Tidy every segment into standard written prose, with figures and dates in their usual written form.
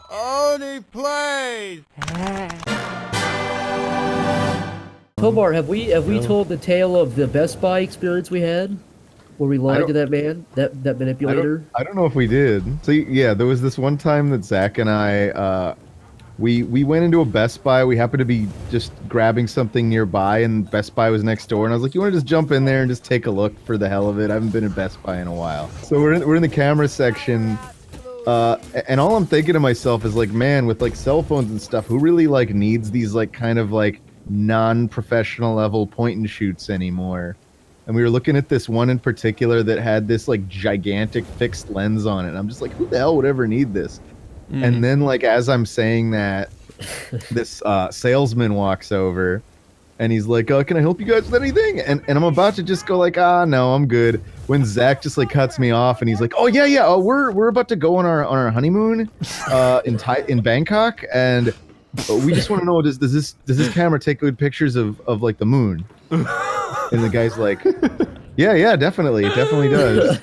Oney Plays! Tomar, have we told the tale of the Best Buy experience we had? Where we lied to that man, that manipulator? I don't know if we did. So yeah, there was this one time that Zach and I, we went into a Best Buy. We happened to be just grabbing something nearby, and Best Buy was next door. And I was like, "You want to just jump in there and just take a look for the hell of it?" I haven't been in Best Buy in a while. So we're in the camera section, and all I'm thinking to myself is like, man, with like cell phones and stuff, who really like needs these like kind of like non-professional level point and shoots anymore? And we were looking at this one in particular that had this like gigantic fixed lens on it. And I'm just like, who the hell would ever need this? And then like as I'm saying that, this salesman walks over and he's like, can I help you guys with anything? And I'm about to just go like, no, I'm good. When Zach just like cuts me off and he's like, oh yeah, we're about to go on our honeymoon in Bangkok, and we just want to know, does this camera take good pictures of like the moon? And the guy's like, yeah, definitely. It definitely does.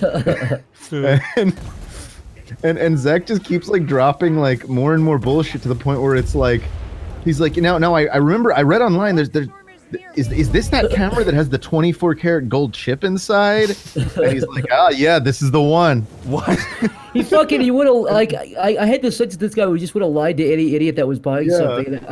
and Zach just keeps like dropping like more and more bullshit to the point where it's like, he's like, now I remember I read online is this that camera that has the 24 karat gold chip inside? And he's like, yeah, this is the one. What? He would have, like, I had the sense that this guy just would have lied to any idiot that was buying something. And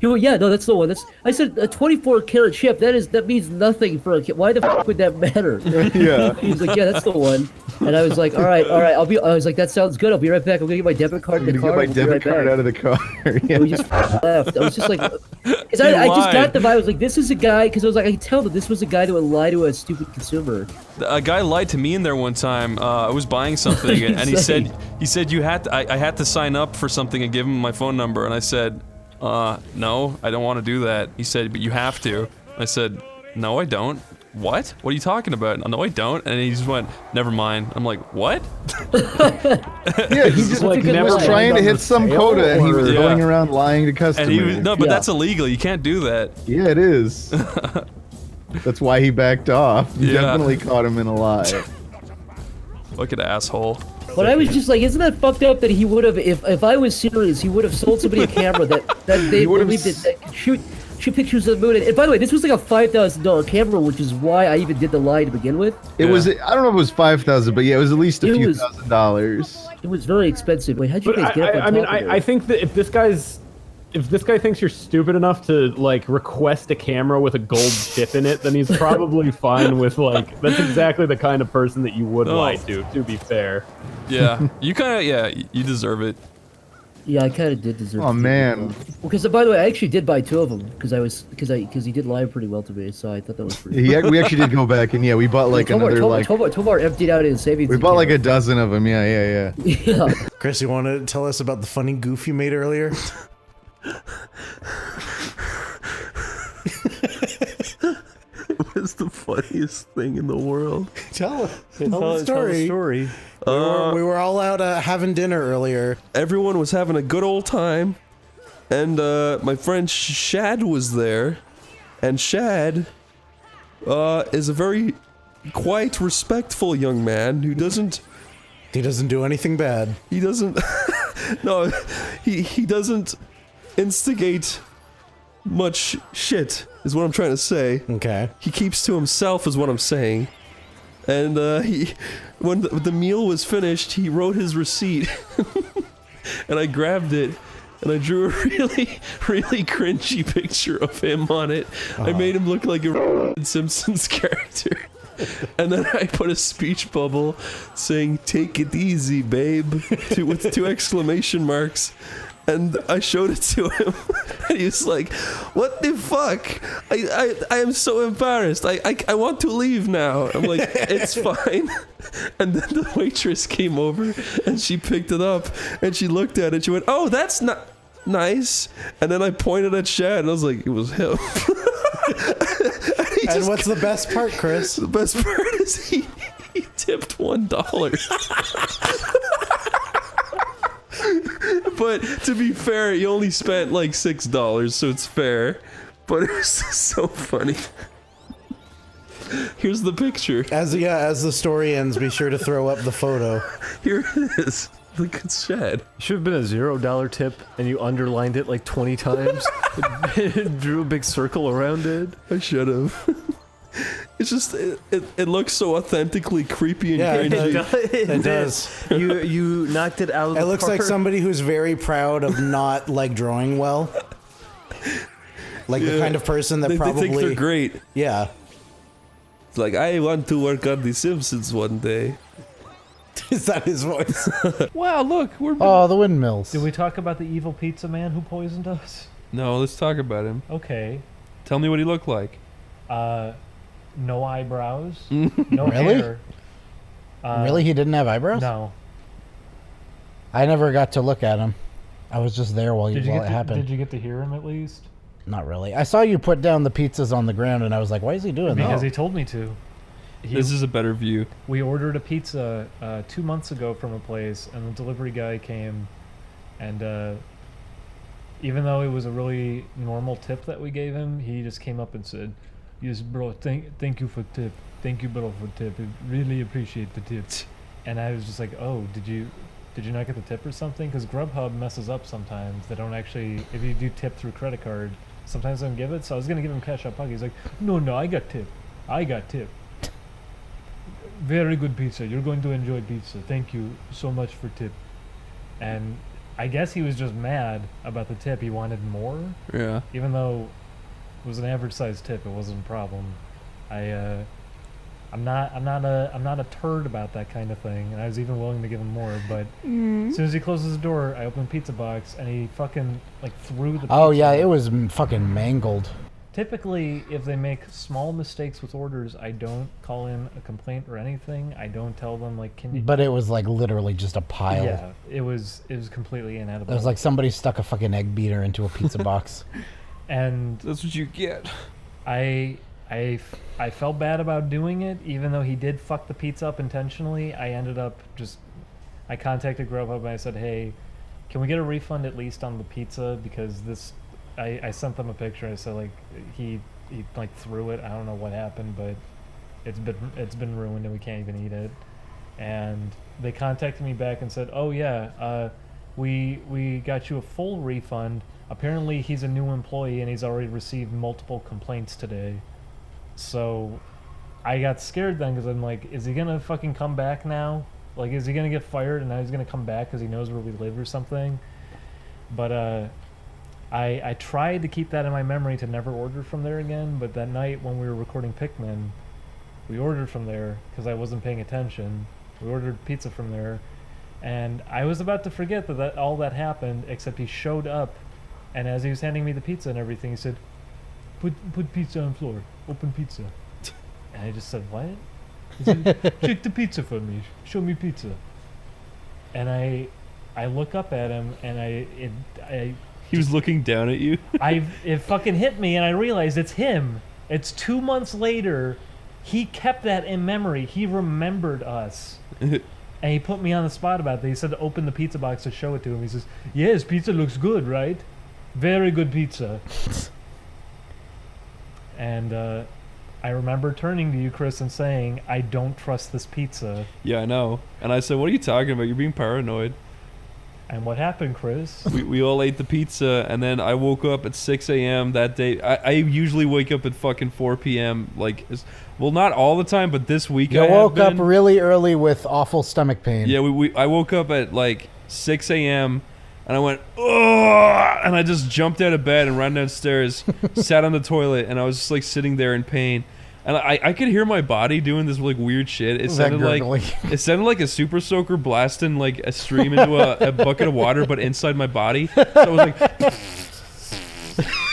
no, that's the one. I said a 24 karat chip. That means nothing for a kid. Why the fuck would that matter? Yeah. He was like, yeah, that's the one. And I was like, all right. I was like, that sounds good. I'll be right back. I'm gonna get my debit card in the car. Get my debit card out of the car. Yeah. We just left. I was just like, because I just got the vibe. I was like, this is a guy, because I was like, I could tell that this was a guy that would lie to a stupid consumer. A guy lied to me in there one time. I was buying something, and he said I had to sign up for something and give him my phone number, and I said, no, I don't want to do that. He said, but you have to. I said, no, I don't. What? What are you talking about? No, I don't. And he just went, never mind. I'm like, what? Yeah, he just like was trying to hit some quota, and he was going around lying to customers. No, but that's illegal. You can't do that. Yeah, it is. That's why he backed off. You definitely caught him in a lie. Fucking asshole. But I was just like, isn't that fucked up that he would have, if I was serious, he would have sold somebody a camera that they believed that could shoot pictures of the moon. And by the way, this was like a $5,000 camera, which is why I even did the lie to begin with. It was, I don't know if it was 5,000, but yeah, it was at least a few $1,000s. It was very expensive. Wait, how'd you guys get up on top of it? I think that if this guy thinks you're stupid enough to like request a camera with a gold chip in it, then he's probably fine with like, that's exactly the kind of person that you would lie to be fair. Yeah, you you deserve it. Yeah, I kind of did deserve it. Oh man. Because by the way, I actually did buy 2 of them because he did lie pretty well to me, so I thought that was pretty. Yeah, we actually did go back and we bought like Tomar emptied out his savings. We bought like a dozen of them. Yeah. Chris, you want to tell us about the funny goof you made earlier? It was the funniest thing in the world. Tell the story. We were all out having dinner earlier. Everyone was having a good old time, and my friend Shad was there, and Shad is a very quiet, respectful young man who doesn't... He doesn't do anything bad. He doesn't... No, he doesn't instigate much shit, is what I'm trying to say. Okay. He keeps to himself, is what I'm saying. And when the meal was finished, he wrote his receipt, and I grabbed it, and I drew a really, really cringy picture of him on it. I made him look like a Simpsons character. And then I put a speech bubble saying, "Take it easy, babe," with 2 exclamation marks. And I showed it to him, and he was like, "What the fuck? I am so embarrassed. I want to leave now." I'm like, "It's fine." And then the waitress came over, and she picked it up, and she looked at it, she went, "Oh, that's not nice." And then I pointed at Shad, and I was like, it was him. And what's the best part, Chris? The best part is he tipped $1. But to be fair, he only spent like $6, so it's fair. But it was so funny. Here's the picture. As the story ends, be sure to throw up the photo. Here it is. Like, it's sad. Should have been a $0 tip, and you underlined it like 20 times. Drew a big circle around it. I should have. It's just, it looks so authentically creepy and cringy. It does. You knocked it out of the It looks like park. somebody who's very proud of not like drawing well. Like the kind of person that They probably think they're great. Yeah. It's like, I want to work on The Simpsons one day. Is that his voice? Wow, look, we're... Oh, the windmills. Did we talk about the evil pizza man who poisoned us? No, let's talk about him. Okay. Tell me what he looked like. No eyebrows. No Really? hair. Really? He didn't have eyebrows? No. I never got to look at him. I was just there while it happened. Did you get to hear him at least? Not really. I saw you put down the pizzas on the ground, and I was like, why is he doing that? Because he told me to. This is a better view. We ordered a pizza 2 months ago from a place, and the delivery guy came, and even though it was a really normal tip that we gave him, he just came up and said, "Yes, bro, thank you for tip. Thank you, bro, for tip. I really appreciate the tip." And I was just like, "Oh, did you not get the tip or something?" Because Grubhub messes up sometimes. They don't actually, if you do tip through credit card, sometimes they don't give it. So I was gonna give him cash out pocket. He's like, "No, I got tip. I got tip. Very good pizza. You're going to enjoy pizza. Thank you so much for tip." And I guess he was just mad about the tip. He wanted more. Yeah. Even though it was an average sized tip, it wasn't a problem. I'm not a turd about that kind of thing, and I was even willing to give him more. But as soon as he closes the door, I open the pizza box, and he fucking like threw the pizza. Oh, yeah, it was fucking mangled. Typically, if they make small mistakes with orders, I don't call in a complaint or anything. I don't tell them like, "Can you?" But it was like literally just a pile. Yeah, it was completely inedible. It was like somebody stuck a fucking egg beater into a pizza box. And That's what you get. I felt bad about doing it, even though he did fuck the pizza up intentionally. I ended up I contacted Grubhub and I said, "Hey, can we get a refund at least on the pizza? Because this," I sent them a picture. I said like he like threw it. I don't know what happened, but it's been ruined and we can't even eat it. And they contacted me back and said, "Oh yeah, we got you a full refund. Apparently he's a new employee and he's already received multiple complaints today." So I got scared then because I'm like, is he gonna fucking come back now? Like, is he gonna get fired and now he's gonna come back because he knows where we live or something? But I tried to keep that in my memory to never order from there again. But that night when we were recording Pikmin, we ordered from there because I wasn't paying attention. We ordered pizza from there, and I was about to forget that all that happened. Except he showed up, and as he was handing me the pizza and everything, he said, "Put pizza on floor. Open pizza." And I just said, "What?" He said, "Check the pizza for me. Show me pizza." And I look up at him, and He was looking down at you. it fucking hit me, and I realized it's him. It's 2 months later. He kept that in memory. He remembered us. And he put me on the spot about that. He said to open the pizza box to show it to him. He says, "Yes, pizza looks good, right? Very good pizza." And I remember turning to you, Chris, and saying, "I don't trust this pizza." Yeah, I know. And I said, "What are you talking about? You're being paranoid." And what happened, Chris? We all ate the pizza, and then I woke up at 6 a.m. that day. I usually wake up at fucking 4 p.m. Like, well, not all the time, but this week You woke up really early with awful stomach pain. Yeah, I woke up at like 6 a.m. and I went, "Ugh!" And I just jumped out of bed and ran downstairs, sat on the toilet, and I was just like sitting there in pain. And I could hear my body doing this like weird shit. It sounded like a super soaker blasting like a stream into a bucket of water, but inside my body. So it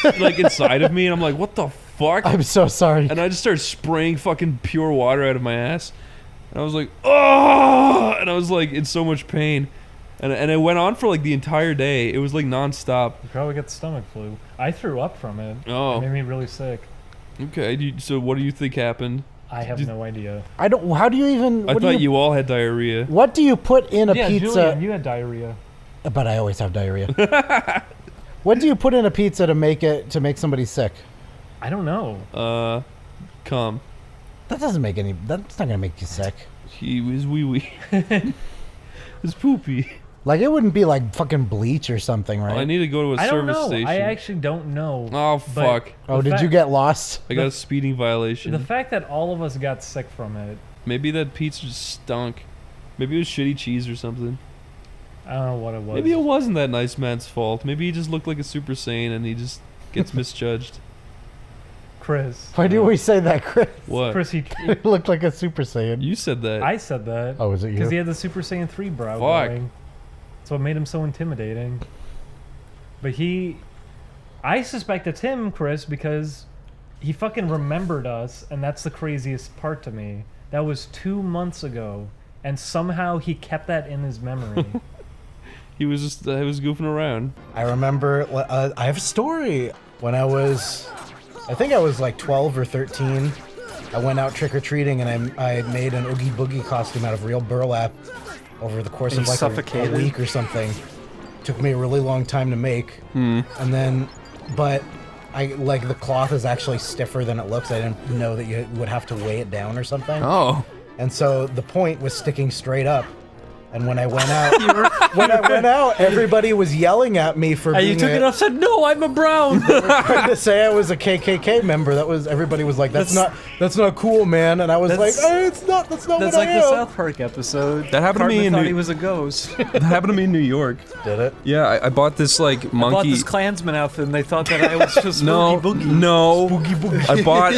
was like inside of me, and I'm like, "What the fuck?" I'm so sorry. And I just started spraying fucking pure water out of my ass. And I was like, "Oh!" And I was like in so much pain. And it went on for like the entire day. It was like nonstop. You probably got the stomach flu. I threw up from it. Oh. It made me really sick. Okay, so what do you think happened? I have no idea. I don't. How do you even? I thought you all had diarrhea. What do you put in a pizza? Julian, you had diarrhea. But I always have diarrhea. What do you put in a pizza to make somebody sick? I don't know. Cum. That doesn't make any. That's not gonna make you sick. He was wee wee. It's poopy. Like, it wouldn't be like fucking bleach or something, right? I need to go to a I don't service know. station. I actually don't know. Oh, but fuck. Oh, the did you get lost? I got a speeding violation. The fact that all of us got sick from it. Maybe that pizza just stunk. Maybe it was shitty cheese or something. I don't know what it was. Maybe it wasn't that nice man's fault. Maybe he just looked like a Super Saiyan and he just gets misjudged. Chris. Why do we say that, Chris? What? Chris, he It looked like a Super Saiyan. You said that. I said that. Oh, was it you? Because he had the Super Saiyan 3 brow Fuck. going. That's what made him so intimidating. But I suspect it's him, Chris, because he fucking remembered us, and that's the craziest part to me. That was 2 months ago, and somehow he kept that in his memory. He was just, I was goofing around. I remember, I have a story. When I think I was like 12 or 13, I went out trick-or-treating and I made an Oogie Boogie costume out of real burlap over the course of like a week or something. Took me a really long time to make. And then, but like the cloth is actually stiffer than it looks. I didn't know that you would have to weigh it down or something. Oh. And so the point was sticking straight up. And when I went out, everybody was yelling at me for being you took it off, said, "No, I'm a brown." trying to say I was a KKK member. Everybody was like, that's not cool, man. And I was like, it's not. That's not That's what like I the am. South Park episode. That happened to me in thought New- he was a ghost. That happened to me in New York. Did it? Yeah, I bought this like I bought monkey. this Klansman outfit, and they thought that I was just No, Spooky Boogie. no. Spooky Boogie. I bought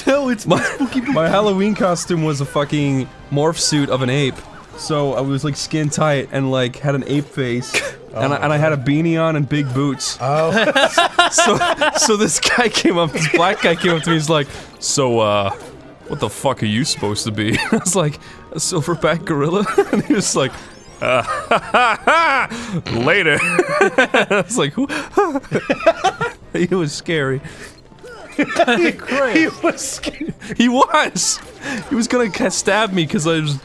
No, it's my, Spooky Boogie. my Halloween costume was a fucking morph suit of an ape. So I was like skin tight and like had an ape face, and I had a beanie on and big boots. Oh. So this guy came up, this black guy came up to me. He's like, "So what the fuck are you supposed to be?" I was like, "A silverback gorilla," and he was like, "Later." I was like, "Who?" He was scary. He was scared. He was. He was gonna stab me because I was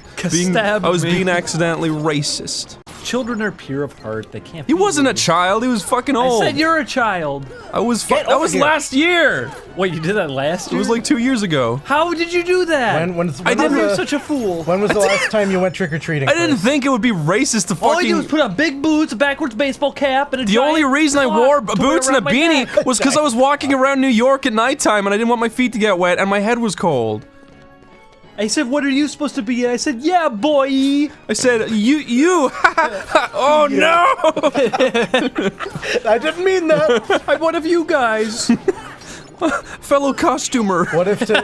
being accidentally racist. Children are pure of heart. They can't. He wasn't a child. He was fucking old. I said you're a child. I was. Get That over was here. last year. Wait, you did that last It year? was like 2 years ago. How did you do that? When You're such a fool. When was the last time you went trick-or-treating? I didn't think it would be racist to All I do is fucking. put on big boots, a backwards baseball cap, and a The only giant reason I cloth wore to wear boots and a around my beanie neck. was because I was walking around New York at nighttime and I didn't want my feet to get wet and my head was cold. I said, "What are you supposed to be?" And I said, "Yeah, boy." I said, you, oh no! I didn't mean that. I'm one of you guys. Fellow costumer. What if Hey,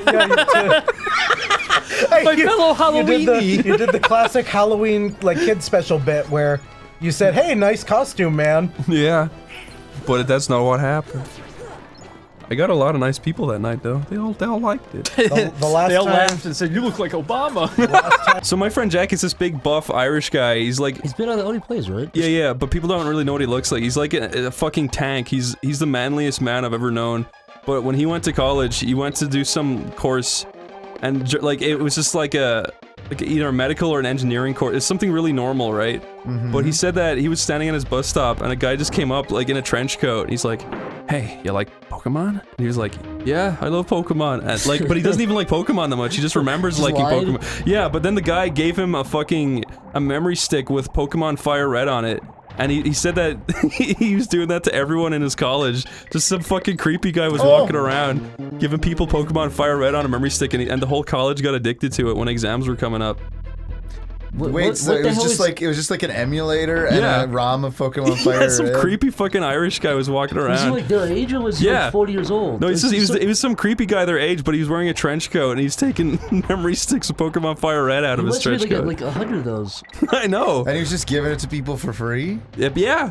My fellow Halloweenie. You did the classic Halloween like kid special bit where you said, "Hey, nice costume, man." Yeah, but that's not what happened. I got a lot of nice people that night, though. They all liked it. The last They all time, laughed and said, "You look like Obama." So my friend Jack is this big buff Irish guy. He's like, He's been on the Oney Plays, right? yeah, but people don't really know what he looks like. He's like a fucking tank. He's the manliest man I've ever known. But when he went to college, he went to do some course, and like it was just like either a medical or an engineering course. It's something really normal, right? But he said that he was standing at his bus stop, and a guy just came up like in a trench coat. And he's like, "Hey, you like Pokemon?" And he was like, "Yeah, I love Pokemon." And like, but he doesn't even like Pokemon that much. He just remembers liking lied? Pokemon. Yeah, but then the guy gave him a memory stick with Pokemon Fire Red on it. And he said that he was doing that to everyone in his college. Just some fucking creepy guy was walking around, giving people Pokemon Fire Red on a memory stick, and the whole college got addicted to it when exams were coming up. Wait, so it was just like an emulator and Yeah. a ROM of Pokemon Fire Yeah, some Red? creepy fucking Irish guy was walking Was he around. like their age or was he Yeah. like 40 years old? No, he It's was some creepy guy their age, but he was wearing a trench coat and he's taking memory sticks of Pokemon Fire Red out of his trench coat. like 100 of those. I know. And he was just giving it to people for free? Yep, yeah.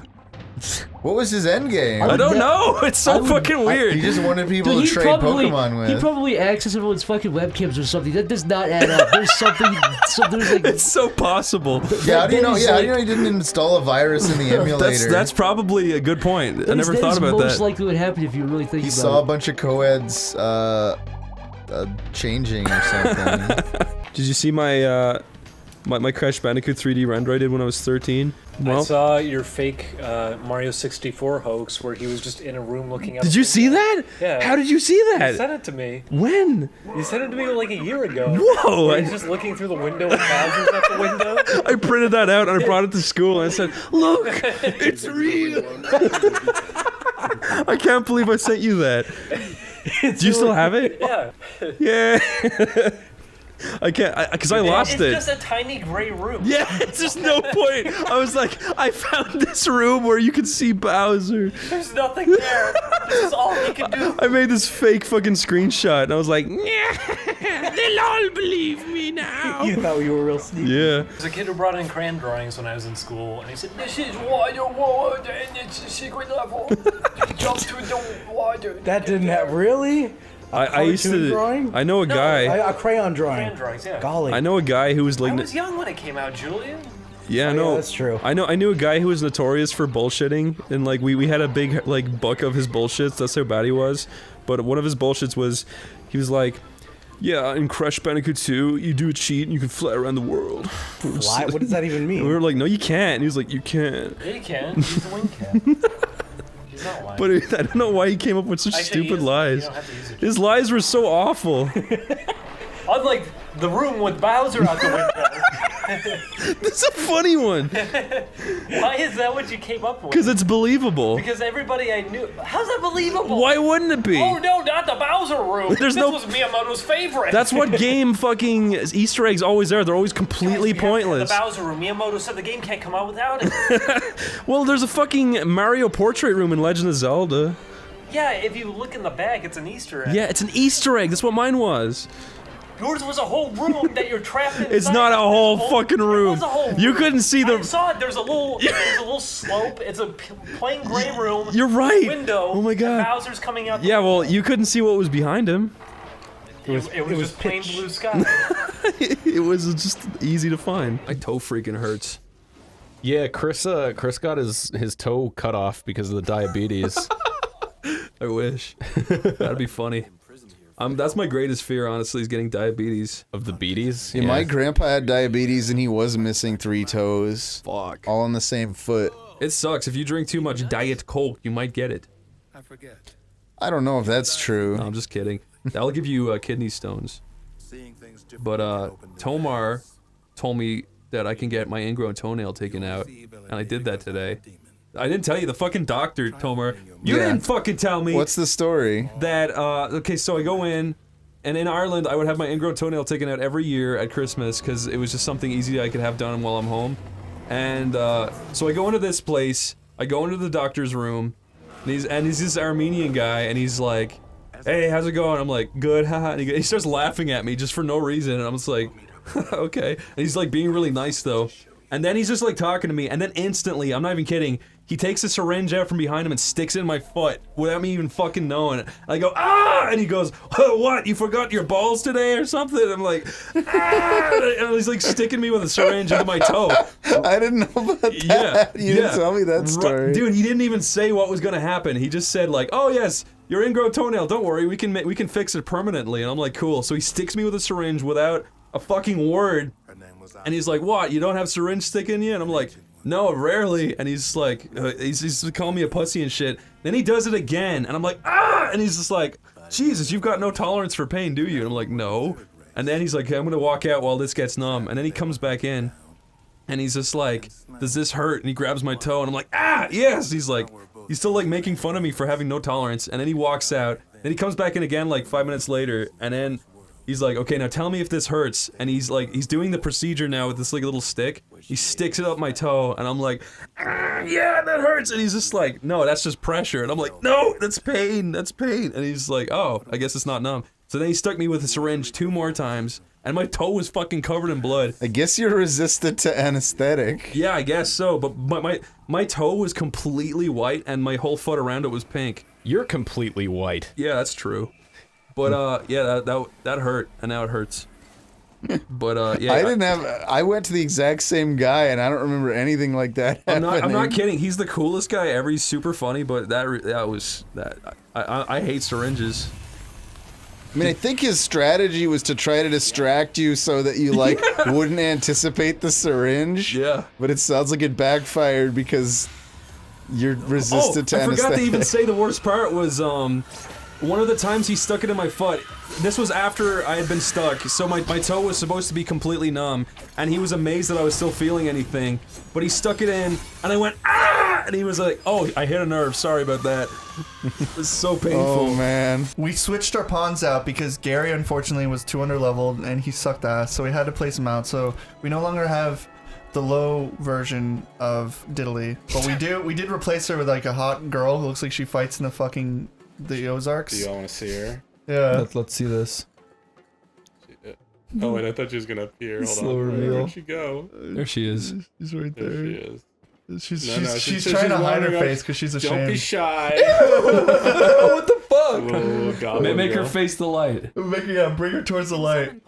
What was his end game? I don't know. It's so fucking weird. He just wanted people Dude, to trade Pokemon with. He probably accessed everyone's fucking webcams or something. That does not add up. There's something. There's like. It's so possible. Yeah, how do you know? that is Yeah, how do you like- know he didn't install a virus in the emulator? That's probably a good point. I never thought about Most that. likely would happen if you really think He about saw a it. bunch of co-eds changing or something. Did you see my my Crash Bandicoot 3D render I did when I was 13. Well, I saw your fake Mario 64 hoax where he was just in a room looking at. Did you see that? Yeah. How did you see that? You sent it to me. When? You sent it to me like a year ago. Whoa! He's just looking through the window with Bowser's at the window. I printed that out and I brought it to school and I said, "Look, it's real." I can't believe I sent you that. Do you still have it? Yeah. Yeah. I can't, because I lost it. It's just a tiny gray room. Yeah, it's just no point. I was like, I found this room where you can see Bowser. There's nothing there. This is all he can do. I made this fake fucking screenshot and I was like, they'll all believe me now. You thought we were real sneaky. Yeah. There's a kid who brought in crayon drawings when I was in school, and he said, "This is water, and it's a secret level. Jump to the water." That didn't have really. I used to. Drawing? I know a guy. A crayon drawing. Crayon drawings, yeah. Golly. I know a guy who was like. I was young when it came out, Julian. Yeah, I Oh, know. yeah, that's true. I knew a guy who was notorious for bullshitting, and like we had a big like book of his bullshits. That's how bad he was. But one of his bullshits was, he was like, "Yeah, in Crash Bandicoot 2, you do a cheat and you can fly around the world." Fly? What does that even mean? And we were like, "No, you can't." And he was like, "You can." Yeah, you can. He's a wing cat. He's not lying. But I don't know why he came up with such Actually, stupid lies. You don't have to use it. His lies were so awful. Unlike the room with Bowser out the window. That's a funny one. Why is that what you came up with? Because it's believable. Because everybody I knew. How's that believable? Why wouldn't it be? Oh no, not the Bowser room. There's this no- was Miyamoto's favorite. That's what game fucking Easter eggs always are. They're always completely Guys, we have to have pointless. the Bowser room. Miyamoto said the game can't come out without it. Well, there's a fucking Mario portrait room in Legend of Zelda. Yeah, if you look in the back, it's an Easter egg. Yeah, it's an Easter egg. That's what mine was. Yours was a whole room that you're trapped in. It's not a whole fucking room. It was a whole room. You couldn't see the. I saw it. There's a little slope. It's a plain gray room. You're right. Window. Oh my God. And Bowser's coming out. Yeah, well, you couldn't see what was behind him. It was just plain blue sky. It was just easy to find. My toe freaking hurts. Yeah, Chris got his toe cut off because of the diabetes. I wish. That'd be funny. That's my greatest fear, honestly, is getting diabetes. Of the beaties? Yeah, my grandpa had diabetes and he was missing 3 toes. Fuck. All on the same foot. It sucks. If you drink too much Diet Coke, you might get it. I don't know if that's true. No, I'm just kidding. That'll give you kidney stones. But Tomar told me that I can get my ingrown toenail taken out, and I did that today. I didn't tell you, the fucking doctor, Tomar. You didn't fucking tell me. What's the story? That, okay, so I go in, and in Ireland, I would have my ingrown toenail taken out every year at Christmas, because it was just something easy I could have done while I'm home. And, so I go into this place, I go into the doctor's room, and he's this Armenian guy, and he's like, "Hey, how's it going?" I'm like, "Good, haha." And he starts laughing at me just for no reason, and I'm just like, okay. And he's like being really nice, though. And then he's just like talking to me, and then instantly, I'm not even kidding, he takes a syringe out from behind him and sticks it in my foot without me even fucking knowing. And I go, "Ah!" And he goes, "Oh, what? You forgot your balls today or something?" I'm like, "Ah!" And he's like sticking me with a syringe into my toe. I didn't know about that. Yeah, You didn't tell me that story. Dude, he didn't even say what was gonna happen. He just said like, "Oh yes, your ingrown toenail. Don't worry, we can fix it permanently." And I'm like, "Cool." So he sticks me with a syringe without a fucking word. And he's like, "What? You don't have syringe stick in you?" And I'm like, "No, rarely." And he's like, he's calling me a pussy and shit. Then he does it again, and I'm like, "Ah!" And he's just like, "Jesus, you've got no tolerance for pain, do you?" And I'm like, "No." And then he's like, "Okay, I'm gonna walk out while this gets numb." And then he comes back in, and he's just like, "Does this hurt?" And he grabs my toe, and I'm like, "Ah, yes!" He's like, he's still like making fun of me for having no tolerance. And then he walks out, then he comes back in again like 5 minutes later, and then he's like, "Okay, now tell me if this hurts." And he's like, he's doing the procedure now with this like little stick. He sticks it up my toe, and I'm like, "Ah, yeah, that hurts." And he's just like, "No, that's just pressure." And I'm like, "No, that's pain, that's pain." And he's like, "Oh, I guess it's not numb." So then he stuck me with a syringe 2 more times, and my toe was fucking covered in blood. I guess you're resistant to anesthetic. Yeah, I guess so, but my toe was completely white, and my whole foot around it was pink. You're completely white. Yeah, that's true. But yeah, that hurt, and now it hurts. But yeah, I went to the exact same guy, and I don't remember anything like that I'm happening. not kidding. He's the coolest guy ever. He's super funny, but that was. I hate syringes. I mean, I think his strategy was to try to distract you so that you, like, wouldn't anticipate the syringe. Yeah. But it sounds like it backfired because you're resistant to I anesthetic. forgot to even say the worst part was, one of the times he stuck it in my foot. This was after I had been stuck, so my toe was supposed to be completely numb, and he was amazed that I was still feeling anything. But he stuck it in, and I went, ah! And he was like, oh, I hit a nerve, sorry about that. It was so painful. Oh, man. We switched our pawns out because Gary, unfortunately, was too underleveled, and he sucked ass, so we had to place him out. So we no longer have the low version of Diddley. But we did replace her with, like, a hot girl who looks like she fights in the Ozarks. Do y'all want to see her? Yeah. Let's see this. Oh wait, I thought she was gonna appear. Hold Slow on. reveal. Where'd she go? There she is. She's right There there. she is. She's trying to hide her face because she's ashamed. Don't be shy. What the fuck? Little goblin Make her girl. face the light. Bring her towards the light.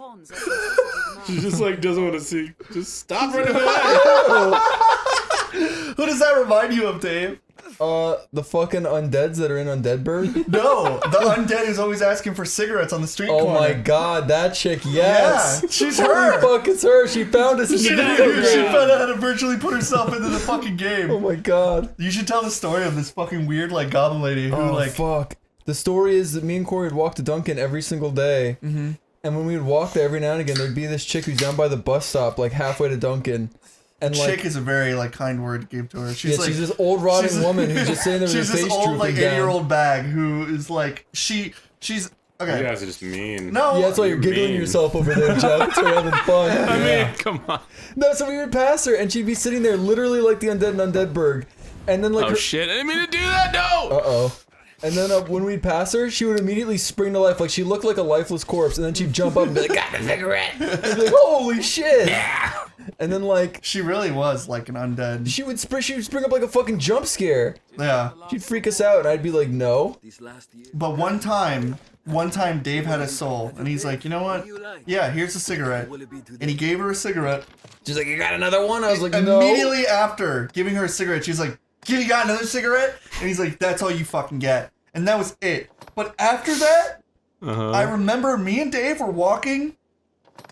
She just like doesn't want to see. Just stop running away. Who does that remind you of, Dave? The fucking undeads that are in Undeadburg? No, the undead is always asking for cigarettes on the street Oh corner. my god, that chick, yes! Yeah, she's Holy her! fuck, it's her! She found us in the video She game! found out how to virtually put herself into the fucking game. Oh my god. You should tell the story of this fucking weird, like, goblin lady who, Oh like... fuck. The story is that me and Corey would walk to Duncan every single day. Mm-hmm. And when we would walk there every now and again, there'd be this chick who's down by the bus stop, like halfway to Duncan. And like, Chick is a very, like, kind word gave to her. She's yeah, like, she's this old rotting she's- woman who's just sitting there with her she's face this old, like, drooping down. 80-year-old bag who is, like, she's... Okay. You guys are just mean. No. Yeah, that's why you're giggling yourself over there, Jeff. It's having fun. I mean, come on. No, so we would pass her, and she'd be sitting there literally like the undead in Undeadburg. And then like Oh shit, I didn't mean to do that, no! Uh-oh. And then when we'd pass her, she would immediately spring to life. Like, she looked like a lifeless corpse, and then she'd jump up and be like, got a cigarette! And be like, holy shit! Yeah. And then, like... She really was, like, an undead. She would spring up like a fucking jump scare. Yeah. She'd freak us out, and I'd be like, no. But one time Dave had a soul, and he's like, you know what? Yeah, here's a cigarette. And he gave her a cigarette. She's like, you got another one? I was like, no. Immediately after giving her a cigarette, she's like, you got another cigarette? And he's like, that's all you fucking get. And that was it. But after that, I remember me and Dave were walking,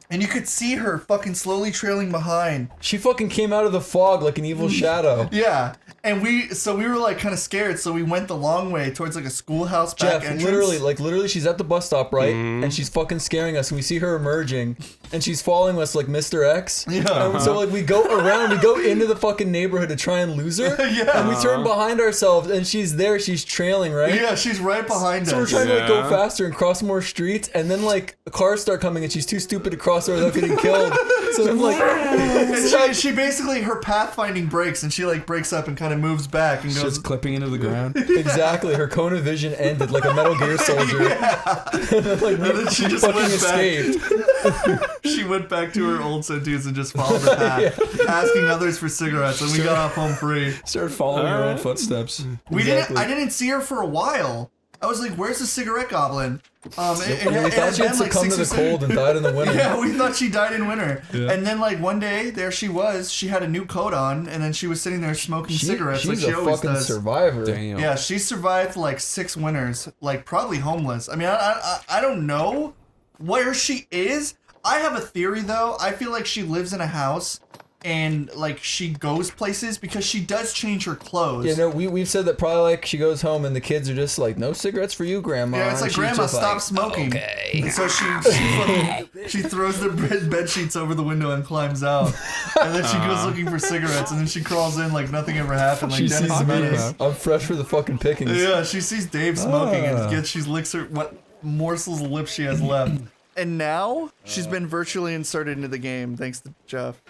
and you could see her fucking slowly trailing behind. She fucking came out of the fog like an evil shadow. Yeah. And we were like kind of scared, so we went the long way towards like a schoolhouse back Jeff, entrance. literally, she's at the bus stop, right? And she's fucking scaring us, and we see her emerging, and she's following us like Mr. X. Yeah. And so like we go around, we go into the fucking neighborhood to try and lose her. Yeah. And we turn behind ourselves, and she's there, she's trailing, right? Yeah, she's right behind us. So we're trying to like go faster and cross more streets, and then like cars start coming, and she's too stupid to cross her without getting killed. So then like, and she basically, her pathfinding breaks, and she like breaks up and kind of moves back and goes Shit's clipping into the ground. exactly, her cone of vision ended like a Metal Gear Soldier. And then she just fucking went escaped. She went back to her old sentences and just followed her path, asking others for cigarettes, and we got off home free. Started following her own footsteps. I didn't see her for a while. I was like, "Where's the cigarette goblin?" We thought she had succumbed to the cold and died in the winter. Yeah, we thought she died in winter. Yeah. And then like one day, there she was. She had a new coat on, and then she was sitting there smoking cigarettes like she's she a always fucking does. survivor. Damn. Yeah, she survived like 6 winters, like probably homeless. I mean, I don't know where she is. I have a theory though. I feel like she lives in a house and like she goes places because she does change her clothes. Yeah, no, we've said that probably like she goes home and the kids are just like, no cigarettes for you, Grandma. Yeah, it's like, And she's Grandma, just stop like, smoking. Okay. And so she throws the bed sheets over the window and climbs out. And then she goes looking for cigarettes, and then she crawls in like nothing ever happened, like She Dennis sees the me. Menace. I'm fresh for the fucking pickings. Yeah, she sees Dave smoking and she licks her what morsels of lips she has left. And now she's been virtually inserted into the game thanks to Jeff.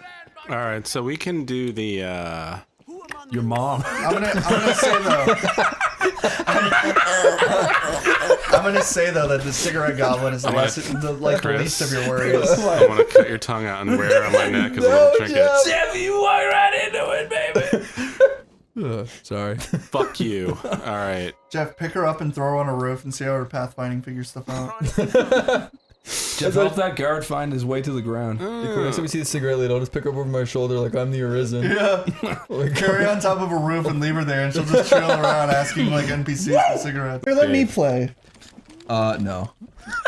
All right, so we can do the. Your mom. I'm gonna say though. I'm gonna say though that the cigarette goblin is the least of your worries. I want to cut your tongue out and wear it on my neck as a little trinket. Jeff, you walk right into it, baby. Sorry. Fuck you. All right. Jeff, pick her up and throw her on a roof and see how her pathfinding figures stuff out. Jeff, help that guard find his way to the ground. Next time we see the cigarette lady, I'll just pick her up over my shoulder like I'm the Arisen. Yeah. Carry on top of a roof and leave her there, and she'll just trail around asking like NPCs for cigarettes. Here, let me play. No.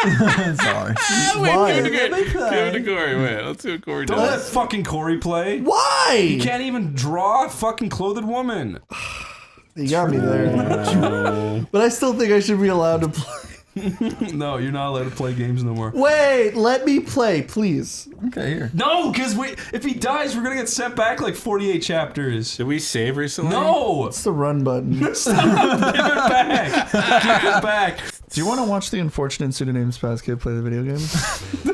Sorry. Wait, give it to Corey. Wait, let's see what Corey does. Don't let fucking Corey play. Why? He can't even draw a fucking clothed woman. You got me there. But I still think I should be allowed to play. No, you're not allowed to play games no more. Wait, let me play, please. Okay, here. No, because if he dies, we're gonna get sent back like 48 chapters. Did we save recently? No! It's the run button. Stop! Give it back! Give it back! Do you want to watch the unfortunate pseudonym Spaz Kid play the video game?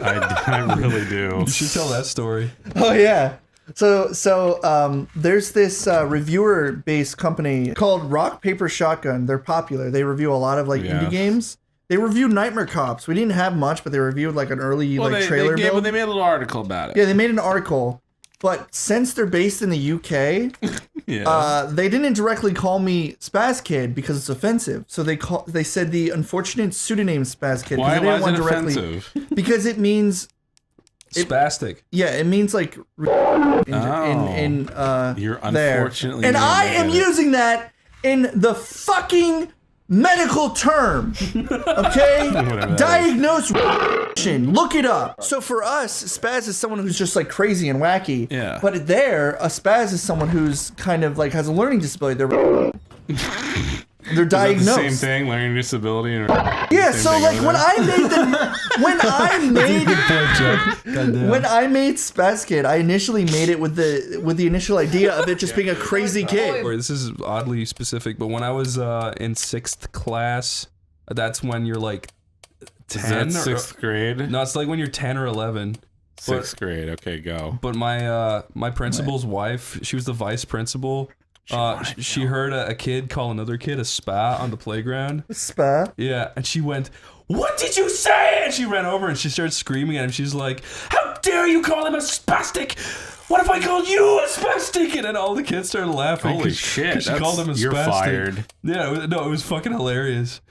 I really do. You should tell that story. Oh yeah. So there's this reviewer-based company called Rock Paper Shotgun. They're popular. They review a lot of like indie games. They reviewed Nightmare Cops. We didn't have much, but they reviewed like an early trailer build. Well, they made a little article about it. Yeah, they made an article. But since they're based in the UK, they didn't directly call me Spaz Kid because it's offensive. So they said the unfortunate pseudonym Spaz Kid. Why they didn't is want it directly, offensive? Because it means spastic. Yeah, it means like You're there. unfortunately. And I am using that in the fucking medical term. Okay? Diagnose. Look it up. So for us, spaz is someone who's just like crazy and wacky. Yeah. But there, a spaz is someone who's kind of like has a learning disability. They're diagnosed. Is that the same thing, learning disability. Yeah. So like when I made Spaz Kid, I initially made it with the initial idea of it just being a crazy kid. This is oddly specific, but when I was in 6th class, that's when you're like 10. Is that 6th grade? No, it's like when you're 10 or 11. 6th grade. Okay, go. But my principal's wife, she was the vice principal. She heard a kid call another kid a spa on the playground. Spa? Yeah, and she went, "What did you say?" And she ran over and she started screaming at him. She's like, "How dare you call him a spastic? What if I called you a spastic?" And then all the kids started laughing. Holy shit! She called him a you're spastic. fired. Yeah, it was fucking hilarious.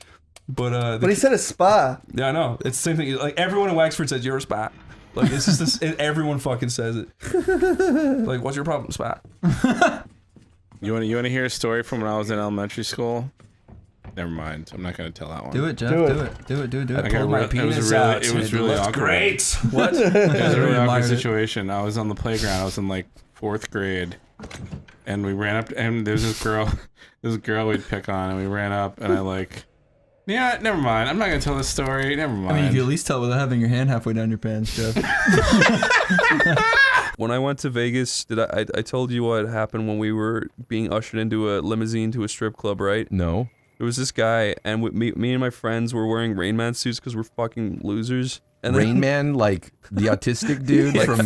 But he said a spa. Yeah, I know. It's the same thing. Like everyone in Wexford says you're a spa. Like it's just this. Everyone fucking says it. Like, what's your problem, spa? You want to hear a story from when I was in elementary school? Never mind. I'm not going to tell that one. Do it, Jeff. Do it. I pulled my penis out. It was really awkward. Great. What? It was a really awkward situation. I was on the playground. I was in like 4th grade, and we ran up, and there's this girl we'd pick on, and we ran up, and I like, yeah, never mind. I'm not going to tell this story. Never mind. I mean, you can at least tell without having your hand halfway down your pants, Jeff. When I went to Vegas, I told you what happened when we were being ushered into a limousine to a strip club, right? No. There was this guy, and me and my friends were wearing Rain Man suits because we're fucking losers. And Rain Man, like the autistic dude from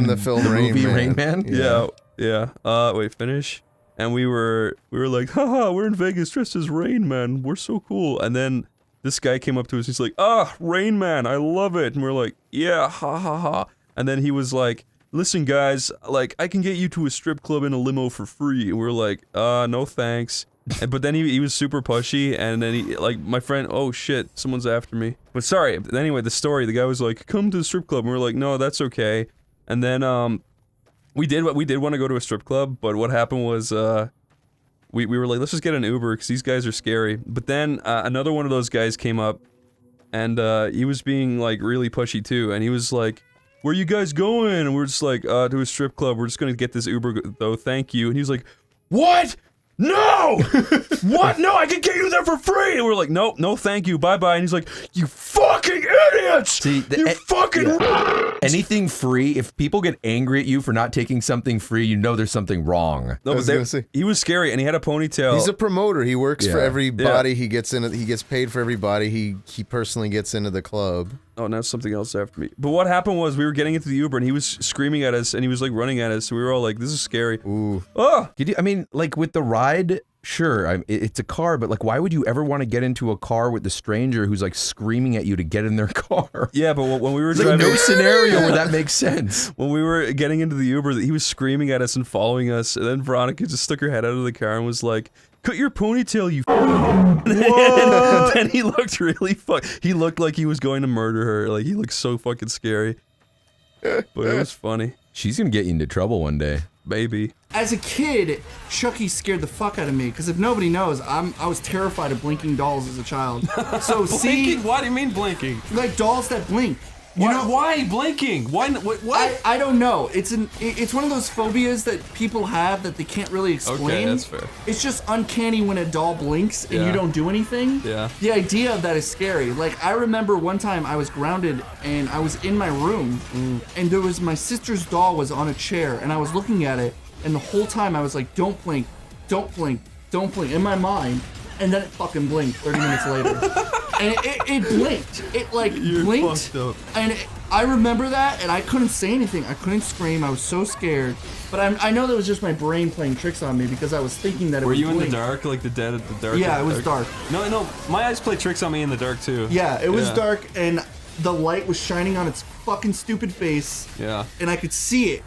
the film Rain Man. Yeah. Wait, finish. And we were like, haha, we're in Vegas dressed as Rain Man. We're so cool. And then this guy came up to us. He's like, Rain Man, I love it. And we're like, yeah, ha ha ha. And then he was like, listen, guys, like, I can get you to a strip club in a limo for free. And we're like, no thanks. But then he was super pushy, and then he, like, my friend, oh shit, someone's after me. But sorry, anyway, the guy was like, come to the strip club. And we were like, no, that's okay. And then, we did want to go to a strip club, but what happened was, we were like, let's just get an Uber, because these guys are scary. But then, another one of those guys came up, and, he was being, like, really pushy too, and he was like, where you guys going? And we're just like, to a strip club. We're just gonna get this Uber though, thank you. And he's like, what? No! What? No, I can get you there for free! And we're like, no, thank you, bye-bye. And he's like, you fucking idiots! See, anything free, if people get angry at you for not taking something free, you know there's something wrong. No, but he was scary, and he had a ponytail. He's a promoter. He works for everybody. He gets in. He gets paid for everybody. He personally gets into the club. Oh, now something else after me. But what happened was we were getting into the Uber, and he was screaming at us, and he was like running at us, so we were all like, this is scary. Ooh. Oh! I mean, like with the ride, sure, it's a car, but like why would you ever want to get into a car with the stranger who's like screaming at you to get in their car? Yeah, but when we were driving... Like no scenario where that makes sense. When we were getting into the Uber, he was screaming at us and following us, and then Veronica just stuck her head out of the car and was like, cut your ponytail, you and then he looked really he looked like he was going to murder her. Like, he looked so fucking scary. But it was funny. She's gonna get you into trouble one day. Baby. As a kid, Chucky scared the fuck out of me because if nobody knows, I was terrified of blinking dolls as a child. So Blinking? Why do you mean blinking? like dolls that blink. You know why blinking? Why? What? I don't know. It's one of those phobias that people have that they can't really explain. Okay, that's fair. It's just uncanny when a doll blinks and Yeah. you don't do anything. Yeah. The idea of that is scary. Like I remember one time I was grounded and I was in my room and there was my sister's doll was on a chair and I was looking at it and the whole time I was like, don't blink, don't blink, don't blink in my mind. And then it fucking blinked 30 minutes later. And it blinked. It like blinked. Fucked up. And I remember that and I couldn't say anything. I couldn't scream. I was so scared. But I know that was just my brain playing tricks on me because I was thinking that it Were would you in blink. the dark, like the dead at the dark? Yeah, it was dark. No, my eyes play tricks on me in the dark too. Yeah, it was dark and the light was shining on its fucking stupid face. Yeah. And I could see it.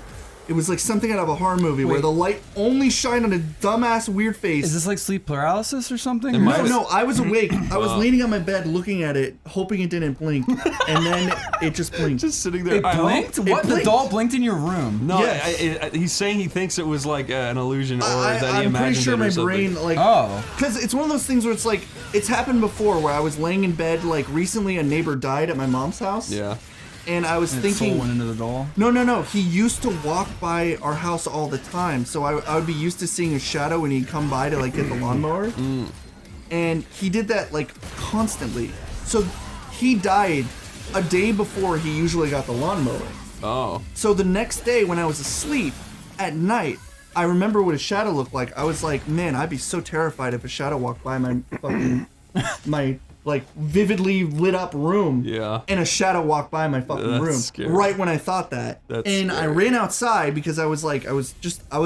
It was like something out of a horror movie where Wait. the light only shined on a dumbass weird face. Is this like sleep paralysis or something? No, I was awake. I was leaning on my bed looking at it, hoping it didn't blink, and then it just blinked. Just sitting there. It blinked? What? The doll blinked in your room? No, Yes. he's saying he thinks it was like an illusion or that he I'm imagined pretty sure it or my something. brain like because it's one of those things where it's like it's happened before where I was laying in bed like recently a neighbor died at my mom's house. Yeah. And I was And its thinking soul went into the doll? No. He used to walk by our house all the time, so I would be used to seeing a shadow when he'd come by to like get the lawnmower. And he did that like constantly. So he died a day before he usually got the lawnmower. Oh. So the next day when I was asleep at night, I remember what a shadow looked like. I was like, man, I'd be so terrified if a shadow walked by my fucking my like vividly lit up room. Yeah. And a shadow walked by my fucking That's room scary. right when I thought that. That's and I scary. ran outside because I was like I was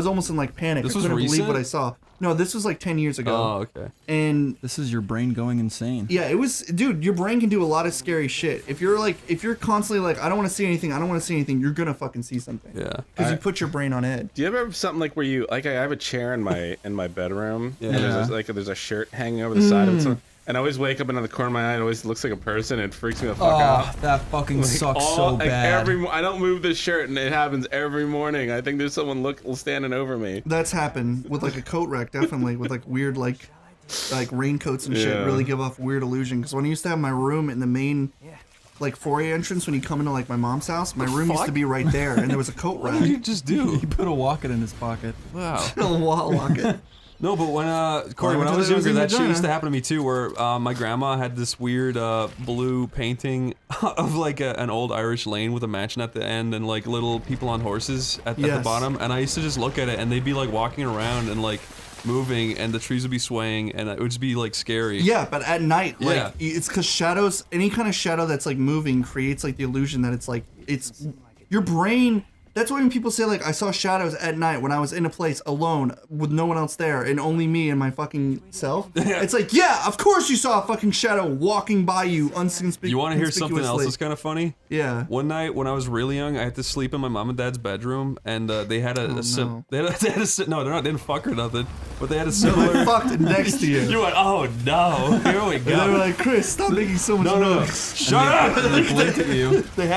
almost in like panic. This I was couldn't believe recent? what I saw. No, this was like 10 years ago. Oh, okay. And this is your brain going insane. yeah, it was, dude, your brain can do a lot of scary shit. If you're constantly like, I don't want to see anything, you're gonna fucking see something. Yeah. Because you put your brain on edge. Do you ever have something like where you like I have a chair in my bedroom and there's a shirt hanging over the side of it, and I always wake up and in the corner of my eye it always looks like a person and it freaks me the fuck out. That fucking sucks so bad. I don't move this shirt and it happens every morning. I think there's someone standing over me. That's happened with like a coat rack, definitely with like weird like raincoats and shit. Yeah. Really give off weird illusion. Because when I used to have my room in the main like foyer entrance when you come into like my mom's house, my room used to be right there, and there was a coat rack. What did you just do? He put a wallet in his pocket. Wow. A wall locket. No, but when Corey, when I was younger, that shit used to happen to me too. Where my grandma had this weird blue painting of like an old Irish lane with a mansion at the end and like little people on horses at the bottom. And I used to just look at it, and they'd be like walking around and like moving, and the trees would be swaying, and it would just be like scary. Yeah, but at night, like Yeah. it's because shadows, any kind of shadow that's like moving creates like the illusion that it's like it's your brain. That's why when people say like I saw shadows at night when I was in a place alone with no one else there and only me and my fucking self. It's like, yeah, of course you saw a fucking shadow walking by you unconspicuously. You want to hear something else that's kind of funny? Yeah. One night when I was really young, I had to sleep in my mom and dad's bedroom, and they had they didn't fuck or nothing, but they had a similar. They fucked next to you. You went, oh no, here we go. And they were like, Chris, stop making so much noise. Shut up! They blinked at you. They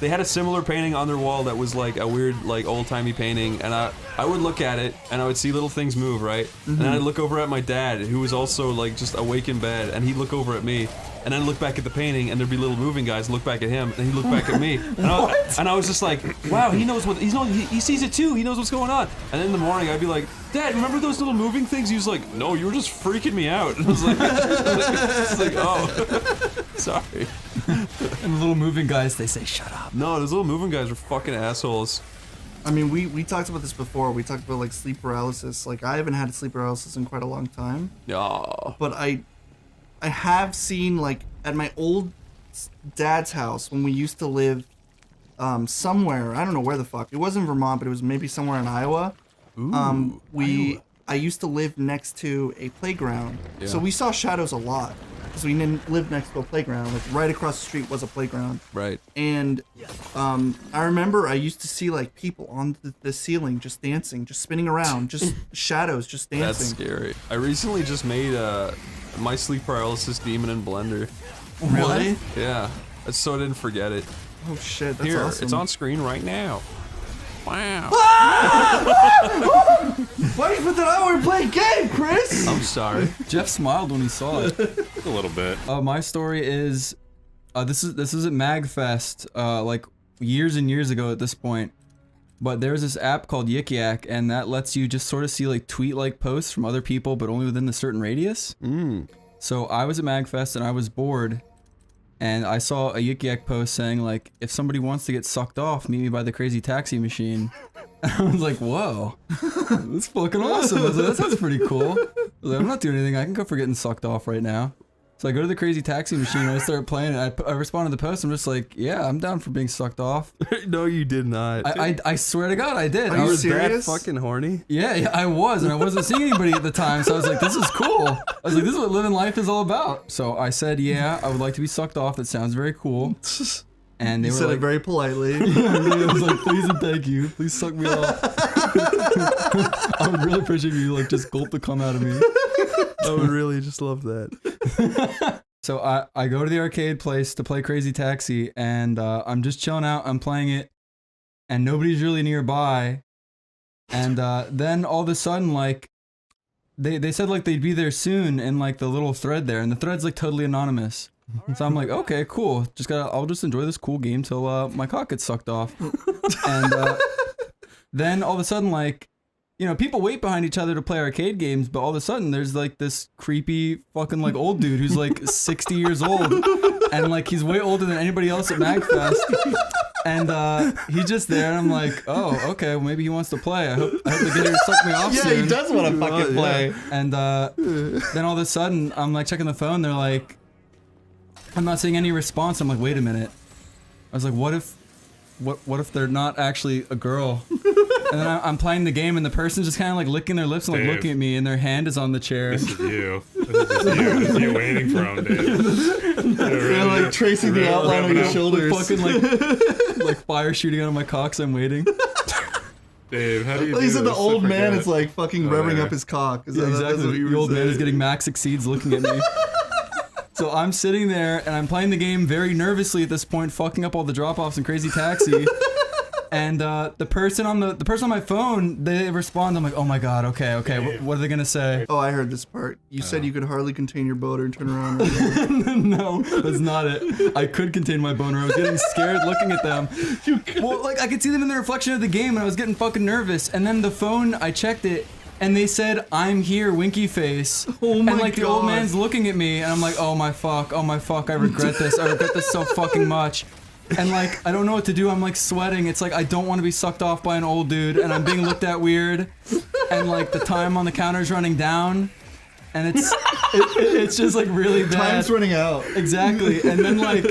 had a similar painting on their wall that was like a weird, like old-timey painting, and I would look at it, and I would see little things move, right? And then I'd look over at my dad, who was also like just awake in bed, and he'd look over at me, and then look back at the painting, and there'd be little moving guys look back at him, and he'd look back at me, and I was just like, wow, he knows he sees it too, he knows what's going on. And then in the morning, I'd be like, Dad, remember those little moving things? He was like, no, you were just freaking me out. And I was like, it's like, oh, sorry. And the little moving guys, they say, shut up. No, those little moving guys are fucking assholes. I mean, we talked about this before. We talked about like sleep paralysis. Like I haven't had sleep paralysis in quite a long time. Yeah. But I have seen like at my old dad's house when we used to live somewhere. I don't know where the fuck. It wasn't Vermont, but it was maybe somewhere in Iowa. Ooh, I used to live next to a playground, Yeah. so we saw shadows a lot because we didn't live next to a playground. Like right across the street was a playground. Right. And I remember I used to see like people on the ceiling just dancing, just spinning around, just shadows just dancing. That's scary. I recently just made my sleep paralysis demon in Blender. Really? Yeah. So I didn't forget it. Oh shit, that's Here, awesome. it's on screen right now. Wow. Why do you put that on when we're playing game, Chris? I'm sorry. Jeff smiled when he saw it. A little bit. My story is, this is at MagFest, like years and years ago at this point. But there's this app called Yik Yak, and that lets you just sort of see like tweet-like posts from other people, but only within a certain radius. So I was at MagFest and I was bored, and I saw a Yik Yak post saying like, if somebody wants to get sucked off, meet me by the crazy taxi machine. And I was like, whoa, that's fucking awesome. I was like, that sounds pretty cool. I was like, I'm not doing anything. I can go for getting sucked off right now. So I go to the crazy taxi machine and I start playing it. I respond to the post. I'm just like, yeah, I'm down for being sucked off. No, you did not. I swear to God, I did. Are I you was serious? that fucking horny. Yeah, I was, and I wasn't seeing anybody at the time. So I was like, this is cool. I was like, this is what living life is all about. So I said, yeah, I would like to be sucked off. That sounds very cool. And they You were said like, it very politely. yeah, I was like, please and thank you. Please suck me off. I would really appreciate if you like just gulp the cum out of me. I would really just love that. So I go to the arcade place to play Crazy Taxi, and I'm just chilling out. I'm playing it, and nobody's really nearby. And then all of a sudden, like, they said like they'd be there soon in like the little thread there, and the thread's like totally anonymous. So I'm like, okay, cool. I'll just enjoy this cool game till my cock gets sucked off. And then all of a sudden, like, you know, people wait behind each other to play arcade games, but all of a sudden there's like this creepy fucking like old dude who's like 60 years old, and like he's way older than anybody else at MagFest. And he's just there, and I'm like, oh, okay, well, maybe he wants to play. I hope they get here to suck me off soon. Yeah, he does want to fucking play. Yeah. And then all of a sudden, I'm like checking the phone. They're like, I'm not seeing any response. I'm like, wait a minute. I was like, what if they're not actually a girl? And then I'm playing the game, and the person's just kind of like licking their lips and like looking at me, and their hand is on the chair. This is you. This is you waiting for him, dude. They're like tracing the outline on your shoulders. Fucking like fire shooting out of my cocks. I'm waiting. Dave, how do you do He said the this? old I man forget. is like fucking revving up his cock. Is Yeah, that, exactly. That's what you The were old man is saying? getting max exceeds looking at me. So I'm sitting there and I'm playing the game very nervously at this point, fucking up all the drop-offs in Crazy Taxi. And the person on my phone, they respond. I'm like, oh my god, okay, what are they gonna say? Oh, I heard this part. You said you could hardly contain your boner and turn around. No, that's not it. I could contain my boner. I was getting scared looking at them. Well, like I could see them in the reflection of the game, and I was getting fucking nervous. And then the phone, I checked it, and they said, "I'm here, winky face." Oh my and like god. the old man's looking at me, and I'm like, oh my fuck, I regret this. I regret this so fucking much. And like, I don't know what to do. I'm like sweating. It's like I don't want to be sucked off by an old dude, and I'm being looked at weird. And like the time on the counter's running down, and it's just like really bad. Time's running out. Exactly. And then like,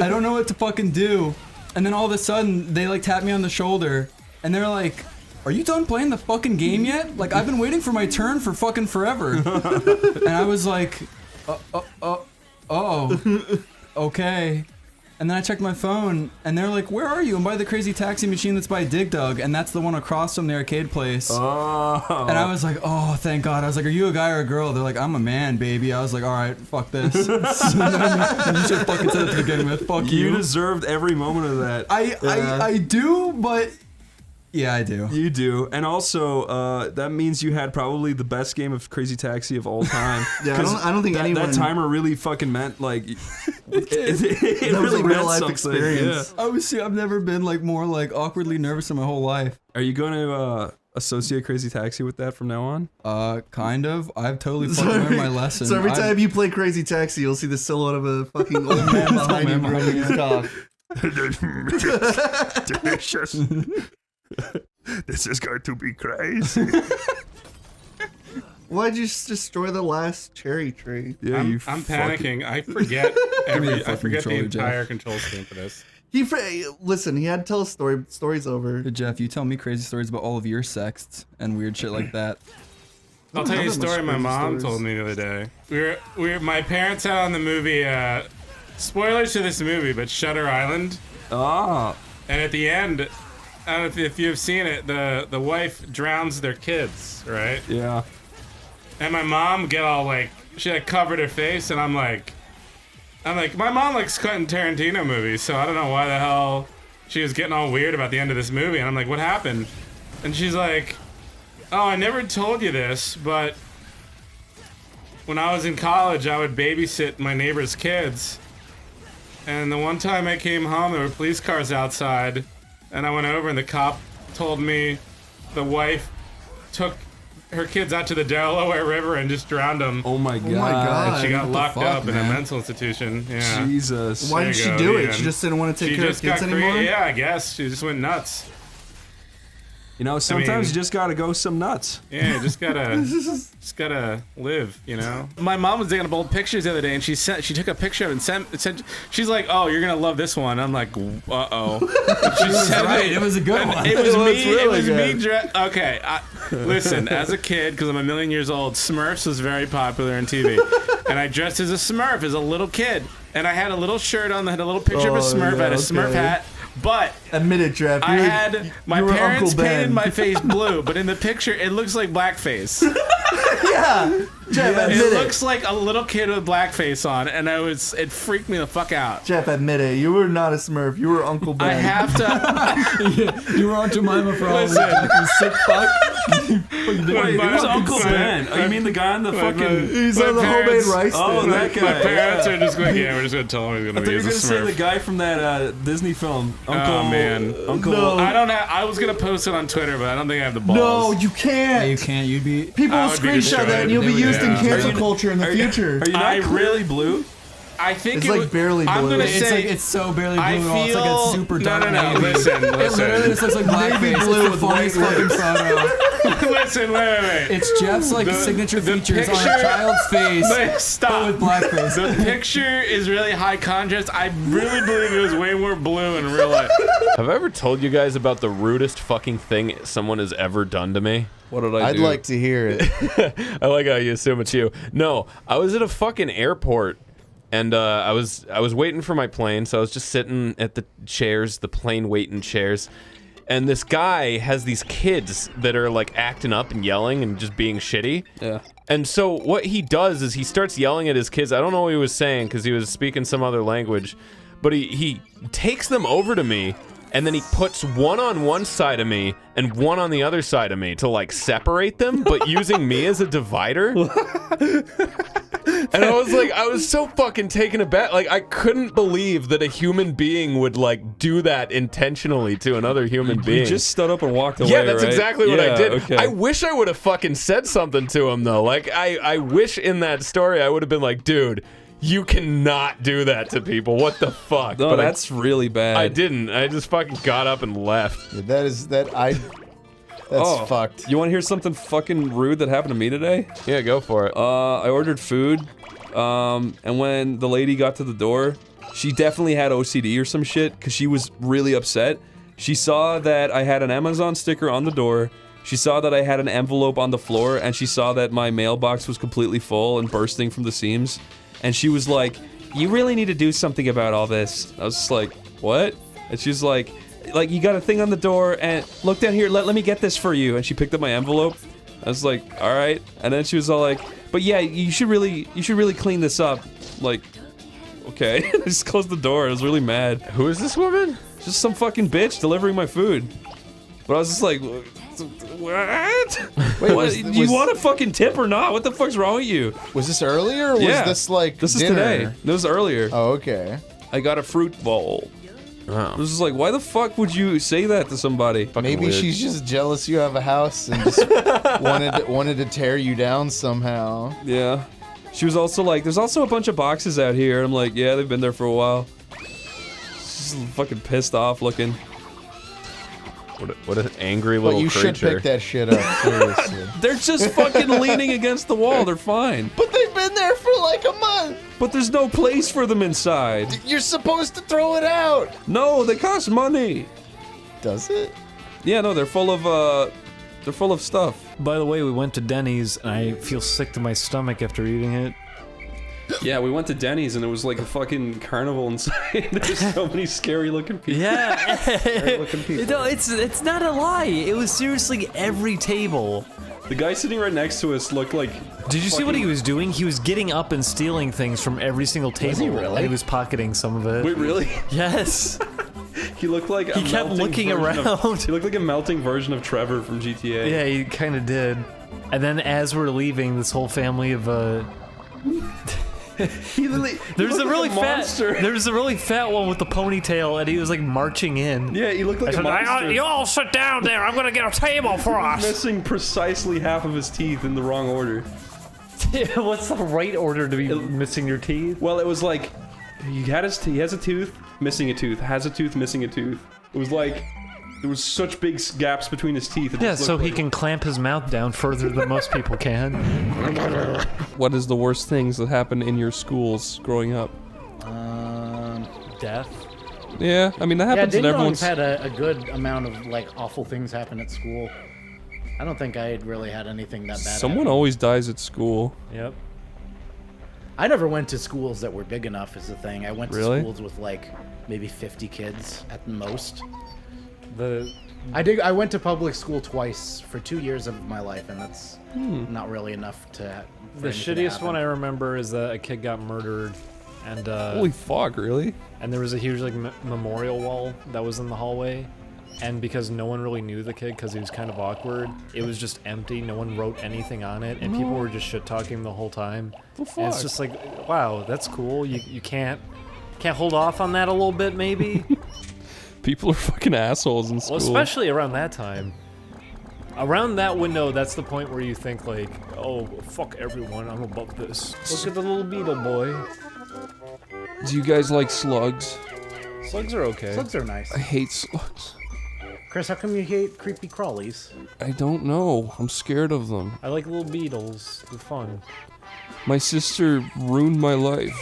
I don't know what to fucking do. And then all of a sudden, they like tap me on the shoulder, and they're like, "Are you done playing the fucking game yet? Like I've been waiting for my turn for fucking forever." And I was like, oh, okay. And then I checked my phone, and they're like, "Where are you?" I'm by the Crazy Taxi machine that's by Dig Dug, and that's the one across from the arcade place. Oh. And I was like, "Oh, thank God." I was like, "Are you a guy or a girl?" They're like, "I'm a man, baby." I was like, "All right, fuck this." You should have fucking said it to begin with. Fuck you. You deserved every moment of that. I do, but yeah, I do. You do, and also that means you had probably the best game of Crazy Taxi of all time. Yeah, I don't think anyone. That timer really fucking meant like it That was really a real meant life something. experience. I've never been like more like awkwardly nervous in my whole life. Are you going to associate Crazy Taxi with that from now on? Kind of. I've totally fucking learned my lesson. So every time you play Crazy Taxi, you'll see the silhouette of a fucking old man behind you rubbing his cock. Delicious. This is going to be crazy. Why'd you just destroy the last cherry tree? Yeah, I'm panicking. I forget I forget the controller, entire Jeff. control scheme for this. Listen, he had to tell a story. Story's over. Hey, Jeff, you tell me crazy stories about all of your sexts and weird shit like that. I'll tell you a Not that much story my crazy mom stories. told me the other day. My parents had on the movie. Spoilers to this movie, but Shutter Island. Ah. And at the end, I don't know if you've seen it. The wife drowns their kids, right? Yeah. And my mom get all like, she like covered her face, and I'm like, my mom likes Quentin Tarantino movies, so I don't know why the hell she was getting all weird about the end of this movie, and I'm like, what happened? And she's like, oh, I never told you this, but when I was in college, I would babysit my neighbor's kids. And the one time I came home, there were police cars outside, and I went over and the cop told me the wife took her kids out to the Delaware River and just drowned them. Oh my god. Oh my god. And she got locked fuck, up in a man? mental institution. Yeah. Jesus. Why There did you she go, do the it? end. She just didn't want to take She care of just kids got anymore? Yeah, I guess. She just went nuts. You know, sometimes I mean- you just gotta go some nuts. Yeah, you just gotta live, you know. My mom was digging up old pictures the other day, and she took a picture of it and sent. She's like, "Oh, you're gonna love this one." I'm like, "Uh-oh." She sent right. It was a good one. It was It me. was really it was good. me. Okay, listen. As a kid, because I'm a million years old, Smurfs was very popular on TV, and I dressed as a Smurf as a little kid, and I had a little shirt on that had a little picture of a Smurf. I had a Smurf hat. But admit it, Jeff. I had my parents Uncle Ben. painted my face blue, but in the picture it looks like blackface. Yeah, Jeff, admit It it. looks like a little kid with blackface on, and it freaked me the fuck out. Jeff, admit it. You were not a Smurf. You were Uncle Ben. I have to. You were on Jemima for all Listen. you sick fuck. Wait, who's Uncle Ben? Oh, you mean the guy on the fucking... He's on the homemade rice Oh, thing. that guy. My parents are just going, yeah, we're just going to tell him he's going I to thought be you were as gonna a say Smurf. the guy from that Disney film, Uncle. Oh, man. Uncle. No. I was going to post it on Twitter, but I don't think I have the balls. No, you can't. You can't. You'd be. People I will would be screenshot that and you'll be destroyed. used in Yeah. cancel Are you- culture in the future. Are you not I clearly blue? I think It's it like was, barely I'm blue. gonna It's say, like it's so barely blue I at all. It's like feel- a super dark No. navy. Listen. It literally just looks like blackface. It's blue the with funniest white fucking photo. Listen, wait. It's Jeff's like The- signature the features on a picture- child's face, but Stop. with blackface. The picture is really high contrast. I really believe it was way more blue in real life. Have I ever told you guys about the rudest fucking thing someone has ever done to me? What did I I'd do? like to hear it. I like how you assume it's you. No, I was at a fucking airport, and I was waiting for my plane, so I was just sitting at the chairs, the plane waiting chairs, and this guy has these kids that are like acting up and yelling and just being shitty. Yeah. And so what he does is he starts yelling at his kids. I don't know what he was saying because he was speaking some other language, but he takes them over to me, and then he puts one on one side of me and one on the other side of me to like separate them, but using me as a divider. And I was so fucking taken aback. Like, I couldn't believe that a human being would like do that intentionally to another human being. You just stood up and walked away. Yeah, that's right? exactly what I Yeah, did. Okay. I wish I would have fucking said something to him though. Like, I wish in that story I would have been like, dude, you cannot do that to people. What the fuck? No, But that's really bad. I didn't. I just fucking got up and left. That's Oh, fucked. You want to hear something fucking rude that happened to me today? Yeah, go for it. I ordered food, and when the lady got to the door, she definitely had OCD or some shit, because she was really upset. She saw that I had an Amazon sticker on the door, she saw that I had an envelope on the floor, and she saw that my mailbox was completely full and bursting from the seams, and she was like, you really need to do something about all this. I was just like, what? And she was like, you got a thing on the door, and look down here, let me get this for you. And she picked up my envelope. I was like, all right. And then she was all like, but yeah, you should really clean this up. Like, okay. I just closed the door. I was really mad. Who is this woman? Just some fucking bitch delivering my food. But I was just like, what? Wait, What? Do you want a fucking tip or not? What the fuck's wrong with you? Was this earlier or was Yeah. this like This is dinner? today. This was earlier. Oh, okay. I got a fruit bowl. Oh. I was just like, why the fuck would you say that to somebody? Maybe weird. she's just jealous you have a house and just wanted to tear you down somehow. Yeah. She was also like, there's also a bunch of boxes out here. I'm like, yeah, they've been there for a while. She's fucking pissed off looking. What an angry But little you creature. should pick that shit up, seriously. They're just fucking leaning against the wall. They're fine. But they've been there for like a month. But there's no place for them inside. You're supposed to throw it out. No, they cost money. Does it? Yeah, no, they're full of stuff. By the way, we went to Denny's, and I feel sick to my stomach after eating it. Yeah, we went to Denny's and it was like a fucking carnival inside. There's so many scary looking people. Yeah. Scary looking people. No, it's not a lie. It was seriously every table. The guy sitting right next to us looked like... Did you see what he was doing? He was getting up and stealing things from every single table. he really? And he was pocketing some of it. Wait, really? Yes. He looked like He kept looking around. He looked like a melting version of Trevor from GTA. Yeah, he kind of did. And then as we're leaving, this whole family of He literally, there's a really fat monster. There's a really fat one with the ponytail, and he was like marching in. Yeah, he looked like a monster. You all sit down there. I'm gonna get a table for us. Missing precisely half of his teeth in the wrong order. What's the right order to be missing your teeth? Well, it was like he has a tooth, missing a tooth, has a tooth, missing a tooth. It was like there was such big gaps between his teeth. Yeah, so he can clamp his mouth down further than most people can. What is the worst things that happened in your schools growing up? Death. Yeah, I mean that happens in everyone's. had a good amount of like awful things happen at school. I don't think I had really had anything that bad. Someone always dies at school. Yep. I never went to schools that were big enough is the thing. I went to Really? schools with like maybe 50 kids at the most. The I went to public school twice for 2 years of my life, and that's not really enough to. The shittiest one I remember is that a kid got murdered, and Holy fuck, really? and there was a huge like memorial wall that was in the hallway, and because no one really knew the kid because he was kind of awkward, it was just empty. No one wrote anything on it, and people were just shit talking the whole time. The fuck? And it's just like, wow, that's cool. You can't hold off on that a little bit, maybe. People are fucking assholes in school. Well, especially around that time. Around that window, that's the point where you think like, oh, fuck everyone, I'm above this. Look at the little beetle boy. Do you guys like slugs? Slugs are okay. Slugs are nice. I hate slugs. Chris, how come you hate creepy crawlies? I don't know. I'm scared of them. I like little beetles. They're fun. My sister ruined my life.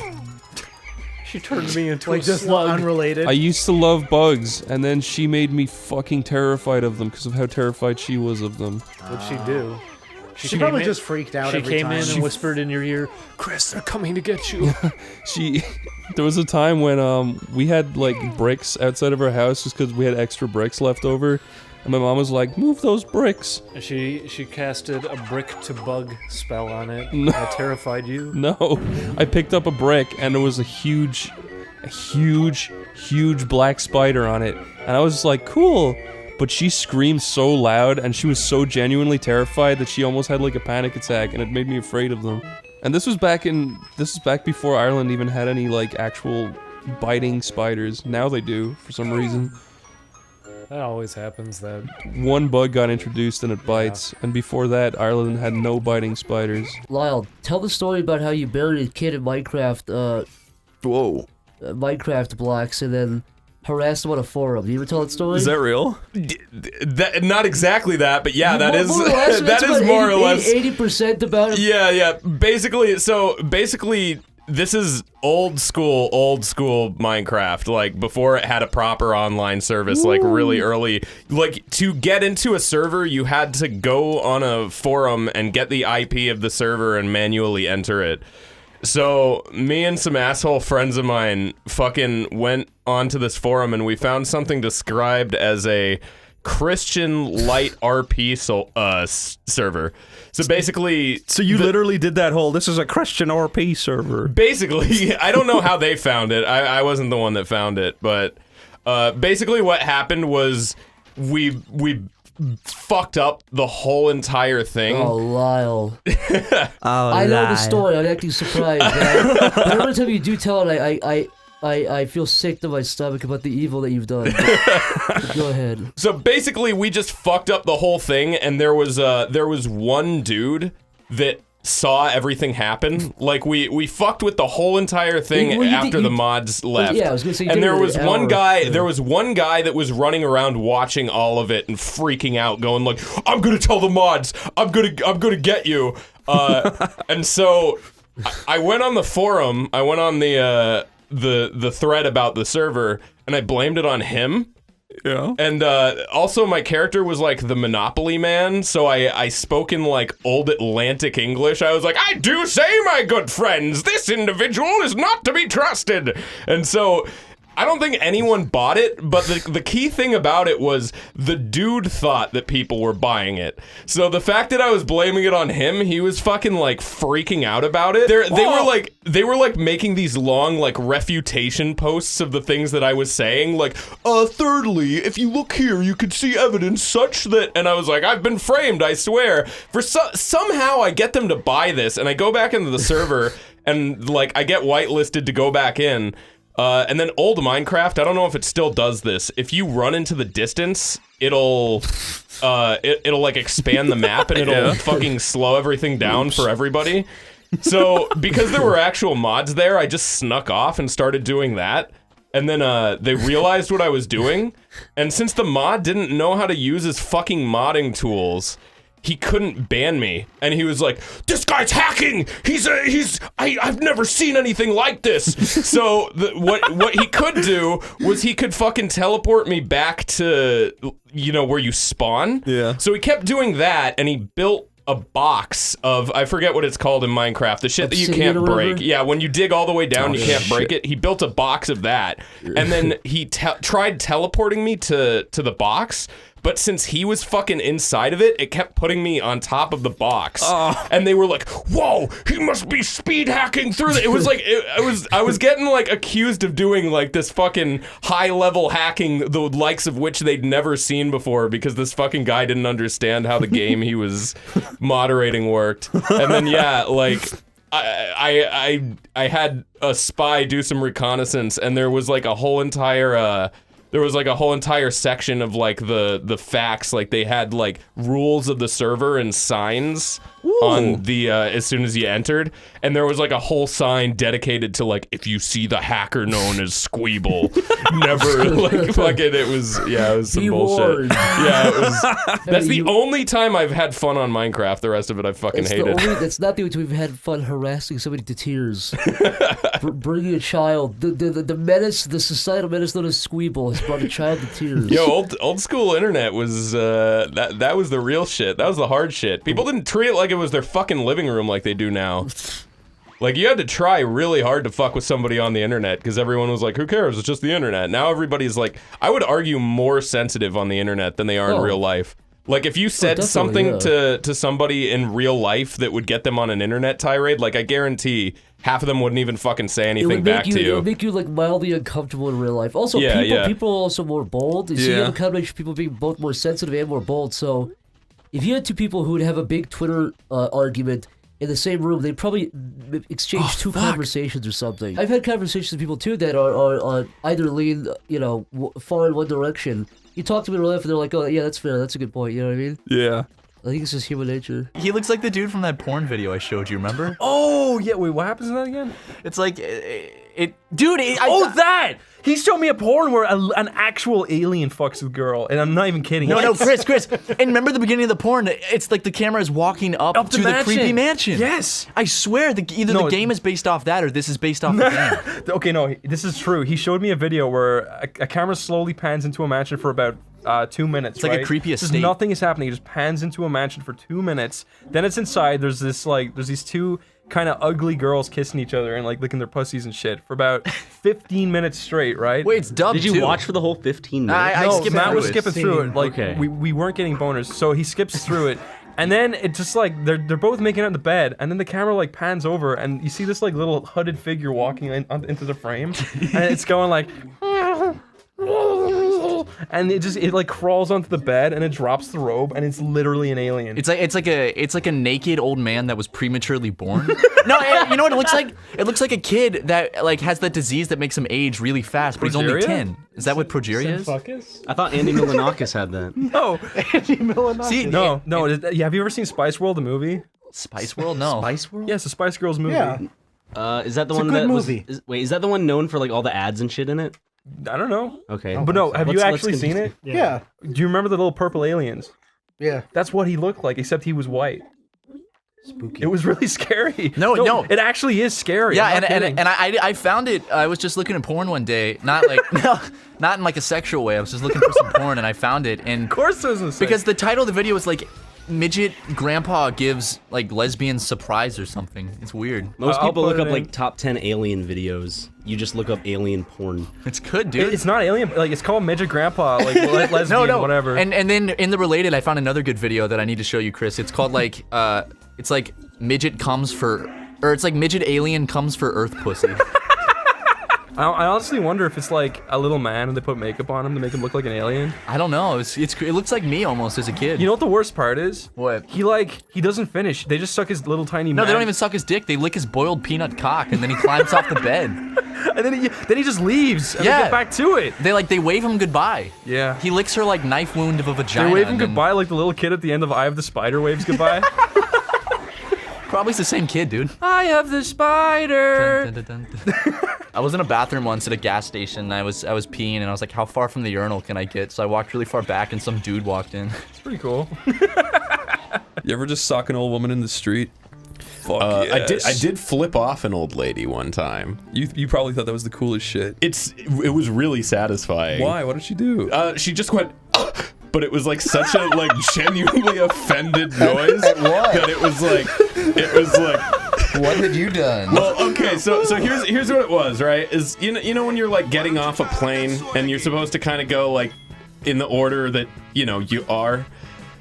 She turned me into Like a just slug. unrelated. I used to love bugs, and then she made me fucking terrified of them because of how terrified she was of them. What'd she do? She probably just freaked out She every came time. in and whispered in your ear, Chris, they're coming to get you. There was a time when we had like bricks outside of our house just because we had extra bricks left over, and my mom was like, "Move those bricks." And she casted a brick to bug spell on it. No. That terrified you. No, I picked up a brick and there was a huge black spider on it, and I was just like, "Cool." But she screamed so loud and she was so genuinely terrified that she almost had like a panic attack, and it made me afraid of them. And this was back before Ireland even had any like actual biting spiders. Now they do for some reason. That always happens. That One bug got introduced and it bites, and before that Ireland had no biting spiders. Lyle, tell the story about how you buried a kid in Minecraft, Minecraft blocks and then harassed him on a forum. Do you ever tell that story? Is that real? Not exactly that, but yeah, that is More or less, that is more or less 80% about it. Yeah. Basically, this is old school Minecraft, like before it had a proper online service, like really early. Like to get into a server, you had to go on a forum and get the IP of the server and manually enter it. So me and some asshole friends of mine fucking went onto this forum and we found something described as a Christian light RP server. So basically, So you literally did that whole, this is a Christian RP server. basically, I don't know how they found it. I wasn't the one that found it, but basically what happened was we fucked up the whole entire thing. Oh, Lyle. I know the story. I'm actually surprised. But every time you do tell it, I feel sick to my stomach about the evil that you've done. But go ahead. So basically, we just fucked up the whole thing, and there was one dude that saw everything happen. Like we fucked with the whole entire thing Well, after the mods left. Yeah, I was gonna say. And there was one guy. Yeah. There was one guy that was running around watching all of it and freaking out, going like, "I'm gonna tell the mods. I'm gonna get you." And so I went on the forum. I went on the thread about the server, and I blamed it on him. Yeah. And also my character was like the Monopoly man, so I spoke in like old Atlantic English. I was like, "I do say, my good friends, this individual is not to be trusted." And so I don't think anyone bought it, but the key thing about it was the dude thought that people were buying it. So the fact that I was blaming it on him, he was fucking like freaking out about it. They were like making these long like refutation posts of the things that I was saying, like, thirdly, if you look here, you can see evidence such that, and I was like, I've been framed, I swear. Somehow I get them to buy this, and I go back into the server, and like I get whitelisted to go back in. And then old Minecraft, I don't know if it still does this. If you run into the distance, it'll like expand the map and it'll fucking slow everything down for everybody. So because there were actual mods there, I just snuck off and started doing that. And then they realized what I was doing. And since the mod didn't know how to use his fucking modding tools, he couldn't ban me, and he was like, "This guy's hacking. I've never seen anything like this." So what he could do was he could fucking teleport me back to, you know, where you spawn. Yeah. So he kept doing that, and he built a box of, I forget what it's called in Minecraft, the shit that you can't break. Yeah, when you dig all the way down, you can't break it. He built a box of that, and then he tried teleporting me to the box. But since he was fucking inside of it, it kept putting me on top of the box. And they were like, "Whoa, he must be speed hacking through it." It was like, I was getting like accused of doing like this fucking high level hacking, the likes of which they'd never seen before, because this fucking guy didn't understand how the game he was moderating worked. And then yeah, like I had a spy do some reconnaissance, and there was like a whole entire section of like the facts, like they had like rules of the server and signs on the as soon as you entered, and there was like a whole sign dedicated to like, if you see the hacker known as Squeeble, never like fucking, it was some bullshit. Yeah, it was. That's the only time I've had fun on Minecraft. The rest of it I fucking hated. That's not the only time we've had fun harassing somebody to tears. Bringing a child, the menace, the societal menace known as Squeeble has brought a child to tears. Yo, old school internet was that was the real shit. That was the hard shit. People didn't treat it like it was their fucking living room like they do now. Like, you had to try really hard to fuck with somebody on the internet, because everyone was like, who cares, it's just the internet. Now everybody's like, I would argue, more sensitive on the internet than they are in real life. Like, if you said something to somebody in real life that would get them on an internet tirade, like, I guarantee half of them wouldn't even fucking say anything back to you. It would make you, like, mildly uncomfortable in real life. Also, people are also more bold. So you have a combination of people being both more sensitive and more bold. So if you had two people who would have a big Twitter argument in the same room, they'd probably exchange two conversations or something. I've had conversations with people, too, that are either lean, you know, far in one direction. You talk to them in real life, and they're like, "Oh, yeah, that's fair. That's a good point." You know what I mean? Yeah. I think it's just human nature. He looks like the dude from that porn video I showed you. Remember? Oh yeah. Wait, what happens in that again? It's like that! He showed me a porn where an actual alien fucks a girl, and I'm not even kidding. No, Chris. And remember the beginning of the porn? It's like the camera is walking up to the creepy mansion. Yes. I swear, either the game is based off that, or this is based off the game. Okay, no, this is true. He showed me a video where a camera slowly pans into a mansion for about 2 minutes. It's like a creepy estate. Nothing is happening. It just pans into a mansion for 2 minutes. Then it's inside. There's these two kind of ugly girls kissing each other and like licking their pussies and shit for about 15 minutes straight, right? Wait, it's dubbed Did you watch for the whole 15 minutes? No, Matt was skipping through it. Like, we weren't getting boners, so he skips through it. And then it just like, they're both making out in the bed, and then the camera like pans over, and you see this like little hooded figure walking into the frame, and it's going like... and it like crawls onto the bed and it drops the robe and it's literally an alien. It's like a naked old man that was prematurely born. No, you know what it looks like? It looks like a kid that like has that disease that makes him age really fast, but he's only 10. Is that what progeria is? I thought Andy Milonakis had that. No. Andy Milonakis. See, no. Have you ever seen Spice World, the movie? Spice World? No. Spice World? Yes, the Spice Girls movie. Yeah. Is that the one a good that movie. Wait, is that the one known for like all the ads and shit in it? I don't know. Okay. But no, have you actually seen it? Yeah. Do you remember the little purple aliens? Yeah. That's what he looked like, except he was white. Spooky. It was really scary. No. It actually is scary. Yeah, and I found it. I was just looking at porn one day, not like not in like a sexual way. I was just looking for some porn, and I found it. And of course, there's because the title of the video was like midget grandpa gives like lesbians surprise or something. It's weird. Most people look up like top 10 alien videos. You just look up alien porn. It's good, dude. It's not alien. Like it's called midget grandpa. Like lesbian, whatever. And then in the related, I found another good video that I need to show you, Chris. It's called like it's like midget comes for, or it's like midget alien comes for Earth pussy. I honestly wonder if it's like a little man and they put makeup on him to make him look like an alien. I don't know. It looks like me almost as a kid. You know what the worst part is? What? He doesn't finish. They just suck his little tiny. No, they don't even suck his dick. They lick his boiled peanut cock, and then he climbs off the bed. And then he just leaves. And they get back to it. They wave him goodbye. Yeah. He licks her like knife wound of a vagina. They wave him goodbye like the little kid at the end of Eye of the Spider waves goodbye. Probably it's the same kid, dude. Eye of the Spider. Dun, dun, dun, dun. I was in a bathroom once at a gas station. And I was peeing, and I was like, "How far from the urinal can I get?" So I walked really far back, and some dude walked in. It's pretty cool. You ever just sock an old woman in the street? Fuck yes. I did flip off an old lady one time. You probably thought that was the coolest shit. It was really satisfying. Why? What did she do? She just went. But it was like such a like genuinely offended noise At what? that it was like what had you done? Well, okay, so here's what it was, right? Is you know when you're like getting off a plane and you're supposed to kind of go like in the order that you are.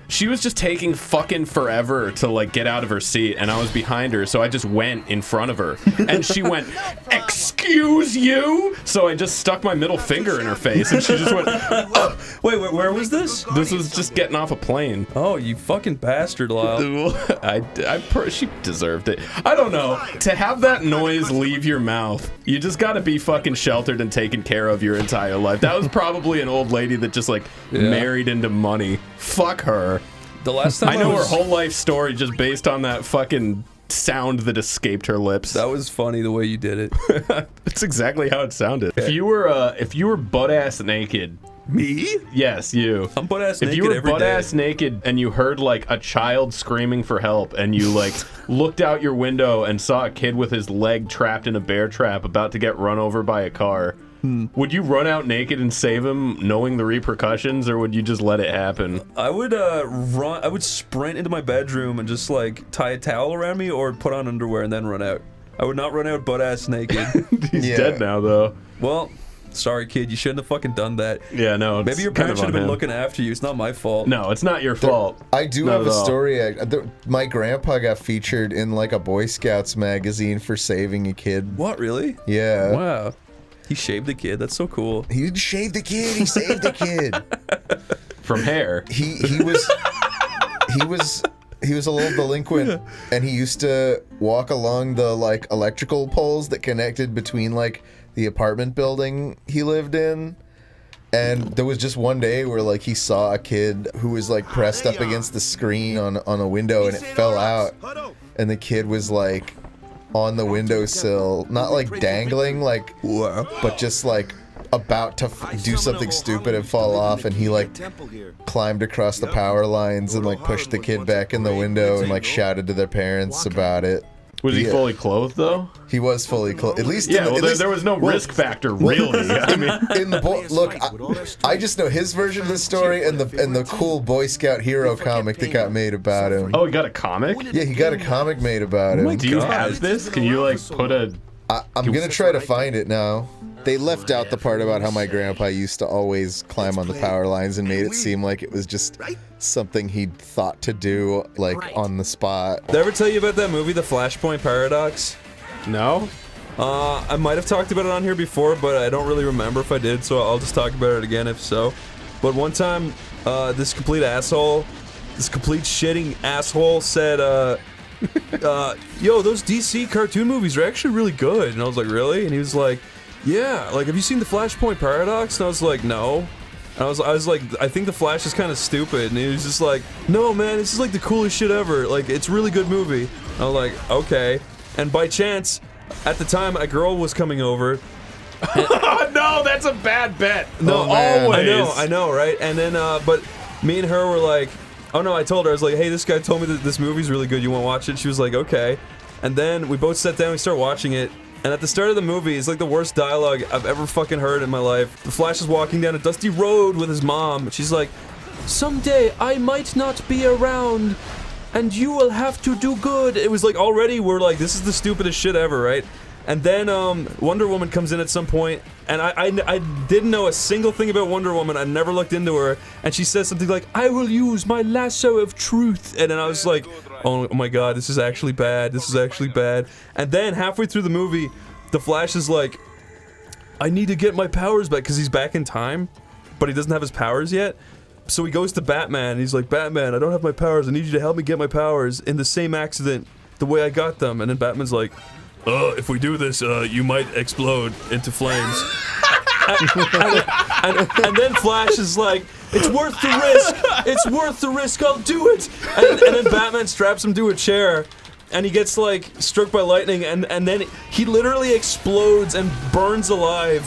She was just taking fucking forever to like get out of her seat, and I was behind her, so I just went in front of her, and she went, "Excuse you?" So I just stuck my middle finger in her face, and she just went, "Oh." Wait, where was this? This was just getting off a plane. Oh, you fucking bastard, Lyle. She deserved it. I don't know. To have that noise leave your mouth, you just gotta be fucking sheltered and taken care of your entire life. That was probably an old lady that just like married into money. Fuck her. The last time I know her whole life story just based on that fucking sound that escaped her lips. That was funny the way you did it. That's exactly how it sounded. If you were butt ass naked. Me? Yes, you. I'm butt ass naked. If you were every butt day. ass naked and you heard like a child screaming for help, and you like looked out your window and saw a kid with his leg trapped in a bear trap about to get run over by a car, would you run out naked and save him knowing the repercussions, or would you just let it happen? I would run. I would sprint into my bedroom and just like tie a towel around me, or put on underwear and then run out. I would not run out butt ass naked. He's dead now, though. Well, sorry, kid. You shouldn't have fucking done that. Yeah, no. Maybe your parents should have been looking after you. It's not my fault. No, it's not your fault. I do have a story. My grandpa got featured in like a Boy Scouts magazine for saving a kid. What, really? Yeah. Wow. He shaved the kid. That's so cool. He didn't shave the kid. He saved the kid. From hair. He was a little delinquent, and he used to walk along the like electrical poles that connected between like the apartment building he lived in. And there was just one day where like he saw a kid who was like pressed up against the screen on a window, and it fell out, and the kid was like on the windowsill, not like dangling, like, but just like about to do something stupid and fall off, and he like climbed across the power lines and like pushed the kid back in the window and like shouted to their parents about it. Was he fully clothed though? He was fully clothed. At least, yeah. There was no risk factor, really. I mean, in the look, I just know his version of the story and the cool Boy Scout hero comic that got made about him. Oh, he got a comic? Yeah, he got a comic made about him. Do you have this? Can you like put a? I'm gonna try to find it now. They left out the part about how my grandpa used to always climb on the power lines and made it seem like it was just something he'd thought to do, like, on the spot. Did I ever tell you about that movie, The Flashpoint Paradox? No. I might have talked about it on here before, but I don't really remember if I did, so I'll just talk about it again if so. But one time, this complete shitting asshole said, yo, those DC cartoon movies are actually really good. And I was like, really? And he was like, yeah, like, have you seen The Flashpoint Paradox? And I was like, no. And I was like, I think The Flash is kind of stupid. And he was just like, no, man, this is like the coolest shit ever. Like, it's a really good movie. And I was like, okay. And by chance, at the time, a girl was coming over. No, that's a bad bet. No, always. I know, right? And then, but me and her were like, oh no, I told her, I was like, hey, this guy told me that this movie's really good, you want to watch it? She was like, okay. And then we both sat down, we started watching it, and at the start of the movie, it's like the worst dialogue I've ever fucking heard in my life. The Flash is walking down a dusty road with his mom, she's like, someday I might not be around, and you will have to do good. It was like already we're like, this is the stupidest shit ever, right? And then Wonder Woman comes in at some point, and I didn't know a single thing about Wonder Woman. I never looked into her, and she says something like, "I will use my lasso of truth," and then I was like, oh my god, this is actually bad. This is actually bad. And then halfway through the movie, the Flash is like, I need to get my powers back, because he's back in time, but he doesn't have his powers yet. So he goes to Batman, and he's like, Batman, I don't have my powers. I need you to help me get my powers in the same accident, the way I got them. And then Batman's like, if we do this, you might explode into flames. and then Flash is like, it's worth the risk. It's worth the risk. I'll do it. And then Batman straps him to a chair, and he gets like struck by lightning, and then he literally explodes and burns alive,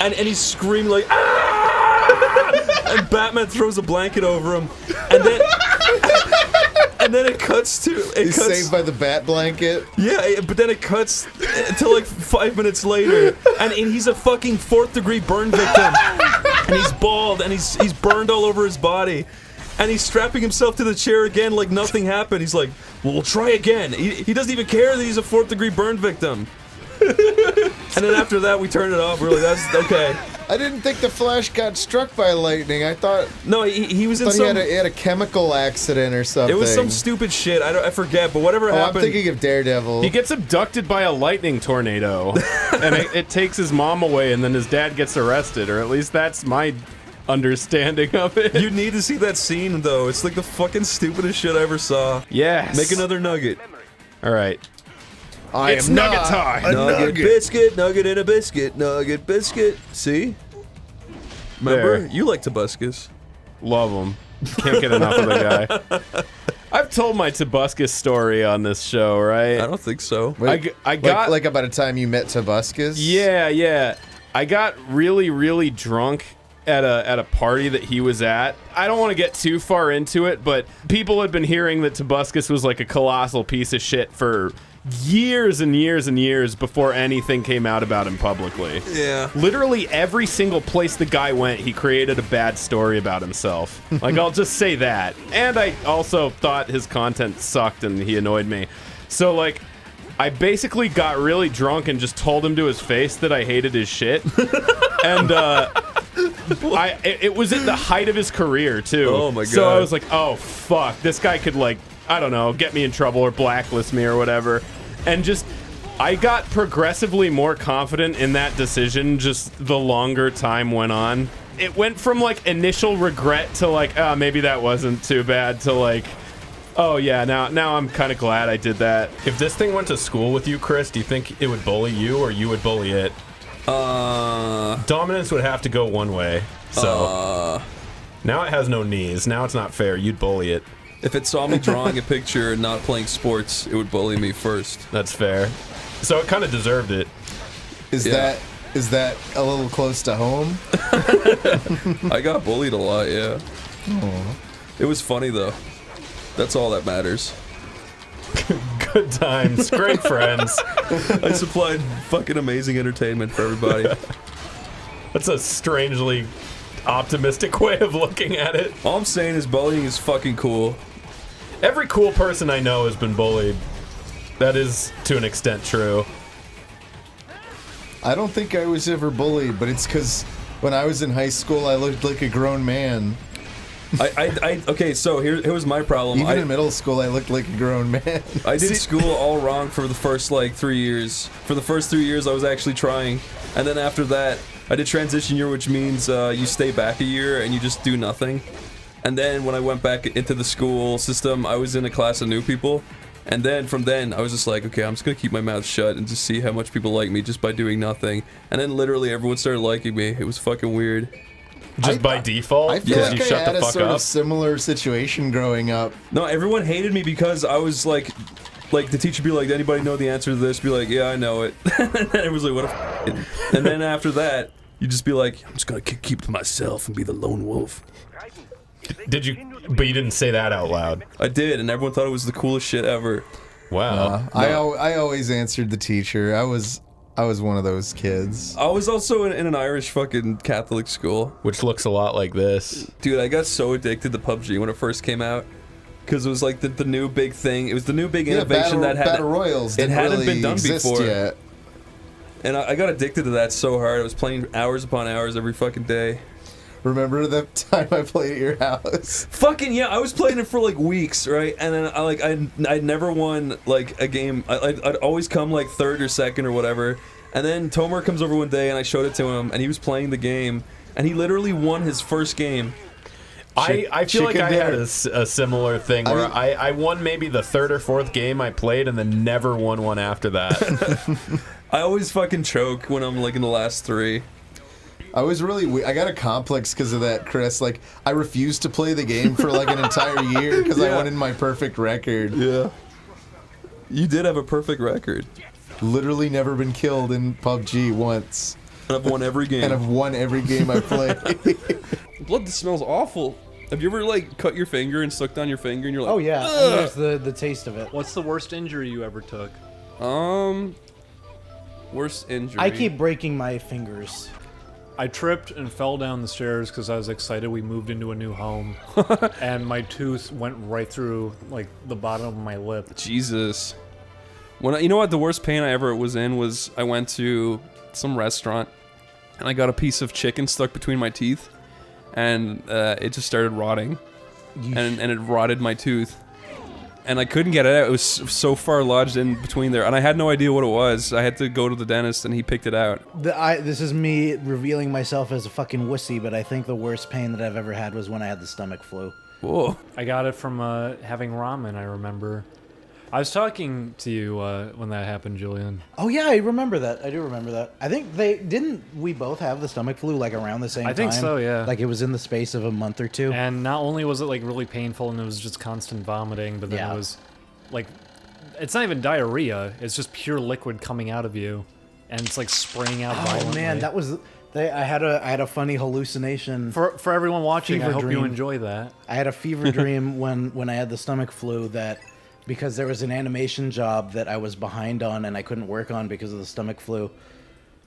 and he's screaming like, ah! And Batman throws a blanket over him, and then. And then it cuts to... He's saved by the bat blanket. Yeah, but then it cuts to like 5 minutes later, and he's a fucking 4th-degree burn victim. And he's bald, and he's burned all over his body. And he's strapping himself to the chair again like nothing happened. He's like, well, we'll try again. He doesn't even care that he's a 4th-degree burn victim. And then after that, we turned it off. We're like, that's okay. I didn't think the Flash got struck by lightning. I thought... No, he was in some... He had a chemical accident or something. It was some stupid shit. I forget, but whatever happened... I'm thinking of Daredevil. He gets abducted by a lightning tornado, and it takes his mom away, and then his dad gets arrested, or at least that's my understanding of it. You need to see that scene, though. It's like the fucking stupidest shit I ever saw. Yes. Make another nugget. All right. It's nugget time. Nugget biscuit, nugget in a biscuit, nugget biscuit. See? Remember? There. You like Tobuscus. Love him. Can't get enough of the guy. I've told my Tobuscus story on this show, right? I don't think so. Wait, I got like about a time you met Tobuscus? Yeah. I got really drunk at a party that he was at. I don't want to get too far into it, but people had been hearing that Tobuscus was like a colossal piece of shit for years and years and years before anything came out about him publicly. Yeah. Literally every single place the guy went, he created a bad story about himself. Like, I'll just say that. And I also thought his content sucked and he annoyed me. So, like, I basically got really drunk and just told him to his face that I hated his shit. And, it was at the height of his career, too. Oh, my God. So I was like, oh, fuck. This guy could, like, I don't know, get me in trouble or blacklist me or whatever. And just, I got progressively more confident in that decision just the longer time went on. It went from, like, initial regret to, like, oh, maybe that wasn't too bad, to, like, oh, yeah, now I'm kind of glad I did that. If this thing went to school with you, Chris, do you think it would bully you or you would bully it? Dominance would have to go one way, so... now it has no knees. Now it's not fair. You'd bully it. If it saw me drawing a picture and not playing sports, it would bully me first. That's fair. So it kind of deserved it. Is that a little close to home? I got bullied a lot, yeah. Aww. It was funny, though. That's all that matters. Good times. Great friends. I supplied fucking amazing entertainment for everybody. That's a strangely optimistic way of looking at it. All I'm saying is bullying is fucking cool. Every cool person I know has been bullied. That is, to an extent, true. I don't think I was ever bullied, but it's because when I was in high school, I looked like a grown man. Okay, so here was my problem. Even in middle school, I looked like a grown man. I did school all wrong for the first, like, 3 years. For the first 3 years, I was actually trying. And then after that, I did transition year, which means you stay back a year and you just do nothing. And then when I went back into the school system, I was in a class of new people. And then from then, I was just like, okay, I'm just gonna keep my mouth shut and just see how much people like me just by doing nothing. And then literally everyone started liking me. It was fucking weird. Just by default? I feel like you I shut had the a fuck sort up? of similar situation growing up. No, everyone hated me because I was like the teacher would be like, anybody know the answer to this? Be like, yeah, I know it. And then it was like, what a f***. And then after that, you just be like, I'm just gonna keep to myself and be the lone wolf. Did you? But you didn't say that out loud. I did, and everyone thought it was the coolest shit ever. Wow. I always answered the teacher. I was I was one of those kids. I was also in an Irish fucking Catholic school. Which looks a lot like this. Dude, I got so addicted to PUBG when it first came out. Because it was like the new big thing. It was the new big innovation that had... Battle Royals it didn't hadn't really been done exist before. yet. And I got addicted to that so hard. I was playing hours upon hours every fucking day. Remember the time I played at your house? Fucking yeah, I was playing it for like weeks, right? And then I'd never won like a game. I'd always come like third or second or whatever. And then Tomer comes over one day and I showed it to him and he was playing the game and he literally won his first game. I feel like I had a similar thing where I won maybe the third or fourth game I played and then never won one after that. I always fucking choke when I'm like in the last 3. I was really I got a complex because of that, Chris. Like, I refused to play the game for like an entire year because I wanted my perfect record. Yeah. You did have a perfect record. Literally never been killed in PUBG once. And I've won every game. And I've won every game I played. Blood smells awful. Have you ever like cut your finger and sucked on your finger and you're like, oh yeah, and there's the taste of it. What's the worst injury you ever took? Worst injury. I keep breaking my fingers. I tripped and fell down the stairs because I was excited we moved into a new home. And my tooth went right through, like, the bottom of my lip. Jesus. You know what the worst pain I ever was in was I went to some restaurant and I got a piece of chicken stuck between my teeth and it just started rotting. And it rotted my tooth. And I couldn't get it out. It was so far lodged in between there. And I had no idea what it was. I had to go to the dentist and he picked it out. This is me revealing myself as a fucking wussy, but I think the worst pain that I've ever had was when I had the stomach flu. Whoa. I got it from having ramen, I remember. I was talking to you when that happened, Julian. Oh yeah, I remember that. I do remember that. I think we both have the stomach flu like around the same time? I think so, yeah. Like it was in the space of a month or two. And not only was it like really painful and it was just constant vomiting, but then it was like, it's not even diarrhea, it's just pure liquid coming out of you. And it's like spraying out violently. Oh man, that was... I had a funny hallucination. For everyone watching, I hope you enjoy that. I had a fever dream when I had the stomach flu that... because there was an animation job that I was behind on and I couldn't work on because of the stomach flu.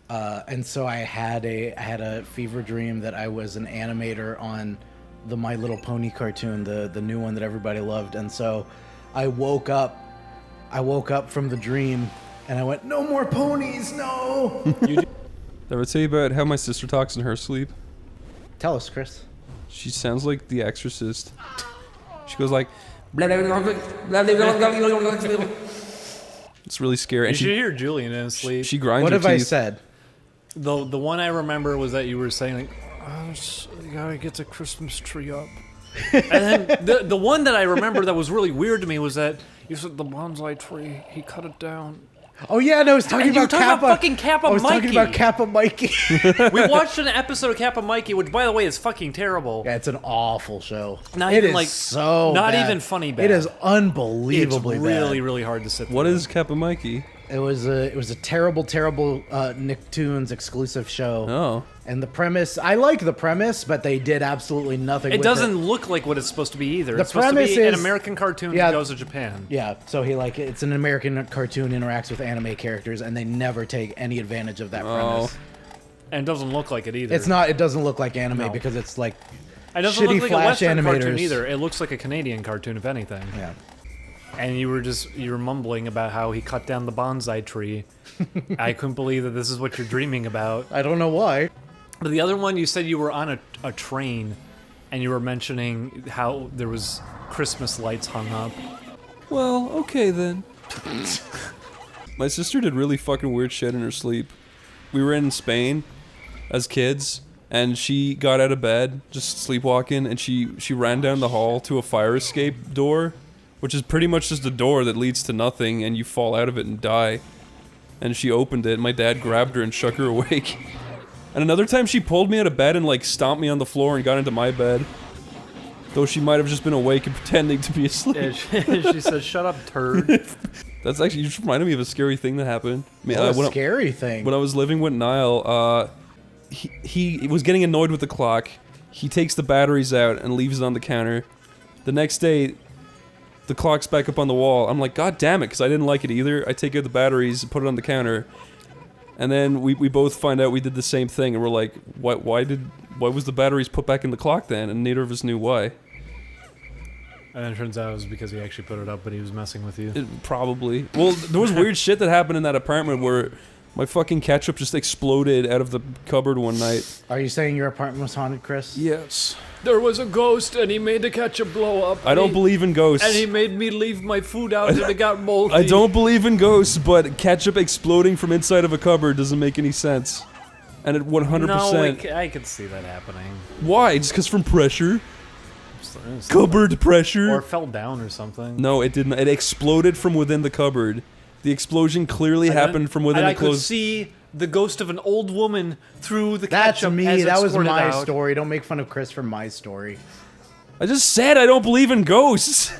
And so I had a fever dream that I was an animator on the My Little Pony cartoon, the new one that everybody loved. And so I woke up from the dream and I went, no more ponies, no! Did I ever tell you about how my sister talks in her sleep? Tell us, Chris. She sounds like The Exorcist. She goes like... It's really scary. You should hear Julian in his sleep. She grinds What her have I teeth. said? The one I remember was that you were saying like, you gotta get the Christmas tree up. And then the one that I remember that was really weird to me was that you said the bonsai tree, he cut it down. Oh yeah, no, I was talking about Kappa. Fucking Kappa Mikey. I was talking about Kappa Mikey. We watched an episode of Kappa Mikey, which by the way is fucking terrible. Yeah, it's an awful show. Not it even is like so not bad. even funny bad. It is unbelievably it's really, really hard to sit through. What is Kappa Mikey? It was a terrible Nicktoons exclusive show. Oh. And the premise, I like the premise, but they did absolutely nothing It with doesn't look like what it's supposed to be either. The It's supposed to premise be an is- American cartoon that goes to Japan. Yeah, so it's an American cartoon interacts with anime characters, and they never take any advantage of that premise. And it doesn't look like it either. It's not. It doesn't look like anime No. because it's like It doesn't shitty look like a Flash Western animators. cartoon either. It looks like a Canadian cartoon, if anything. Yeah. And you were mumbling about how he cut down the bonsai tree. I couldn't believe that this is what you're dreaming about. I don't know why. But the other one, you said you were on a train, and you were mentioning how there was Christmas lights hung up. Well, okay then. My sister did really fucking weird shit in her sleep. We were in Spain as kids, and she got out of bed, just sleepwalking, and she ran down the hall to a fire escape door, which is pretty much just a door that leads to nothing, and you fall out of it and die. And she opened it, and my dad grabbed her and shook her awake. And another time she pulled me out of bed and like stomped me on the floor and got into my bed. Though she might have just been awake and pretending to be asleep. She said, "Shut up, turd." That's actually, you just reminded me of a scary thing that happened. What a scary thing. When I was living with Niall, he was getting annoyed with the clock. He takes the batteries out and leaves it on the counter. The next day, the clock's back up on the wall. I'm like, God damn it, because I didn't like it either. I take out the batteries and put it on the counter. And then we both find out we did the same thing, and we're like, why was the batteries put back in the clock then? And neither of us knew why. And it turns out it was because he actually put it up, but he was messing with you. Probably. Well, there was weird shit that happened in that apartment where my fucking ketchup just exploded out of the cupboard one night. Are you saying your apartment was haunted, Chris? Yes. There was a ghost, and he made the ketchup blow up. I don't believe in ghosts. And he made me leave my food out, and it got moldy. I don't believe in ghosts, but ketchup exploding from inside of a cupboard doesn't make any sense. And at 100%. No, I could see that happening. Why? Just because from pressure? Cupboard pressure? Or fell down or something. No, it didn't. It exploded from within the cupboard. The explosion clearly happened from within the closed... I could see the ghost of an old woman through the That's ketchup. me. As it That was squirted my out. story. Don't make fun of Chris for my story. I just said I don't believe in ghosts.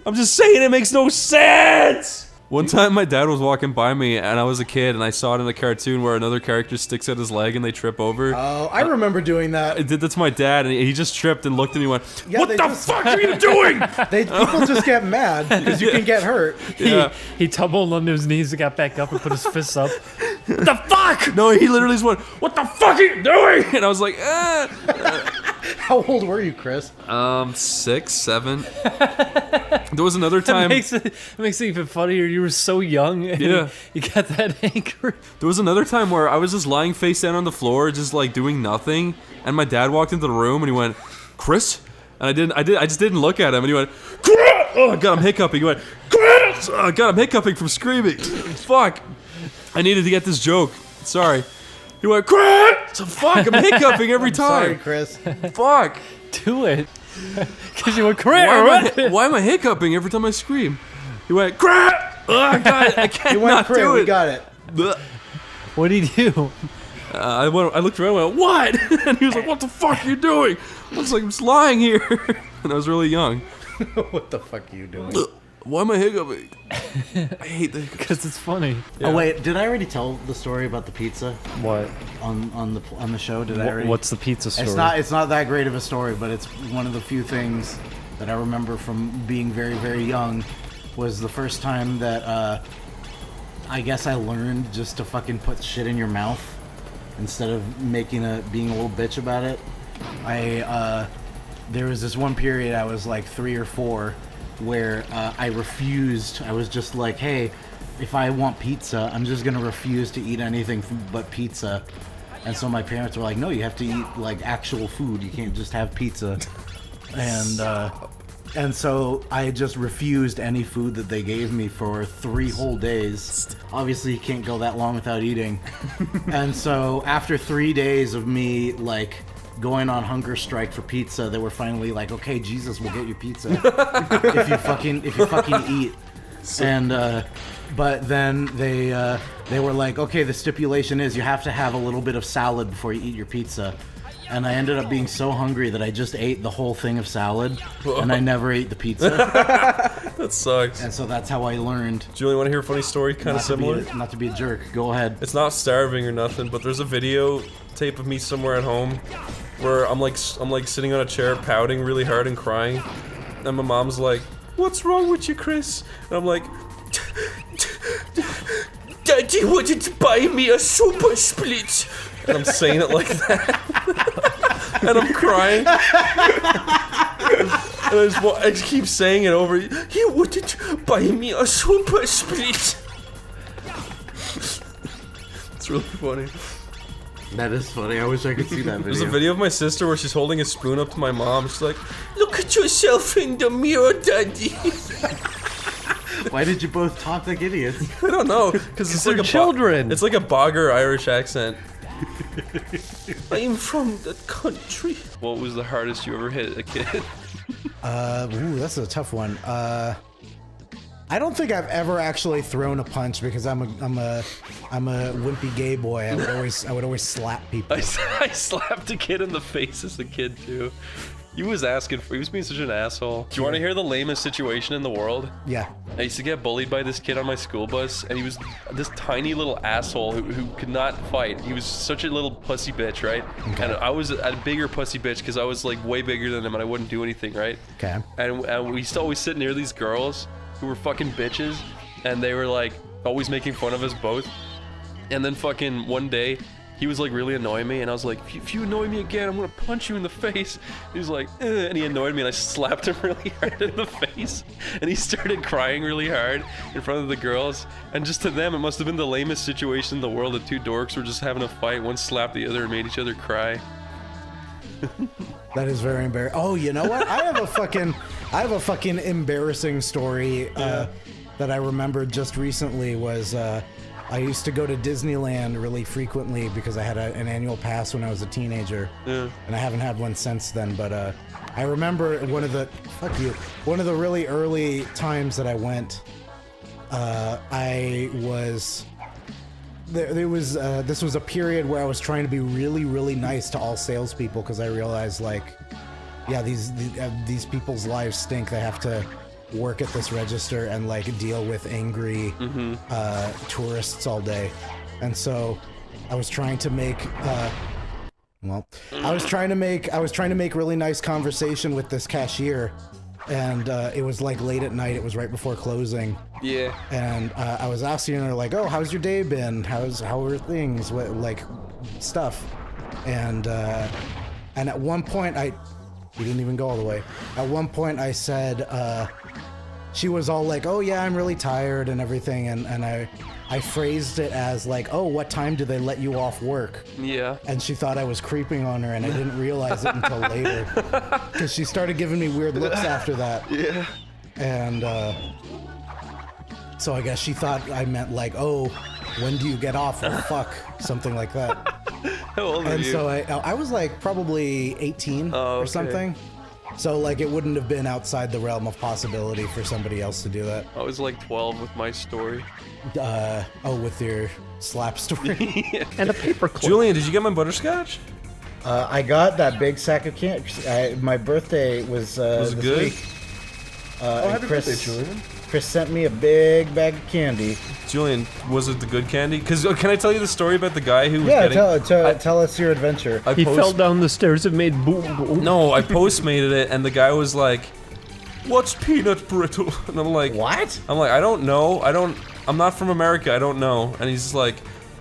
I'm just saying it makes no sense. One time my dad was walking by me and I was a kid and I saw it in a cartoon where another character sticks out his leg and they trip over. Oh, I remember doing that. I did that to my dad and he just tripped and looked at me and went, Yeah, what they the just- fuck are you doing? People just get mad because you can get hurt. Yeah. He tumbled onto his knees and got back up and put his fists up. What the fuck? No, he literally just went, what the fuck are you doing? And I was like, How old were you, Chris? 6, 7. There was another time. It makes it even funnier. You were so young. And Yeah. You got that angry. There was another time where I was just lying face down on the floor, just like doing nothing, and my dad walked into the room and he went, Chris? And I just didn't look at him, and he went, Chris! Oh, God, I'm hiccuping. He went, Chris! Oh, God, I'm hiccuping from screaming. Fuck. I needed to get this joke. Sorry. He went, Chris! So fuck, I'm hiccuping every time. Sorry, Chris. Fuck. Do it. Because you went, Chris! Why am I hiccuping every time I scream? He went, Chris! Oh, God, I can't You went, not Chris. do it. We got it. What did he do? I looked around and went, what? And he was like, what the fuck are you doing? I was like, I'm just lying here. And I was really young. What the fuck are you doing? Why am I hiccuping? I hate the Because it's funny. Oh wait, did I already tell the story about the pizza? What? On the show? Did I already? What's the pizza story? It's not that great of a story, but it's one of the few things that I remember from being very, very young. Was the first time that I guess I learned just to fucking put shit in your mouth instead of being a little bitch about it. There was this one period I was like 3 or 4 where I refused. I was just like, hey, if I want pizza, I'm just gonna refuse to eat anything but pizza. And so my parents were like, no, you have to eat like actual food. You can't just have pizza. And so I just refused any food that they gave me for 3 whole days. Obviously, you can't go that long without eating. And so after 3 days of me like going on hunger strike for pizza, they were finally like, okay, Jesus will get you pizza if you fucking eat. And but then they were like, okay, the stipulation is you have to have a little bit of salad before you eat your pizza. And I ended up being so hungry that I just ate the whole thing of salad, and I never ate the pizza. That sucks. And so that's how I learned. Julie, want to hear a funny story? Kind of similar? Not to be a jerk. Go ahead. It's not starving or nothing, but there's a video tape of me somewhere at home where I'm like sitting on a chair pouting really hard and crying, and my mom's like, "What's wrong with you, Chris?" And I'm like, "Daddy wanted to buy me a super split." And I'm saying it like that. And I'm crying. And I just keep saying it over. He wanted to buy me a super split. It's really funny. That is funny. I wish I could see that video. There's a video of my sister where she's holding a spoon up to my mom. She's like, "Look at yourself in the mirror, Daddy." Why did you both talk like idiots? I don't know, because it's like children. It's like a bogger Irish accent. I'm from the country. What was the hardest you ever hit a kid? Ooh, that's a tough one. I don't think I've ever actually thrown a punch because I'm a wimpy gay boy. I would always slap people. I slapped a kid in the face as a kid too. He was being such an asshole. Do you want to hear the lamest situation in the world? Yeah. I used to get bullied by this kid on my school bus, and he was this tiny little asshole who could not fight. He was such a little pussy bitch, right? Okay. And I was a bigger pussy bitch because I was like way bigger than him and I wouldn't do anything, right? Okay. And we used to always sit near these girls who were fucking bitches, and they were like always making fun of us both. And then fucking one day, he was like really annoying me, and I was like, if you annoy me again, I'm gonna punch you in the face. He was like, and he annoyed me, and I slapped him really hard in the face. And he started crying really hard in front of the girls. And just to them, it must have been the lamest situation in the world. The two dorks were just having a fight. One slapped the other and made each other cry. That is very embarrassing. Oh, you know what? I have a fucking embarrassing story that I remembered just recently. Was I used to go to Disneyland really frequently because I had an annual pass when I was a teenager, and I haven't had one since then. But I remember one of the really early times that I went. This was a period where I was trying to be really, really nice to all salespeople because I realized, like, yeah, these people's lives stink. They have to work at this register and like deal with angry tourists all day, and so I was trying to make I was trying to make really nice conversation with this cashier, and it was like late at night. It was right before closing. Yeah. And I was asking her like, "Oh, how's your day been? How are things? What like stuff?" And at one point we didn't even go all the way. At one point I said, she was all like, "Oh yeah, I'm really tired and everything," and I phrased it as like, "Oh, what time do they let you off work?" Yeah. And she thought I was creeping on her, and I didn't realize it until later, because she started giving me weird looks after that. Yeah. And so I guess she thought I meant like, "Oh, when do you get off?" or "fuck," something like that. How old are And you? so I was like probably 18 or something. So like it wouldn't have been outside the realm of possibility for somebody else to do that. I was like 12 with my story. With your slap story. And a paperclip. Julian, did you get my butterscotch? I got that big sack of candy. My birthday was it this good? week. Happy birthday, Julian. Chris sent me a big bag of candy. Julian, was it the good candy? Because can I tell you the story about the guy who was getting... tell us your adventure. He fell down the stairs and made boom boom. No, I postmated it, and the guy was like, "What's peanut brittle?" And I'm like, "What?" I'm like, "I don't know. I'm not from America. I don't know." And he's like,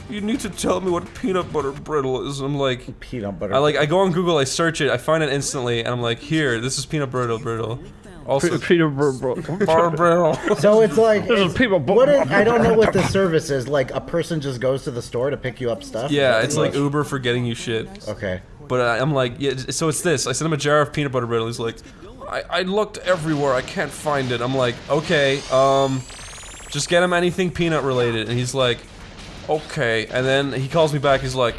"You need to tell me what peanut butter brittle is." I'm like, "Peanut butter." I go on Google, I search it, I find it instantly, and I'm like, "Here, this is peanut brittle." Also, peanut brittle. So it's like, I don't know what the service is. Like a person just goes to the store to pick you up stuff? Yeah, it's like Uber for getting you shit. Okay. But I'm like, yeah, so it's this. I sent him a jar of peanut butter brittle. He's like, I looked everywhere. I can't find it. I'm like, okay, just get him anything peanut related. And he's like, okay. And then he calls me back. He's like,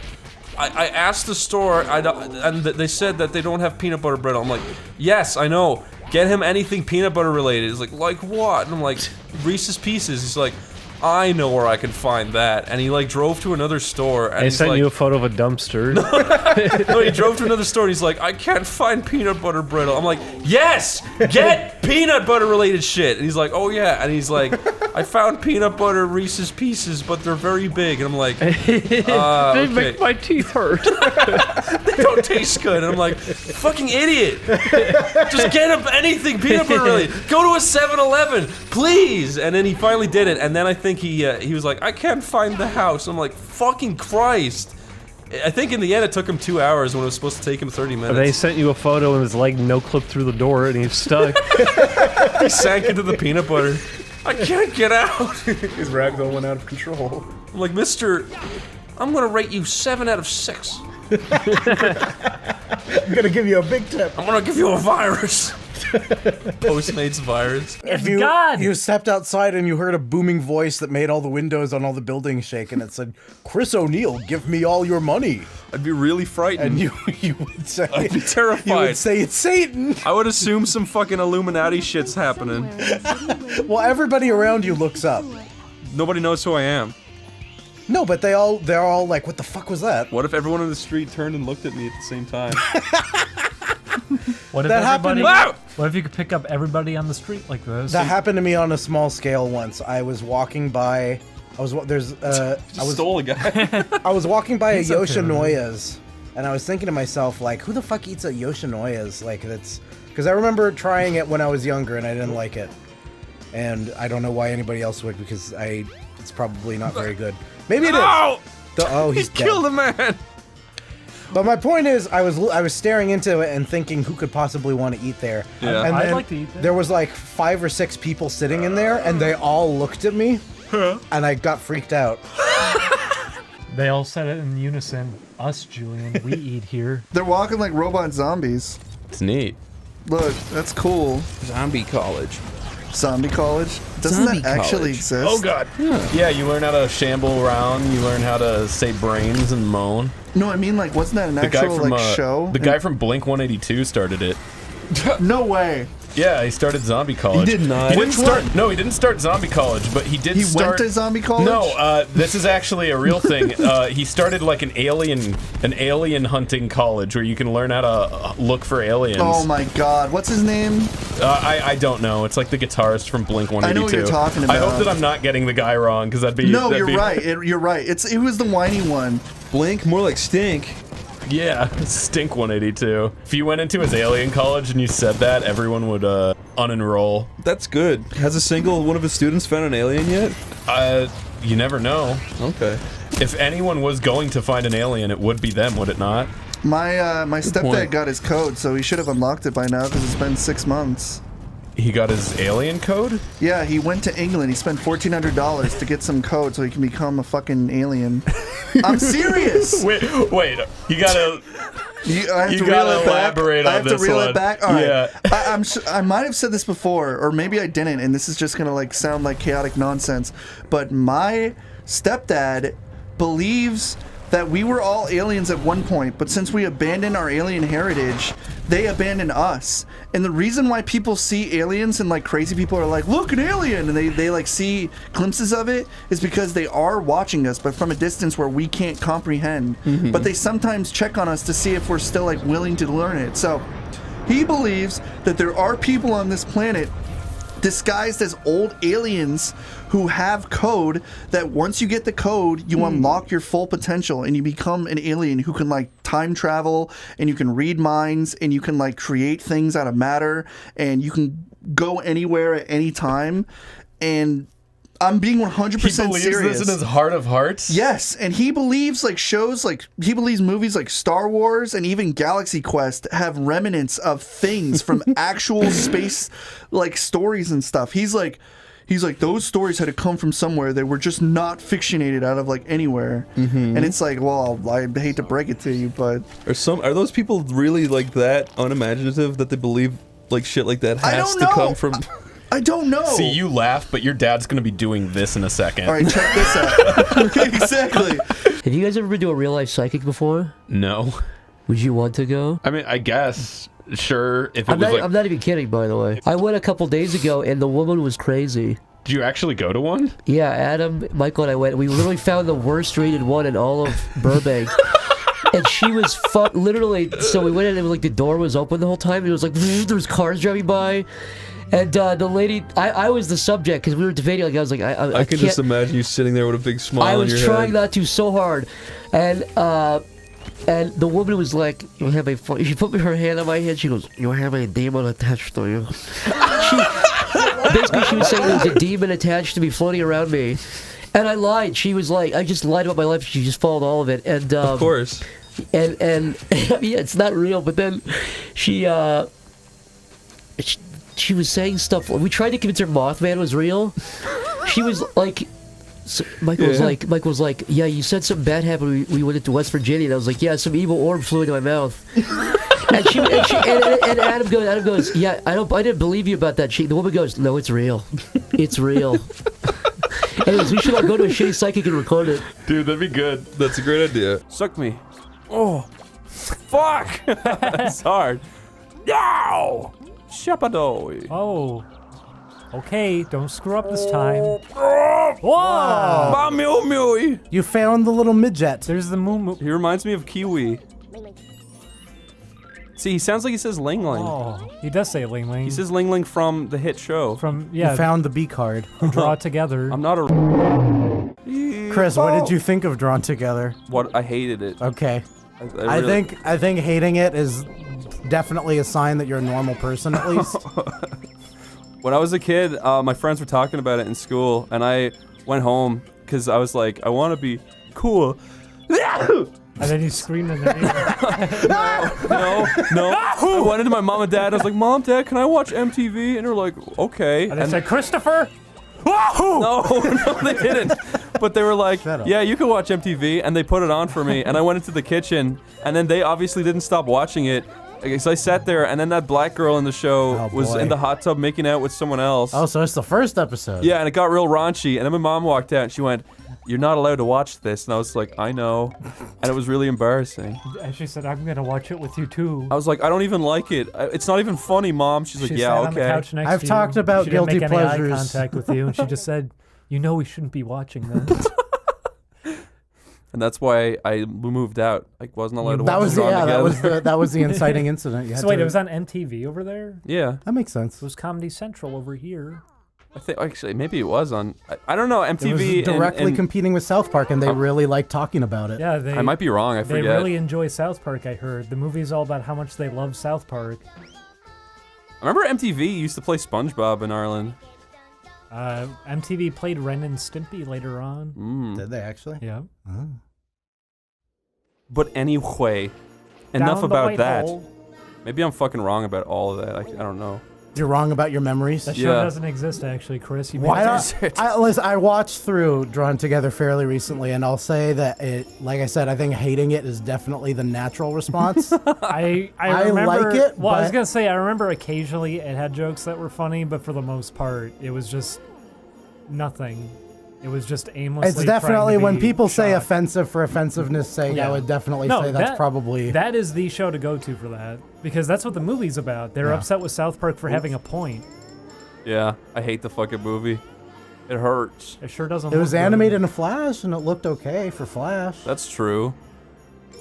I asked the store, and they said that they don't have peanut butter brittle. I'm like, yes, I know. Get him anything peanut butter related. He's like what? And I'm like, Reese's Pieces. He's like, I know where I can find that. And he like drove to another store. And I sent you a photo of a dumpster. No, he drove to another store and he's like, I can't find peanut butter brittle. I'm like, yes, get peanut butter related shit. And he's like, oh yeah. And he's like, I found peanut butter Reese's Pieces, but they're very big. And I'm like, they make my teeth hurt. They don't taste good. And I'm like, fucking idiot. Just get him anything peanut butter related. Go to a 7-Eleven, please. And then he finally did it. And then I think he was like, I can't find the house. I'm like, fucking Christ. I think in the end it took him 2 hours when it was supposed to take him 30 minutes. And they sent you a photo and his leg no clip through the door and he's stuck. He sank into the peanut butter. I can't get out. His ragdoll went out of control. I'm like, mister, I'm gonna rate you 7 out of 6. I'm gonna give you a big tip. I'm gonna give you a virus. Postmates virus. If you stepped outside and you heard a booming voice that made all the windows on all the buildings shake, and it said, "Chris O'Neill, give me all your money," I'd be really frightened. And you would say, I'd be terrified. You would say it's Satan. I would assume some fucking Illuminati shit's happening. Well, everybody around you looks up. Nobody knows who I am. No, but they're all like, "What the fuck was that?" What if everyone on the street turned and looked at me at the same time? What if That happened- What if you could pick up everybody on the street like this? That happened to me on a small scale once. I was walking by. I stole a guy. I was walking by a Pizza Pizza. Yoshinoya's, and I was thinking to myself, like, who the fuck eats at Yoshinoya's? Like, that's because I remember trying it when I was younger and I didn't like it, and I don't know why anybody else would, because I It's probably not very good. Maybe it is. No! Oh, he's He dead. killed a man. But my point is, I was staring into it and thinking, who could possibly want to eat there? Yeah. And I'd then like to eat there. there was like 5 or 6 people sitting in there, and they all looked at me, and I got freaked out. They all said it in unison. Us, Julian, we eat here. They're walking like robot zombies. It's neat. Look, that's cool. Zombie college. Zombie college? Doesn't Zombie that actually college. exist? Oh god. Yeah, you learn how to shamble around. You learn how to say brains and moan. No, I mean, like, wasn't that an actual like show? The guy from Blink 182 started it. No way. Yeah, he started Zombie College. He did not. He didn't start. No, he didn't start Zombie College, but he did. He start, went to Zombie College? No, this is actually a real thing. He started like an alien hunting college where you can learn how to look for aliens. Oh my god, what's his name? I don't know. It's like the guitarist from Blink 182. I know what you're talking I hope about. that I'm not getting the guy wrong because that'd be. No, that'd you're be, right. You're right. It was the whiny one. Blink, more like Stink. Yeah, Stink 182. If you went into his alien college and you said that, everyone would unenroll. That's good. Has a single one of his students found an alien yet? You never know. Okay. If anyone was going to find an alien, it would be them, would it not? My stepdad point. got his code, so he should have unlocked it by now because it's been 6 months. He got his alien code? Yeah, he went to England. He spent $1,400 to get some code so he can become a fucking alien. I'm serious. Wait, you gotta. I have You to gotta reel it back. elaborate on I have this to reel one. it back. All right. Yeah. I might have said this before, or maybe I didn't, and this is just gonna like sound like chaotic nonsense. But my stepdad believes that we were all aliens at one point, but since we abandoned our alien heritage, they abandoned us. And the reason why people see aliens and like crazy people are like, look, an alien, and they like see glimpses of it is because they are watching us, but from a distance where we can't comprehend. Mhm. But they sometimes check on us to see if we're still like willing to learn it. So he believes that there are people on this planet disguised as old aliens who have code that once you get the code, you unlock your full potential and you become an alien who can like time travel and you can read minds and you can like create things out of matter and you can go anywhere at any time. And I'm being 100% He believes serious. this in his heart of hearts? Yes, and he believes like shows like he believes movies like Star Wars and even Galaxy Quest have remnants of things from actual space like stories and stuff. He's like those stories had to come from somewhere. They were just not fictionated out of like anywhere. And it's like, well, I hate to break it to you, but Are those people really like that unimaginative that they believe like shit like that has to come from? I don't know. See, you laugh, but your dad's gonna be doing this in a second. All right, check this out. Exactly. Have you guys ever been to a real life psychic before? No. Would you want to go? I mean, I guess. Sure. If it I'm was not, like. I'm not even kidding, by the way. I went a couple days ago, and the woman was crazy. Did you actually go to one? Yeah, Adam, Michael, and I went. We literally found the worst rated one in all of Burbank. And she was literally. So we went in, and like the door was open the whole time. And it was like there was cars driving by. And the lady, I was the subject because we were debating. Like I was like, I can just imagine you sitting there with a big smile I on was your trying head. not to so hard, and the woman was like, "You have a." She put her hand on my head. She goes, "You have a demon attached to you." Basically, she was saying there was a demon attached to me, floating around me, and I lied. She was like, I just lied about my life. She just followed all of it, and of course, and I mean, it's not real. But then she was saying stuff. We tried to convince her Mothman was real. She was like, Michael was like, yeah, you said something bad happened. We went into West Virginia. And I was like, yeah, some evil orb flew into my mouth. and Adam goes, yeah, I didn't believe you about that. The woman goes, no, it's real. It's real. Anyways, we should all go to a shitty psychic and record it. Dude, that'd be good. That's a great idea. Suck me. Oh, fuck. That's hard. No. Shapadoi. Oh. Okay, don't screw up this time. Whoa! You found the little midget. There's the moo. He reminds me of Kiwi. See, he sounds like he says Ling Ling. Oh, he does say Ling Ling. He says Ling Ling from the hit show. Yeah. You found the B card. Draw Together. I'm not a. Chris, what did you think of Drawn Together? What? I hated it. Okay. I really- I think hating it is definitely a sign that you're a normal person, at least. When I was a kid, my friends were talking about it in school, and I went home because I was like, I want to be cool. And then you screamed in their ear. No. I went into my mom and dad. I was like, Mom, Dad, can I watch MTV? And they're like, okay. And they said, Christopher? No, they didn't. But they were like, yeah, you can watch MTV. And they put it on for me. And I went into the kitchen. And then they obviously didn't stop watching it. So I sat there. And then that black girl in the show was in the hot tub making out with someone else. Oh, so it's the first episode. Yeah, and it got real raunchy. And then my mom walked out and she went, you're not allowed to watch this. And I was like, I know. And it was really embarrassing. And she said, I'm gonna watch it with you too. I was like, I don't even like it. It's not even funny, Mom. She's like, yeah, sat on the okay. couch next I've to you. talked about She didn't guilty make any eye pleasures. contact with you, and she just said, you know we shouldn't be watching this. And that's why I moved out. I wasn't allowed to watch That was Drawn Together. that was the inciting incident. You had So wait, to- it was on MTV over there? Yeah. That makes sense. It was Comedy Central over here. I think actually maybe it was on. I don't know. It was MTV directly competing with South Park, and they really like talking about it. Yeah, I might be wrong. I They forget. really enjoy South Park, I heard. The movie's all about how much they love South Park. I remember MTV used to play SpongeBob in Ireland. MTV played Ren and Stimpy later on. Did they actually? Yeah. Oh. But anyway, Down enough the about white that. hole. Maybe I'm fucking wrong about all of that. I don't know. You're wrong about your memories. That show doesn't exist, actually, Chris. You Why made not? Listen, I watched through Drawn Together fairly recently, and I'll say that like I said, I think hating it is definitely the natural response. I remember, like it. Well, I was but- gonna say I remember occasionally it had jokes that were funny, but for the most part, it was just nothing. It was just aimlessly. It's definitely trying to when be people say shocked. offensive for offensiveness' sake. Yeah. I would definitely No, say that's probably. that is the show to go to for that, because that's what the movie's about. They're Yeah. upset with South Park for having a point. Yeah, I hate the fucking movie. It hurts. It sure doesn't. It was look good. animated in Flash, and it looked okay for Flash. That's true.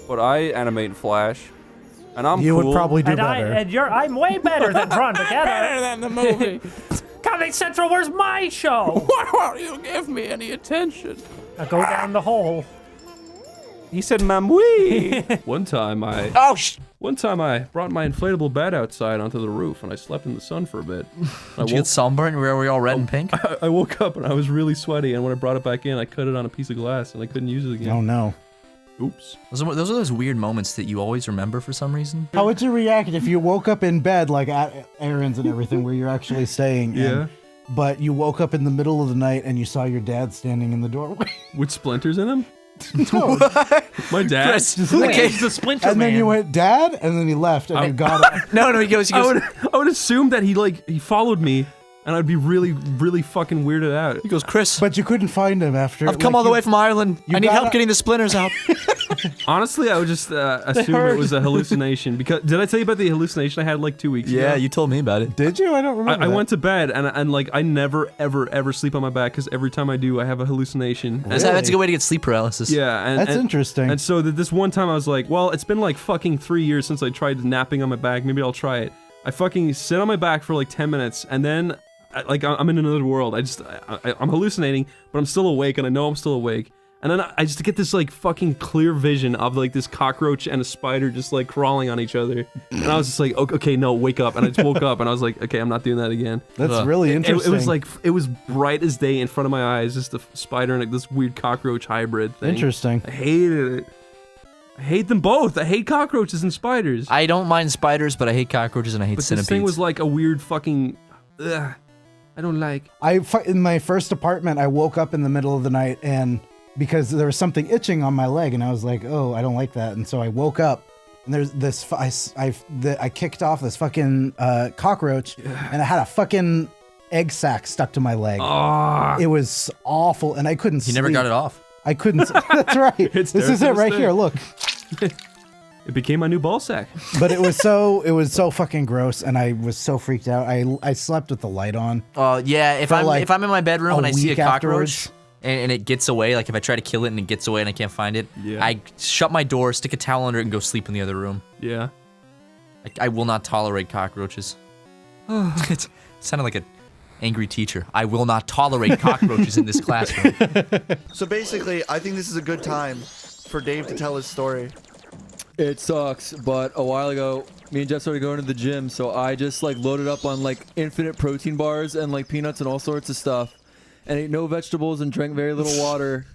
But I animate in Flash, and I'm You cool. would probably do And better. I'm way better than Drawn Together. Better than the movie. Comedy Central, where's my show? Why won't you give me any attention? I go down the hole. He said, "Mamwee." One time I brought my inflatable bed outside onto the roof and I slept in the sun for a bit. Did you get sunburned? Were we all red and pink? I woke up and I was really sweaty, and when I brought it back in, I cut it on a piece of glass and I couldn't use it again. Oh no. Oops. Those are those weird moments that you always remember for some reason. How would you react if you woke up in bed like at Aaron's and everything, where you're actually staying? Yeah. But you woke up in the middle of the night and you saw your dad standing in the doorway. With splinters in him? No. My dad? He's the Splinter And Man. then you went, Dad, and then you left and you got up. No, he goes. I would assume that he followed me, and I'd be really, really fucking weirded out. He goes, Chris. But you couldn't find him after. I've come all the way from Ireland. I need help getting the splinters out. Honestly, I would just assume it was a hallucination. Because did I tell you about the hallucination I had like 2 weeks ago? Yeah, you told me about it. Did you? I don't remember. I went to bed and like I never ever sleep on my back because every time I do I have a hallucination. That's a good way to get sleep paralysis. Yeah, and That's interesting. And so this one time I was like, well, it's been like fucking 3 years since I tried napping on my back. Maybe I'll try it. I fucking sit on my back for like 10 minutes and then I'm in another world. I'm hallucinating, but I'm still awake and I know I'm still awake. And then I just get this like fucking clear vision of like this cockroach and a spider just like crawling on each other. And I was just like, okay, no, wake up. And I just woke up and I was like, okay, I'm not doing that again. That's really interesting. It was like, it was bright as day in front of my eyes, just a spider and like this weird cockroach hybrid thing. Interesting. I hated it. I hate them both. I hate cockroaches and spiders. I don't mind spiders, but I hate cockroaches and I hate But centipedes. this thing was like a weird fucking... Ugh, I don't like... In my first apartment, I woke up in the middle of the night and because there was something itching on my leg, and I was like, oh, I don't like that. And so I woke up, and there's this, I kicked off this fucking cockroach, and I had a fucking egg sac stuck to my leg. Oh. It was awful, and I couldn't sleep. You never got it off. I couldn't. That's right. This is it right here. Look. It became my new ball sack. But it was so fucking gross, and I was so freaked out. I slept with the light on. Yeah, if I'm in my bedroom and I see a week cockroach afterwards. and it gets away, like if I try to kill it and it gets away and I can't find it, Yeah. I shut my door, stick a towel under it, and go sleep in the other room. Yeah. I will not tolerate cockroaches. It sounded like an angry teacher. I will not tolerate cockroaches in this classroom. So basically, I think this is a good time for Dave to tell his story. It sucks, but a while ago, me and Jeff started going to the gym, so I just like loaded up on like infinite protein bars and like peanuts and all sorts of stuff. and ate no vegetables and drank very little water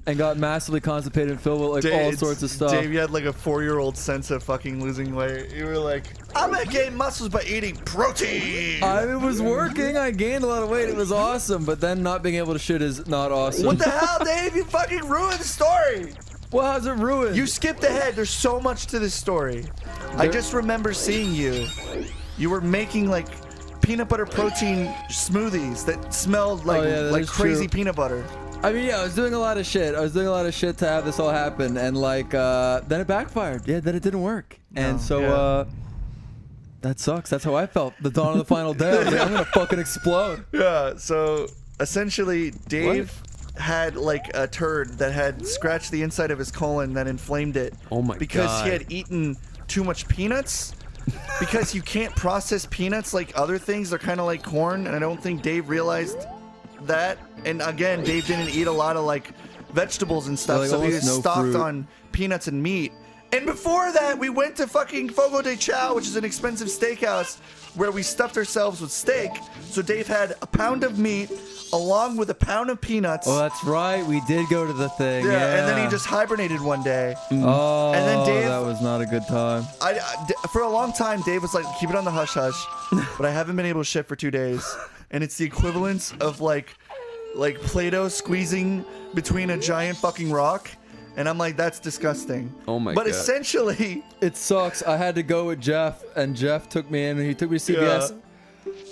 and got massively constipated and filled with like all sorts of stuff. Dave, you had like a 4-year-old sense of fucking losing weight. You were like, I'm gonna gain muscles by eating protein. It was working. I gained a lot of weight. It was awesome, but then not being able to shit is not awesome. What the hell, Dave? You fucking ruined the story. Well, how's it ruined? You skipped ahead. There's so much to this story. I just remember seeing you. You were making like peanut butter protein smoothies that smelled like crazy peanut butter. I mean, yeah, I was doing a lot of shit. I was doing a lot of shit to have this all happen, and like, then it backfired. Yeah, then it didn't work, and so that sucks. That's how I felt. The dawn of the final day. I was like, I'm gonna fucking explode. Yeah. So essentially, Dave had like a turd that had scratched the inside of his colon that inflamed it. Oh my god! Because he had eaten too much peanuts. Because you can't process peanuts like other things. They're kind of like corn, and I don't think Dave realized that. And again, Dave didn't eat a lot of like vegetables and stuff, Like so he was almost no stocked fruit. on peanuts and meat. And before that, we went to fucking Fogo de Chao, which is an expensive steakhouse, where we stuffed ourselves with steak. So Dave had a pound of meat along with a pound of peanuts. Oh, that's right. We did go to the thing. Yeah, and then he just hibernated one day. Oh, and then Dave, that was not a good time. for a long time, Dave was like, keep it on the hush hush, but I haven't been able to shit for 2 days. And it's the equivalent of like Play-Doh squeezing between a giant fucking rock. And I'm like, that's disgusting. Oh my But god. essentially, It sucks. I had to go with Jeff, and Jeff took me in, and he took me to CVS. Yeah.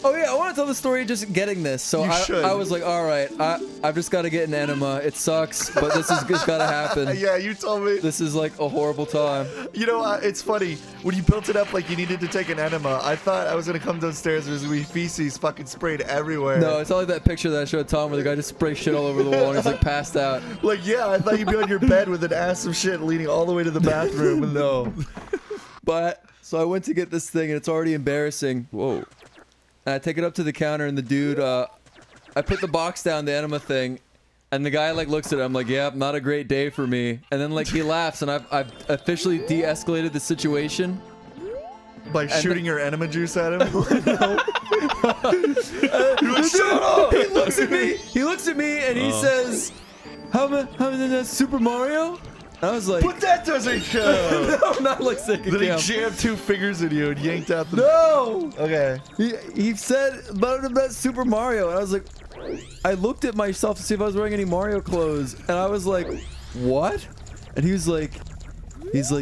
Oh yeah, I want to tell the story just getting this. So You should. I was like, all right, I've just got to get an enema. It sucks, but this is just got to happen. Yeah, you told me. This is like a horrible time. You know, it's funny. When you built it up like you needed to take an enema, I thought I was going to come downstairs. There's going to be feces fucking sprayed everywhere. No, it's not like that picture that I showed Tom where the guy just sprays shit all over the wall and he's like passed out. Like, yeah, I thought you'd be on your bed with an ass of shit leading all the way to the bathroom. No. But, so I went to get this thing and it's already embarrassing. Whoa. And I take it up to the counter and the dude, I put the box down, the enema thing, and the guy like looks at it. I'm like, yeah, not a great day for me. And then like he laughs and I've officially de-escalated the situation. By shooting your enema juice at him? Shut up! He looks at me. He looks at me and he says, "How many Super Mario?" I was like, But that doesn't count. No, not like second Then he count. jammed 2 fingers in you and yanked out the. No. Okay. He said about Super Mario, and I was like, I looked at myself to see if I was wearing any Mario clothes, and I was like, what? And he's like,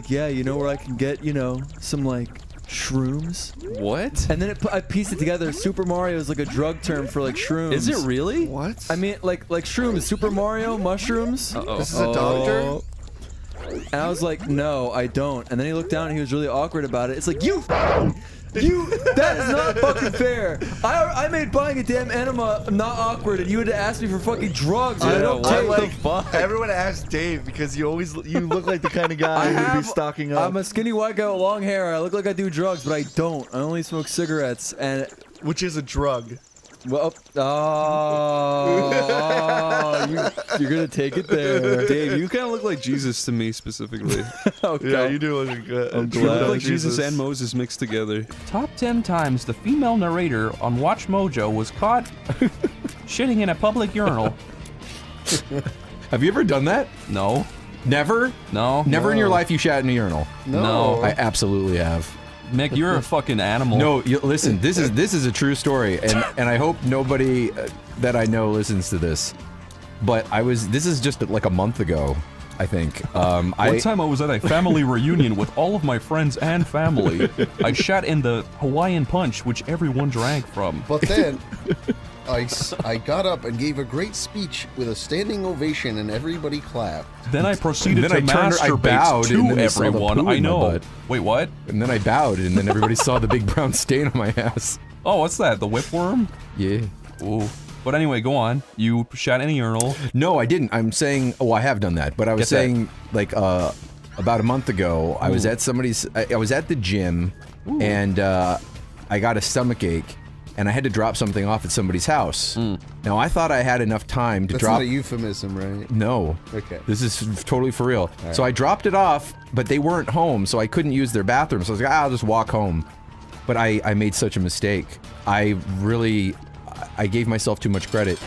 yeah, you know where I can get, you know, some like shrooms. What? And then I pieced it together. Super Mario is like a drug term for like shrooms. Is it really? What? I mean, like shrooms. Super Mario mushrooms. Uh-oh. This is a doctor? And I was like, no, I don't. And then he looked down and he was really awkward about it. It's like, that is not fucking fair. I made buying a damn enema not awkward, and you had to ask me for fucking drugs. I don't take what the the fuck. Everyone asks Dave because you look like the kind of guy who would be stocking up. I'm a skinny white guy with long hair. I look like I do drugs, but I don't. I only smoke cigarettes, and which is a drug. Well, you're gonna take it there, Dave. You kind of look like Jesus to me specifically. Okay. Yeah, you do look good. I'm glad. You look like Jesus and Moses mixed together. Top 10 times the female narrator on Watch Mojo was caught shitting in a public urinal. Have you ever done that? No. Never? No. Never in your life you shat in a urinal? No. I absolutely have. Mick, you're a fucking animal. No, listen. This is a true story, and I hope nobody that I know listens to this. But this is just like a month ago, I think. One time I was at a family reunion with all of my friends and family. I shat in the Hawaiian Punch, which everyone drank from. But then I got up and gave a great speech with a standing ovation, and everybody clapped. Then I proceeded And then to I bowed, masturbate and to then they saw the everyone. poo I in my know. butt. Wait, what? And then I bowed, and then everybody saw the big brown stain on my ass. Oh, what's that? The whipworm? Yeah. Ooh. But anyway, go on. You shat in a urinal. No, I didn't. I'm saying, I have done that, but I was saying, like, about a month ago, I was at I was at the gym, and I got a stomach ache, and I had to drop something off at somebody's house. Now, I thought I had enough time to That's drop. not a euphemism, right? No. Okay. This is totally for real. right. So I dropped it off, but they weren't home, so I couldn't use their bathroom. So I was like, I'll just walk home. But I made such a mistake. I gave myself too much credit.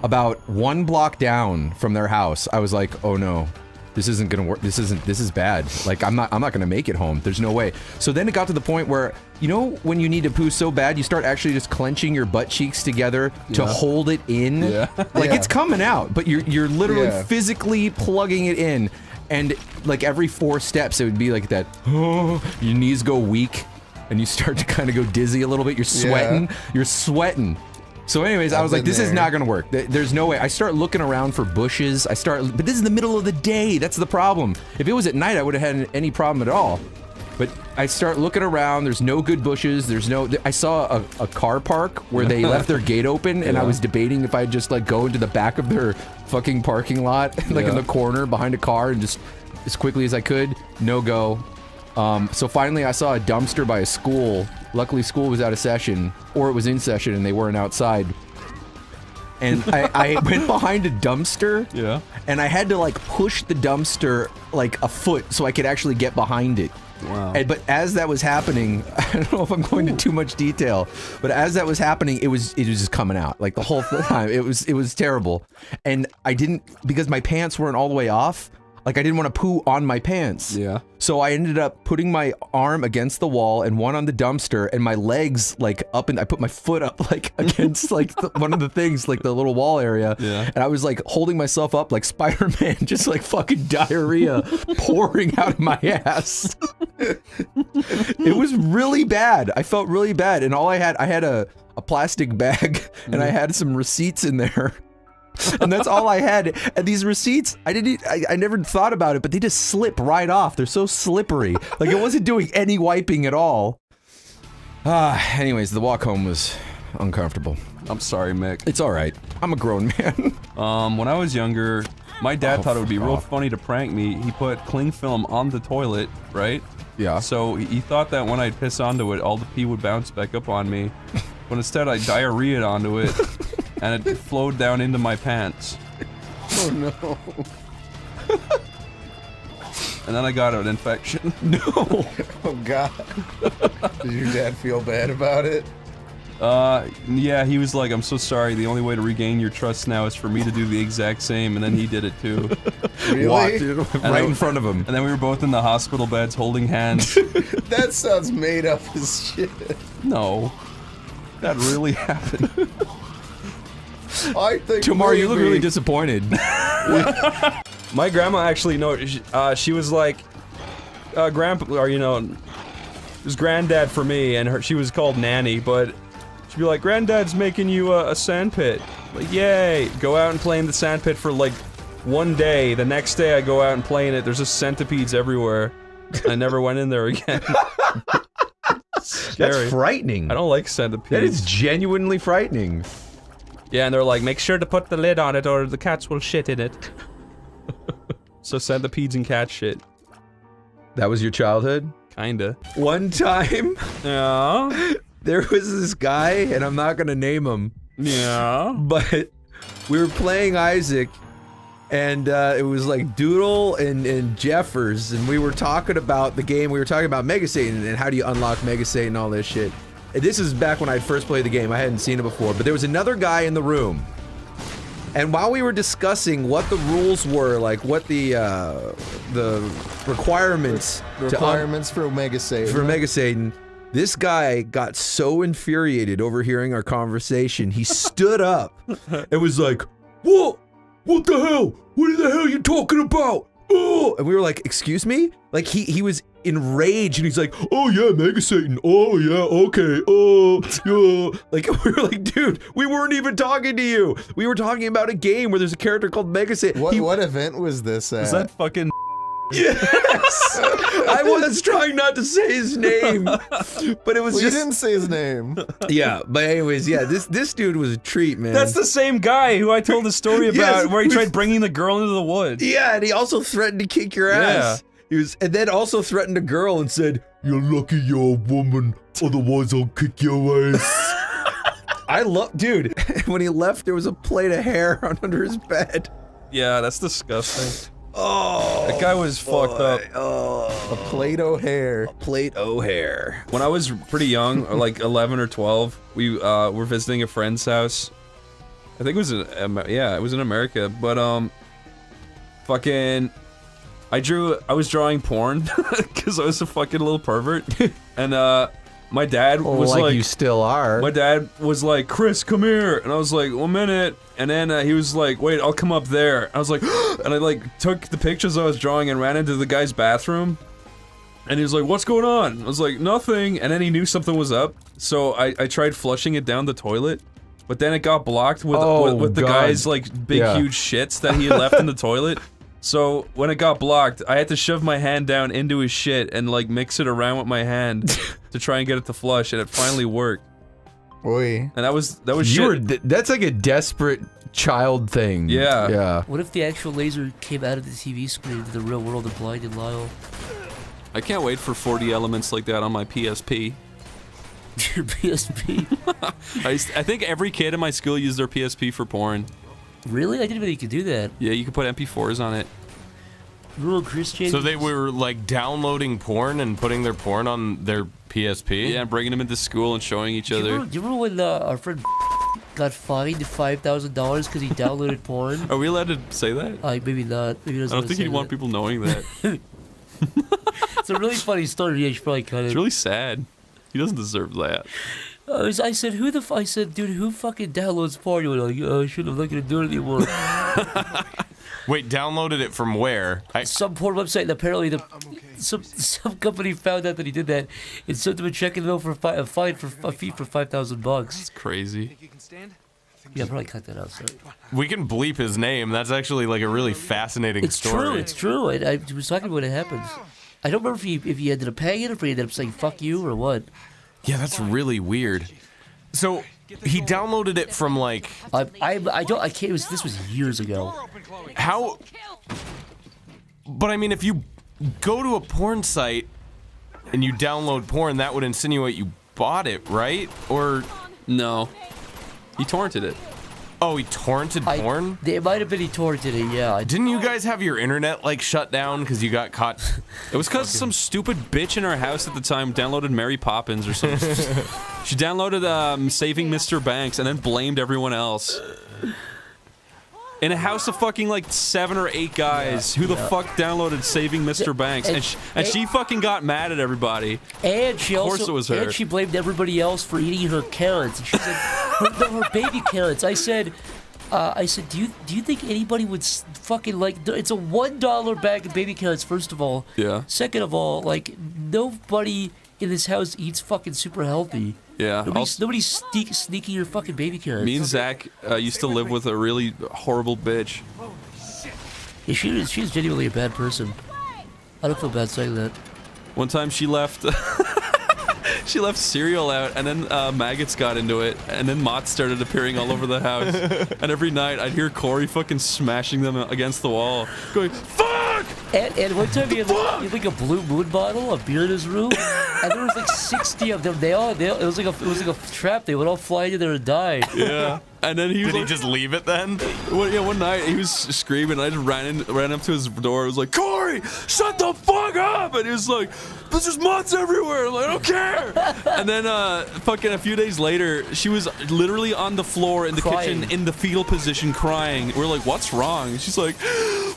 about 1 block down from their house, I was like, oh no. This isn't gonna work. This is bad. Like, I'm not gonna make it home. There's no way. So then it got to the point where, you know, when you need to poo so bad, you start actually just clenching your butt cheeks together to hold it in. Yeah. Like, it's coming out, but you're literally Yeah. physically plugging it in. And like every 4 steps, it would be like that, oh, your knees go weak and you start to kind of go dizzy a little bit. You're sweating. You're sweating. So anyways, I was like, this is not gonna work. There's no way. I start looking around for bushes. But this is the middle of the day. That's the problem. If it was at night, I would have had any problem at all. But I start looking around. There's no good bushes. I saw a car park where they left their gate open, and I was debating if I'd just like go into the back of their fucking parking lot, like in the corner behind a car, and just as quickly as I could. No go. So finally, I saw a dumpster by a school. Luckily, school was out of session, or it was in session and they weren't outside. And I went behind a dumpster. Yeah. And I had to like push the dumpster like a foot so I could actually get behind it. Wow. But as that was happening, I don't know if I'm going into too much detail, but as that was happening, it was just coming out like the whole time. It was terrible, and I didn't, because my pants weren't all the way off. Like, I didn't want to poo on my pants. Yeah. So I ended up putting my arm against the wall and one on the dumpster, and my legs like up, and I put my foot up like against like one of the things, like the little wall area. Yeah. And I was like holding myself up like Spider-Man, just like fucking diarrhea pouring out of my ass. It was really bad. I felt really bad, and I had a plastic bag, and I had some receipts in there. And that's all I had. And these receipts, I never thought about it, but they just slip right off. They're so slippery. Like, it wasn't doing any wiping at all. Anyways, the walk home was uncomfortable. I'm sorry, Mick. It's all right. I'm a grown man. When I was younger, my dad thought it would be real funny to prank me. He put cling film on the toilet, right? Yeah. So he thought that when I'd piss onto it, all the pee would bounce back up on me. But instead, I diarrheaed onto it, and it flowed down into my pants. Oh no. And then I got an infection. No. Oh god. Did your dad feel bad about it? Yeah, he was like, I'm so sorry, the only way to regain your trust now is for me to do the exact same, and then he did it too. Really? Walked it right in front of him. And then we were both in the hospital beds holding hands. That sounds made up as shit. No. That really happened. I think Tomorrow, you look really disappointed. My grandma actually, no, she was like, grandpa, or you know, it was granddad for me, and she was called Nanny, but she'd be like, granddad's making you a sandpit. Like, yay! Go out and play in the sandpit for like one day. The next day I go out and play in it, there's just centipedes everywhere. I never went in there again. That's frightening. I don't like centipedes. That is genuinely frightening. Yeah, and they're like, make sure to put the lid on it or the cats will shit in it. So centipedes and cat shit. That was your childhood? Kinda. One time, yeah, there was this guy, and I'm not gonna name him. Yeah. But we were playing Isaac, and it was like Doodle and Jeffers, and we were talking about the game. We were talking about Mega Satan and how do you unlock Mega Satan and all this shit. And this is back when I first played the game. I hadn't seen it before, but there was another guy in the room. And while we were discussing what the rules were, like what the requirements for Omega Satan. For Omega Satan, this guy got so infuriated overhearing our conversation, he stood up and was like, "What? What the hell? What the hell are you talking about? Oh!" And we were like, "Excuse me?" Like he was enraged, and he's like, "Oh yeah, Mega Satan. Oh yeah, okay. Oh yeah." Like, we were like, "Dude, we weren't even talking to you. We were talking about a game where there's a character called Mega Satan." What event was this at? Was that fucking? Yes! I was trying not to say his name, but it was well, just... You didn't say his name. Yeah, but anyways, yeah, this dude was a treat, man. That's the same guy who I told the story about, Yes, where he tried bringing the girl into the woods. Yeah, and he also threatened to kick your ass. He was, and then also threatened a girl and said, "You're lucky you're a woman, otherwise I'll kick your ass." I love, dude. When he left, there was a plate of hair under his bed. Yeah, that's disgusting. Oh, that guy was fucked up. Oh, a plate o' hair. A plate o' hair. When I was pretty young, or like 11 or 12, we were visiting a friend's house, I think it was yeah, it was in America, but fucking, I was drawing porn because I was a fucking little pervert, and my dad was like, you still are. My dad was like, Chris, come here, and I was like, 1 minute, and then he was like, wait, I'll come up there. I was like, and I like took the pictures I was drawing and ran into the guy's bathroom, and he was like, what's going on? I was like, nothing, and then he knew something was up, so I tried flushing it down the toilet. But then it got blocked with the guy's like big huge shits that he had left in the toilet. So when it got blocked, I had to shove my hand down into his shit and like mix it around with my hand to try and get it to flush, and it finally worked. Boy. And that was shit. That's like a desperate child thing. Yeah. Yeah. What if the actual laser came out of the TV screen into the real world and blinded Lyle? I can't wait for 4D elements like that on my PSP. Your PSP? I think every kid in my school used their PSP for porn. Really? I didn't know you could do that. Yeah, you could put MP4s on it. Rural Christian. So they were like downloading porn and putting their porn on their PSP? Yeah, and bringing them into school and showing each other. Do you remember when our friend got fined $5,000 because he downloaded porn? Are we allowed to say that? Maybe not. Maybe I don't think he'd want people knowing that. It's a really funny story. Yeah, you should probably cut it. It's really sad. He doesn't deserve that. I said, I said, dude, who fucking downloads porn? You were like, oh, I shouldn't have, not gonna do it anymore. Wait, downloaded it from where? Some porn website, and apparently some company found out that he did that and sent him a check in the mail for a fee for $5,000. That's crazy. Yeah, I'll probably cut that out. So. We can bleep his name. That's actually like a really fascinating story. It's true. I was talking about when it happens. I don't remember if he ended up paying it or if he ended up saying "fuck you" or what. Yeah, that's really weird. So he downloaded it from like I can't. This was years ago. How? But I mean, if you go to a porn site and you download porn, that would insinuate you bought it, right? Or no? He torrented it. Oh, he torrented porn? It might have been he torrented it, yeah. Didn't you guys have your internet, like, shut down because you got caught? It was because some stupid bitch in our house at the time downloaded Mary Poppins or something. She downloaded Saving Mr. Banks and then blamed everyone else. In a house of fucking like 7 or 8 guys, who the fuck downloaded Saving Mr. Banks? And she fucking got mad at everybody. And she of course it was her. And she blamed everybody else for eating her carrots. And she said, her baby carrots. I said, do you think anybody would fucking like? It's a $1 bag of baby carrots. First of all. Yeah. Second of all, like nobody in this house eats fucking super healthy. Yeah. Nobody's sneaking your fucking baby carrots. Me and Zach used to live with a really horrible bitch. Yeah, she's genuinely a bad person. I don't feel bad saying that. One time she left she left cereal out, and then maggots got into it, and then moths started appearing all over the house. And every night I'd hear Corey fucking smashing them against the wall, going, "Fuck!" And one time he had like a Blue Moon bottle of beer in his room, and there was like 60 of them. It was like a trap. They would all fly into there and die. Yeah. And then Did he just leave it then? One night he was screaming. I just ran up to his door. I was like, "Corey, shut the fuck up!" And he was like, "There's just moths everywhere." I'm like, "I don't care." And then fucking a few days later, she was literally on the floor in the kitchen in the fetal position crying. We're like, "What's wrong?" And she's like,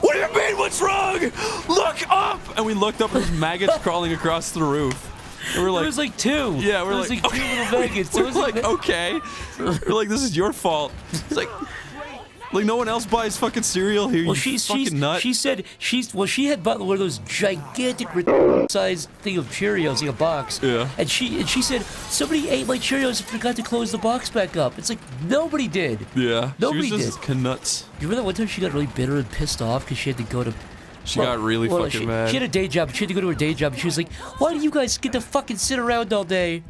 "What do you mean, what's wrong? Look up!" And we looked up, and there's maggots crawling across the roof. And we're like, there was like 2. Yeah, we're like okay. 2 little maggots. We're like, okay. We're like, this is your fault. It's like no one else buys fucking cereal here. Well, you fucking nut. She said she had bought one of those gigantic sized thing of Cheerios in a box. Yeah. And she said somebody ate my Cheerios and forgot to close the box back up. It's like nobody did. Yeah. Nobody she was just nuts. You remember that one time she got really bitter and pissed off because she had to go to. She got really fucking mad. She had a day job. She had to go to her day job. She was like, "Why do you guys get to fucking sit around all day?"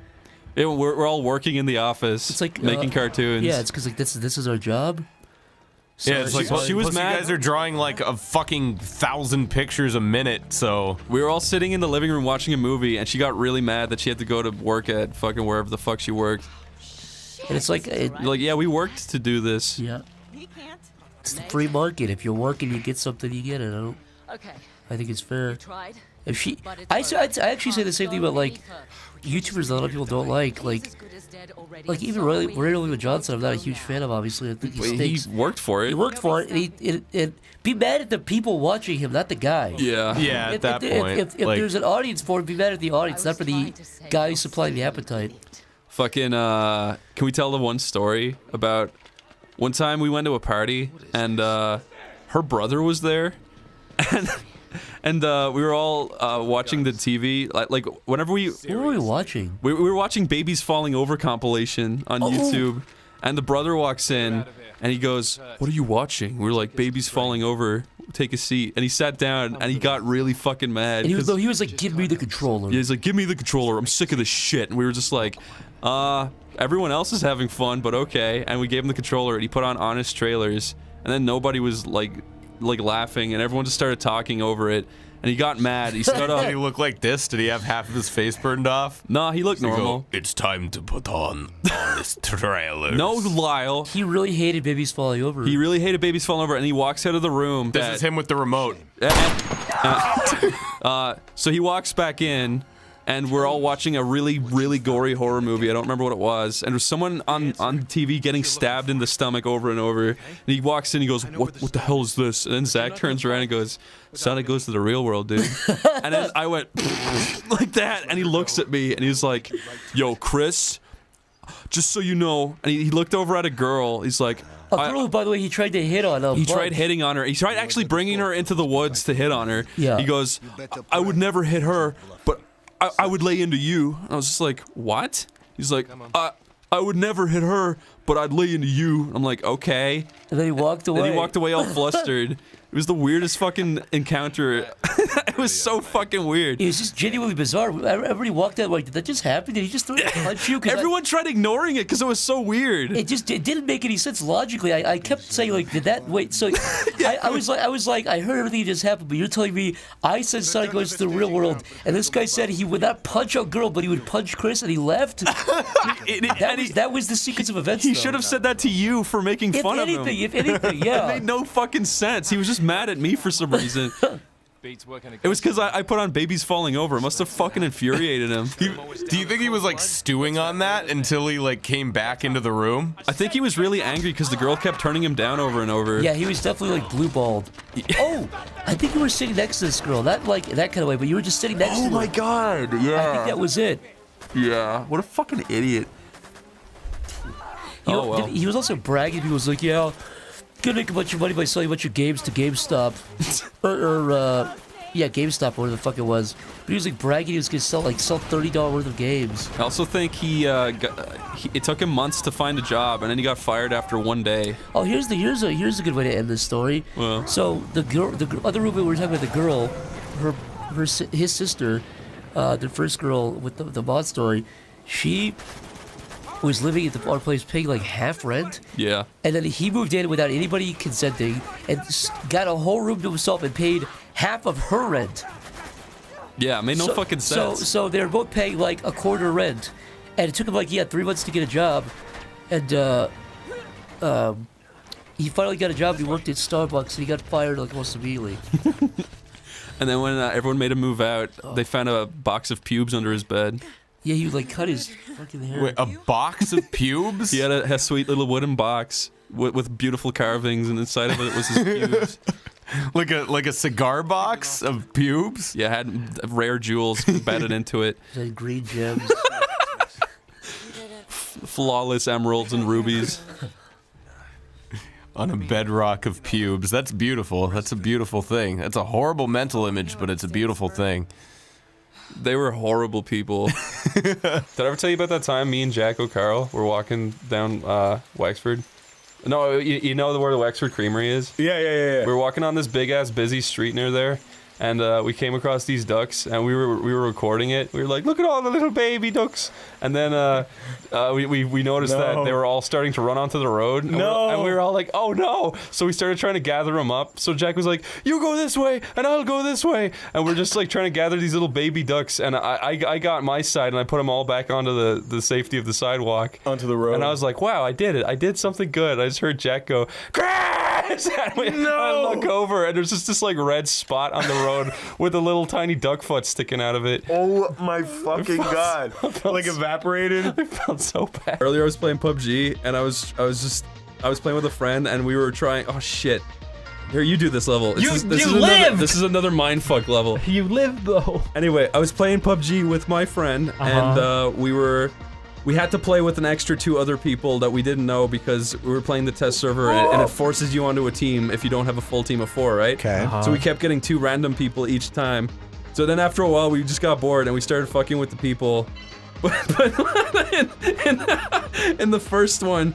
Yeah, we're all working in the office. It's like making cartoons. Yeah, it's because like this is our job. So yeah, it's like she was mad. You guys are drawing like a fucking 1,000 pictures a minute, so we were all sitting in the living room watching a movie, and she got really mad that she had to go to work at fucking wherever the fuck she worked. And it's like, yeah, we worked to do this. Yeah. It's the free market. If you're working, you get something. You get it. Okay. I think it's fair. If she, I actually say the same thing about like YouTubers that a lot of people don't like even Ray William Johnson. I'm not a huge fan of. Obviously, I think he worked for it. He worked for it. And be mad at the people watching him, not the guy. Yeah. Yeah. At that point, if there's an audience for it, be mad at the audience, not for the guy supplying the appetite. Fucking, can we tell the one story about one time we went to a party and her brother was there and we were all watching the TV like whenever we what were we watching? We were watching Babies Falling Over compilation on YouTube, and the brother walks in and he goes, "What are you watching?" We were like, "Babies Falling Over. Take a seat." And he sat down and he got really fucking mad. And he was like, "Give me the controller." Yeah, he's like, "Give me the controller. I'm sick of this shit." And we were just like, everyone else is having fun, but okay. And we gave him the controller and he put on Honest Trailers, and then nobody was like laughing, and everyone just started talking over it. And he got mad. He stood up. Did he look like this? Did he have half of his face burned off? Nah, he looked normal. It's time to put on Honest Trailers. No, Lyle. He really hated Babies Falling Over. He really hated Babies Falling Over, and he walks out of the room. This is him with the remote. So he walks back in, and we're all watching a really, really gory horror movie. I don't remember what it was. And there's someone on TV getting stabbed in the stomach over and over. And he walks in, he goes, what the hell is this? And then Zach turns around and goes, Sonic goes to the real world, dude. And then I went like that, and he looks at me, and he's like, "Yo, Chris, just so you know," and he looked over at a girl. He's like, a girl, by the way, he tried to hit on. He tried hitting on her. He tried actually bringing her into the woods to hit on her. Yeah. He goes, "I would never hit her, but I would lay into you." And I was just like, "What?" He's like, I would never hit her, but I'd lay into you." I'm like, "Okay." And then he walked away. And he walked away all flustered. It was the weirdest fucking encounter. It was so fucking weird. It was just genuinely bizarre. Everybody walked out like, did that just happen? Did he just punch you? Everyone tried ignoring it because it was so weird. It didn't make any sense logically. I kept saying like, did that wait? So I was like, I heard everything just happened, but you're telling me I said Sonic goes to the real world, and this guy said he would not punch a girl, but he would punch Chris, and he left. That was the sequence of events. He should have said that to you for making fun of him. If anything, yeah. It made no fucking sense. He was just mad at me for some reason. It was because I put on Babies Falling Over. It must have fucking infuriated him. Do you think he was like stewing on that until he like came back into the room? I think he was really angry because the girl kept turning him down over and over. Yeah, he was definitely like blue-balled. Oh, I think you were sitting next to this girl. Not like that kind of way, but you were just sitting next to her. Oh my god, yeah. I think that was it. Yeah, what a fucking idiot. He was also bragging. He was like, "Yeah, gonna make a bunch of money by selling a bunch of games to GameStop." Yeah, GameStop, whatever the fuck it was. But he was like bragging he was gonna sell $30 worth of games. I also think it took him months to find a job, and then he got fired after one day. Oh, here's a good way to end this story. Well. So the other roommate, we were talking about the girl, his sister, the first girl with the mod story, she was living at our place paying like half rent. Yeah. And then he moved in without anybody consenting and got a whole room to himself and paid half of her rent. Yeah, it made no fucking sense. So they were both paying like a quarter rent. And it took him like 3 months to get a job. And he finally got a job. He worked at Starbucks and he got fired like almost immediately. And then when everyone made him move out, they found a box of pubes under his bed. Yeah, he would like cut his fucking hair. Wait, a box of pubes? He had a sweet little wooden box with beautiful carvings, and inside of it was his pubes. like a cigar box of pubes? Yeah, it had rare jewels embedded into it. It had green gems. Flawless emeralds and rubies. On a bedrock of pubes. That's beautiful. That's a beautiful thing. That's a horrible mental image, but it's a beautiful thing. They were horrible people. Did I ever tell you about that time me and Jack O'Carroll were walking down Wexford? No, you know where the Wexford Creamery is? Yeah. We were walking on this big-ass busy street near there, and we came across these ducks, and we were recording it. We were like, "Look at all the little baby ducks!" And then we noticed that they were all starting to run onto the road. And we were all like, "Oh no!" So we started trying to gather them up. So Jack was like, "You go this way, and I'll go this way," and we're just like trying to gather these little baby ducks. And I got my side, and I put them all back onto the safety of the sidewalk, onto the road. And I was like, "Wow, I did it! I did something good." I just heard Jack go, "Chris!" I look over and there's just this like red spot on the road with a little tiny duck foot sticking out of it. Oh my fucking god! Like evaporated. I felt so bad. Earlier I was playing PUBG and I was playing with a friend and we were trying. Oh shit! Here, you do this level. This is another mindfuck level. You live though. Anyway, I was playing PUBG with my friend and we had to play with an extra 2 other people that we didn't know because we were playing the test server and it forces you onto a team if you don't have a full team of 4, right? Okay. So we kept getting 2 random people each time. So then after a while we just got bored and we started fucking with the people. But in the first one,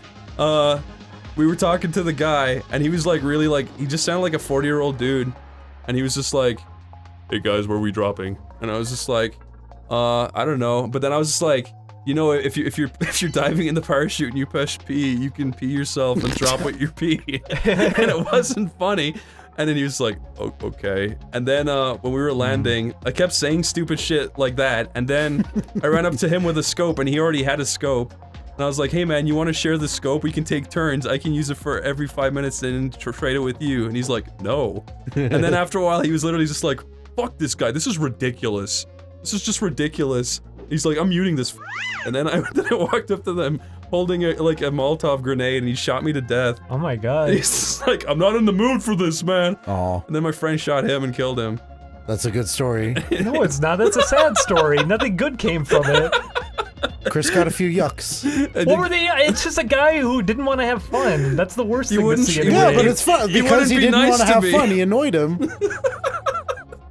we were talking to the guy and he was like really like, he just sounded like a 40-year-old dude. And he was just like, hey guys, where are we dropping? And I was just like, I don't know. But then I was just like, you know, if you're diving in the parachute and you push P, you can pee yourself and drop what you pee. And it wasn't funny. And then he was like, oh, okay. And then when we were landing, I kept saying stupid shit like that. And then I ran up to him with a scope and he already had a scope. And I was like, hey man, you want to share the scope? We can take turns. I can use it for every 5 minutes and trade it with you. And he's like, no. And then after a while, he was literally just like, fuck this guy. This is ridiculous. This is just ridiculous. He's like, I'm muting this. And then I walked up to them holding like a Molotov grenade and he shot me to death. Oh my god. He's like, I'm not in the mood for this, man. Oh. And then my friend shot him and killed him. That's a good story. No, it's not. That's a sad story. Nothing good came from it. Chris got a few yucks. What were they? It's just a guy who didn't want to have fun. That's the worst thing to see. Yeah, but it's fun because he didn't want to have fun. He annoyed him.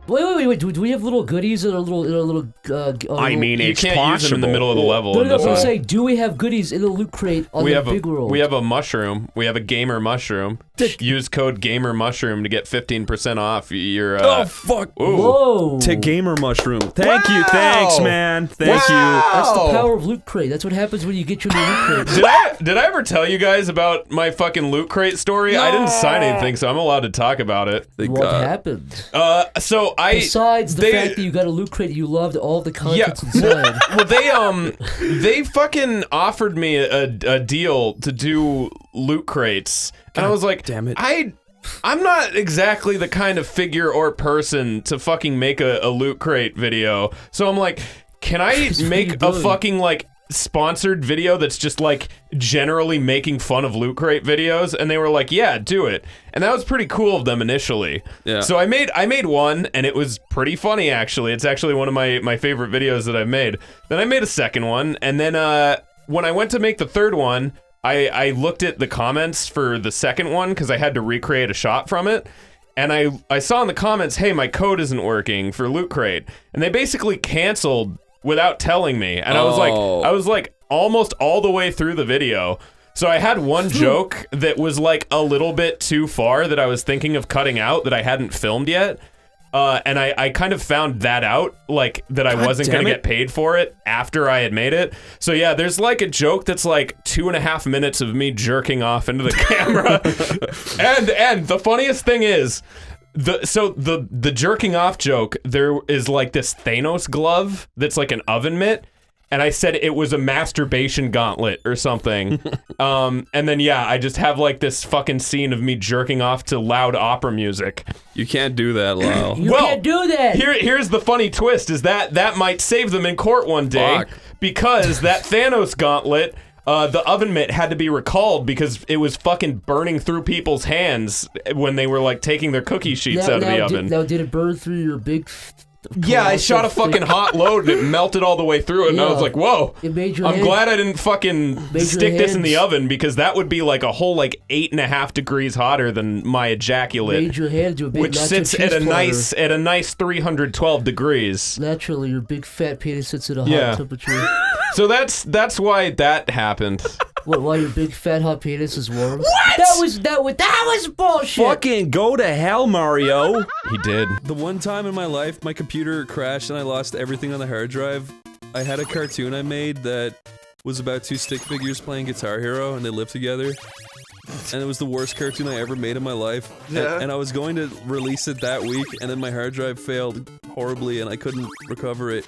Wait. Do we have little goodies in a little? I mean, you can't use them in the middle of the level. No, I'm saying, do we have goodies in the loot crate on the big world? We have a mushroom. We have a gamer mushroom. Use code gamer mushroom to get 15% off your. Oh fuck! Ooh. Whoa! Take gamer mushroom. Thank you, thanks, man. Thank you. That's the power of loot crate. That's what happens when you get your new loot crate. Did I ever tell you guys about my fucking loot crate story? No. I didn't sign anything, so I'm allowed to talk about it. What happened? So besides the fact that you got a loot crate, you loved all the contents inside. Well, they fucking offered me a deal to do loot crates, and I was like, damn it, I'm not exactly the kind of figure or person to fucking make a loot crate video. So I'm like, can I make a fucking like sponsored video that's just like generally making fun of loot crate videos? And they were like, yeah, do it. And that was pretty cool of them initially. Yeah. So I made one and it was pretty funny actually. It's actually one of my favorite videos that I've made. Then I made a second one, and then when I went to make the third one, I looked at the comments for the second one because I had to recreate a shot from it. And I saw in the comments, hey, my code isn't working for Loot Crate. And they basically canceled without telling me. And I was like almost all the way through the video. So I had one joke that was like a little bit too far that I was thinking of cutting out that I hadn't filmed yet. And I kind of found that out, like, that I wasn't gonna get paid for it after I had made it. So yeah, there's like a joke that's like 2.5 minutes of me jerking off into the camera. and the funniest thing is, the jerking off joke, there is like this Thanos glove that's like an oven mitt. And I said it was a masturbation gauntlet or something. And then, yeah, I just have like this fucking scene of me jerking off to loud opera music. You can't do that, Lyle. You can't do that! Here's the funny twist, is that might save them in court one day. Because that Thanos gauntlet, the oven mitt had to be recalled because it was fucking burning through people's hands when they were like taking their cookie sheets out of the oven. Did it burn through your big... Yeah, I shot a fucking hot load and it melted all the way through it, and I was like, whoa, I'm glad I didn't fucking stick this in the oven, because that would be like a whole like 8.5 degrees hotter than my ejaculate, made your hand to a big which sits at a nice 312 degrees. Naturally, your big fat penis sits at a hot temperature. So that's why that happened. What, why your big fat hot penis is warm? What? That was bullshit. Fucking go to hell, Mario. He did. The one time in my life my computer crashed and I lost everything on the hard drive, I had a cartoon I made that was about 2 stick figures playing Guitar Hero and they lived together. And it was the worst cartoon I ever made in my life. Yeah. And I was going to release it that week, and then my hard drive failed horribly and I couldn't recover it.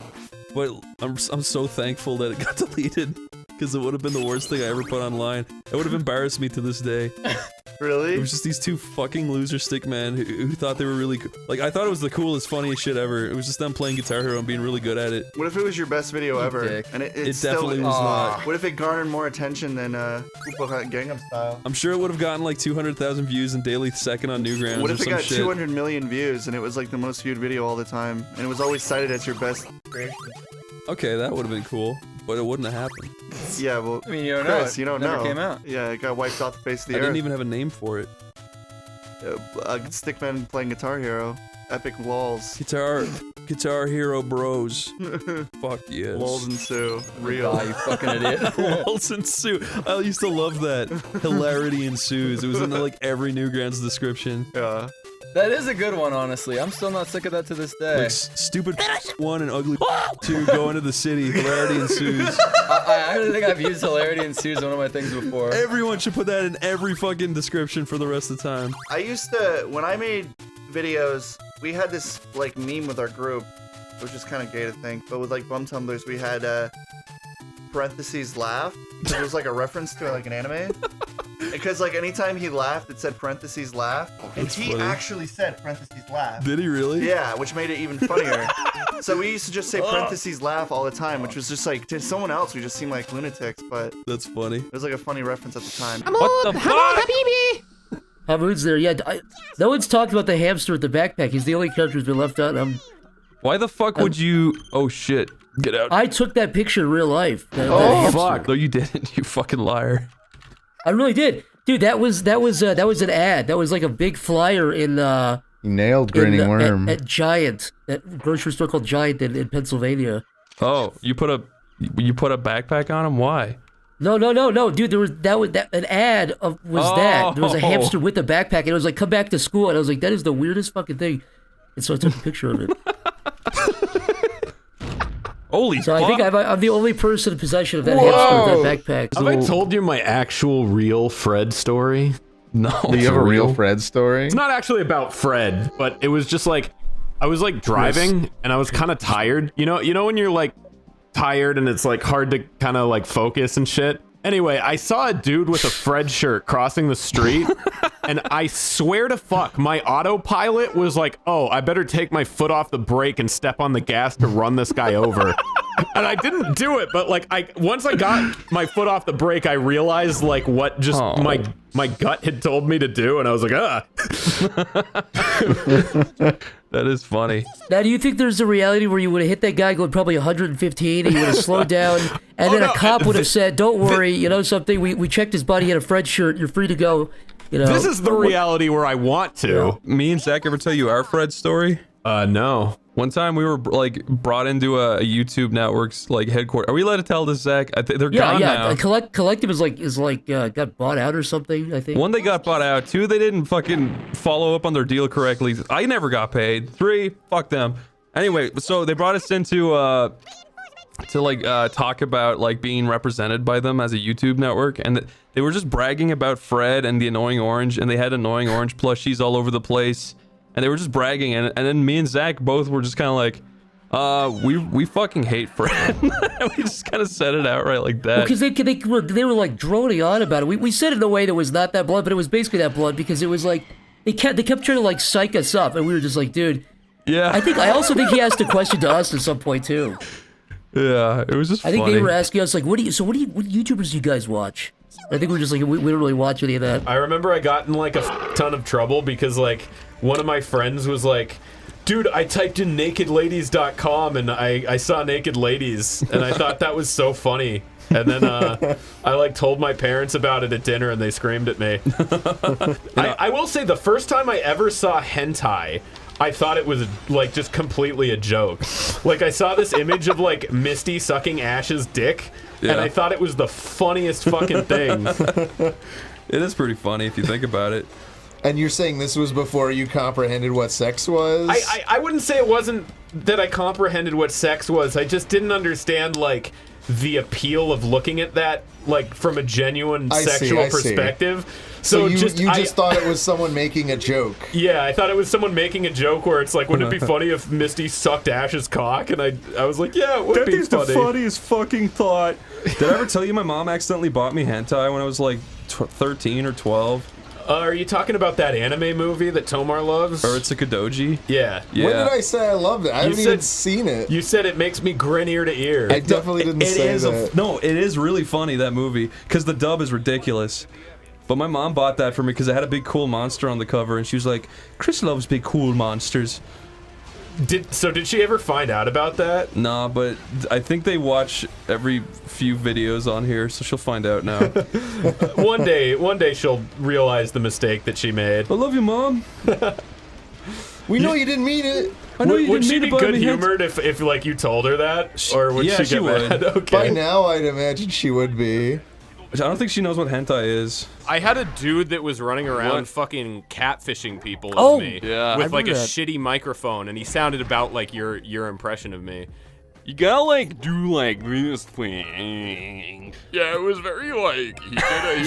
But I'm so thankful that it got deleted, because it would have been the worst thing I ever put online. It would have embarrassed me to this day. Really? It was just these two fucking loser stick men who thought they were really like, I thought it was the coolest, funniest shit ever. It was just them playing Guitar Hero and being really good at it. What if it was your best video ever? Dick. And it definitely was not. What if it garnered more attention than Gangnam Style? I'm sure it would have gotten like 200,000 views and daily second on Newgrounds. What or if it some got shit. 200 million views and it was like the most viewed video all the time, and it was always cited as your best creation? Okay, that would have been cool, but it wouldn't have happened. Yeah, well, I mean, you don't Chris, know. It you don't never know. came out. Yeah, it got wiped off the face of the I earth. didn't even have a name for it. Stickman playing Guitar Hero. Epic walls. Guitar Hero Bros. Fuck yes. Lols and Sue. Real. You fucking idiot. Lols and Sue. I used to love that. Hilarity ensues. It was in like every Newgrounds description. Yeah. That is a good one, honestly. I'm still not sick of that to this day. Like stupid 1 and ugly 2 go into the city. Hilarity ensues. I actually think I've used hilarity ensues one of my things before. Everyone should put that in every fucking description for the rest of the time. I used to, when I made videos, we had this like meme with our group, which is kind of gay to think, but with like bum tumblers, we had parentheses laugh. It was like a reference to like an anime. Because like anytime he laughed, it said parentheses laugh, and he actually said parentheses laugh. Did he really? Yeah, which made it even funnier. So we used to just say parentheses laugh all the time, which was just like to someone else we just seemed like lunatics, but that's funny. It was like a funny reference at the time. What the fuck? Hamoud's there. Yeah, no one's talked about the hamster with the backpack. He's the only character who's been left out. Why the fuck would you? Oh shit! Get out! I took that picture in real life. Oh fuck! No, you didn't. You fucking liar. I really did, dude. That was an ad. That was like a big flyer in. You nailed Grinning Worm at Giant, that grocery store called Giant in Pennsylvania. Oh, you put a backpack on him? Why? No, dude. There was an ad that there was a hamster with a backpack, and it was like, "Come back to school," and I was like, "That is the weirdest fucking thing," and so I took a picture of it. Holy so I think I'm the only person in possession of that hamster with that backpack. Have I told you my actual real Fred story? No. Do you have a real Fred story? It's not actually about Fred, but it was just like I was like driving and I was kind of tired. You know when you're like tired and it's like hard to kind of like focus and shit. Anyway, I saw a dude with a Fred shirt crossing the street, and I swear to fuck, my autopilot was like, oh, I better take my foot off the brake and step on the gas to run this guy over. And I didn't do it, but like once I got my foot off the brake, I realized like what just my gut had told me to do, and I was like, That is funny. Now, do you think there's a reality where you would have hit that guy going probably 115 and you would have slowed down, and then a cop would have said, don't worry, you know something, we checked his body, he had a Fred shirt, you're free to go. You know, this is the reality where I want to. Me and Zach ever tell you our Fred story? No. One time we were like brought into a YouTube network's like headquarters. Are we allowed to tell this, Zach? They're gone now. Collective is like got bought out or something, I think. 1, they got bought out. 2, they didn't fucking follow up on their deal correctly. I never got paid. 3, fuck them. Anyway, so they brought us in to talk about like being represented by them as a YouTube network, and they were just bragging about Fred and the Annoying Orange, and they had Annoying Orange plushies all over the place. And they were just bragging, and then me and Zach both were just kind of like, we fucking hate Fred. We just kind of said it outright like that. Because they were like droning on about it. We said it in a way that was not that blunt, but it was basically that blunt because it was like they kept trying to like psych us up, and we were just like, dude. Yeah. I also think he asked a question to us at some point too. Yeah, it was just funny. I think they were asking us like, what YouTubers do you guys watch? I think we're just like, we don't really watch any of that. I remember I got in like a ton of trouble because like one of my friends was like, dude, I typed in nakedladies.com and I saw naked ladies and I thought that was so funny. And then I like told my parents about it at dinner and they screamed at me. I will say the first time I ever saw hentai, I thought it was like just completely a joke. Like I saw this image of like Misty sucking Ash's dick, and I thought it was the funniest fucking thing. It is pretty funny if you think about it. And you're saying this was before you comprehended what sex was? I wouldn't say it wasn't that I comprehended what sex was. I just didn't understand like the appeal of looking at that like from a genuine sexual perspective. So you just thought it was someone making a joke. Yeah, I thought it was someone making a joke where it's like, wouldn't it be funny if Misty sucked Ash's cock? And I was like, yeah, it would be funny. That is the funniest fucking thought. Did I ever tell you my mom accidentally bought me hentai when I was like 13 or 12? Are you talking about that anime movie that Tomar loves? Or it's a Kadoji? Yeah. When did I say I loved it? I haven't even seen it. You said it makes me grin ear to ear. I definitely didn't say that. No, it is really funny, that movie, because the dub is ridiculous. But my mom bought that for me because it had a big cool monster on the cover, and she was like, Chris loves big cool monsters. Did she ever find out about that? Nah, but I think they watch every few videos on here, so she'll find out now. One day she'll realize the mistake that she made. I love you, Mom. We know you didn't mean it. I know you would didn't she mean be it, but good we had humored if like you told her that, or would yeah, she get would. mad? Okay. By now, I'd imagine she would be. I don't think she knows what hentai is. I had a dude that was running around fucking catfishing people Oh, as me yeah. with like a that. shitty microphone, and he sounded about like your impression of me. You gotta like do like this thing. Yeah, it was very like he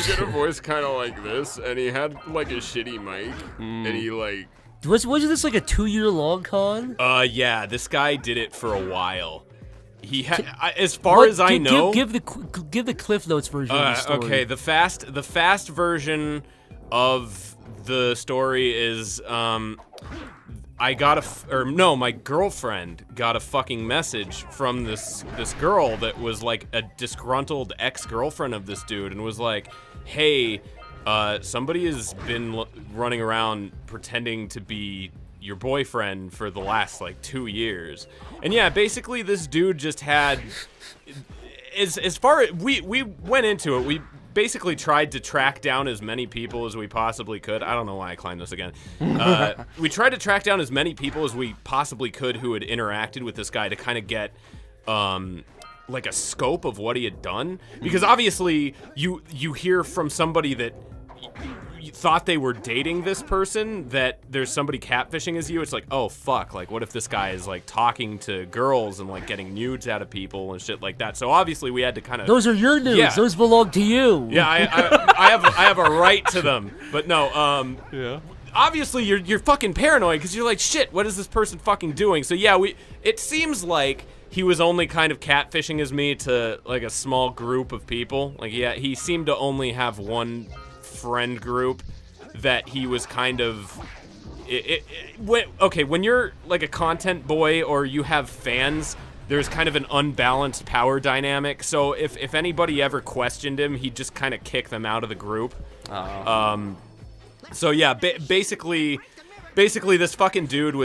did a voice kind of like this, and he had like a shitty mic, and he like. Wasn't this like a 2-year-long con? Yeah, this guy did it for a while. He had, as far as I know, give the Cliff Notes version of the story. Okay, the fast version of the story is I got my girlfriend got a fucking message from this girl that was like a disgruntled ex-girlfriend of this dude, and was like, hey, somebody has been running around pretending to be your boyfriend for the last like 2 years. And yeah, basically this dude just had, as far as we went into it, we basically tried to track down as many people as we possibly could. I don't know why I climbed this again. We tried to track down as many people as we possibly could who had interacted with this guy to kind of get like a scope of what he had done, because obviously you hear from somebody that you thought they were dating this person that there's somebody catfishing as you. It's like, oh fuck, like what if this guy is like talking to girls and like getting nudes out of people and shit like that. So obviously we had to kind of, those are your nudes. Yeah. Those belong to you. Yeah, I have a right to them. But no, Yeah. obviously you're fucking paranoid because you're like, shit, what is this person fucking doing? So yeah, it seems like he was only kind of catfishing as me to like a small group of people. Like, yeah, he seemed to only have one friend group that he was kind of when you're like a content boy or you have fans, there's kind of an unbalanced power dynamic. So if anybody ever questioned him, he'd just kind of kick them out of the group. So yeah, basically this fucking dude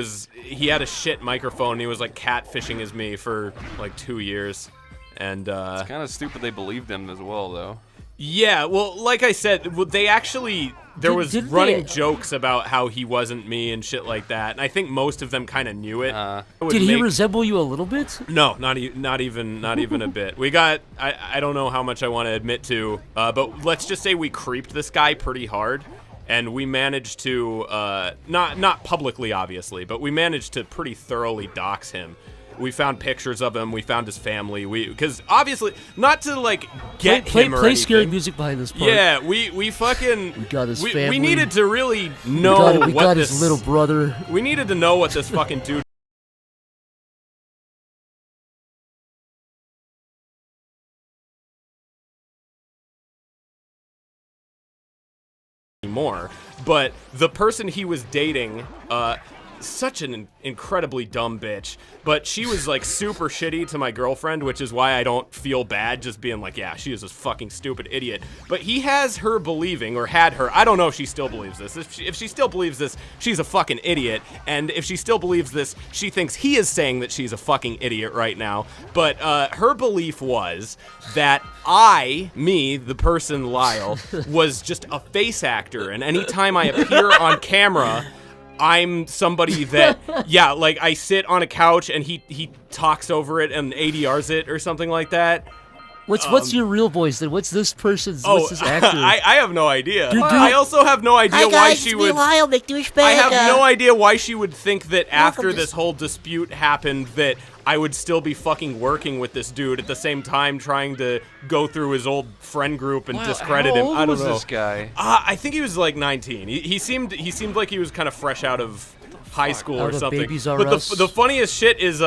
he had a shit microphone and he was like catfishing as me for like 2 years. And It's kind of stupid they believed him as well, though. yeah, well, like I said, they actually, there was running jokes about how he wasn't me and shit like that, and I think most of them kind of knew it. Did he resemble you a little bit? No, not even a bit. We got, I don't know how much I want to admit to, but let's just say we creeped this guy pretty hard, and we managed to, not publicly obviously, but we managed to pretty thoroughly dox him. We found pictures of him. We found his family. Because obviously, not to like get him or play anything. scary music behind this part. Yeah, we fucking. We got his we family. needed to really know we got his little brother. We needed to know what this fucking dude. More, but the person he was dating, such an incredibly dumb bitch, but she was like super shitty to my girlfriend, which is why I don't feel bad just being like, yeah, she is this fucking stupid idiot. But he has her believing, or had her, I don't know if she still believes this. If she still believes this, she's a fucking idiot. And if she still believes this, she thinks he is saying that she's a fucking idiot right now. But her belief was that me, the person Lyle, was just a face actor, and anytime I appear on camera, I'm somebody that, yeah, like I sit on a couch and he talks over it and ADRs it or something like that. What's your real voice then? What's this person's? What's this actor? I have no idea. Dude, I also have no idea why she would. Lyle, McDouchebag. I have no idea why she would think that after this whole dispute happened that I would still be fucking working with this dude at the same time trying to go through his old friend group and discredit him. I don't know. This guy? I think he was like 19. He seemed like he was kind of fresh out of high school or something. Babies R But Us. the funniest shit is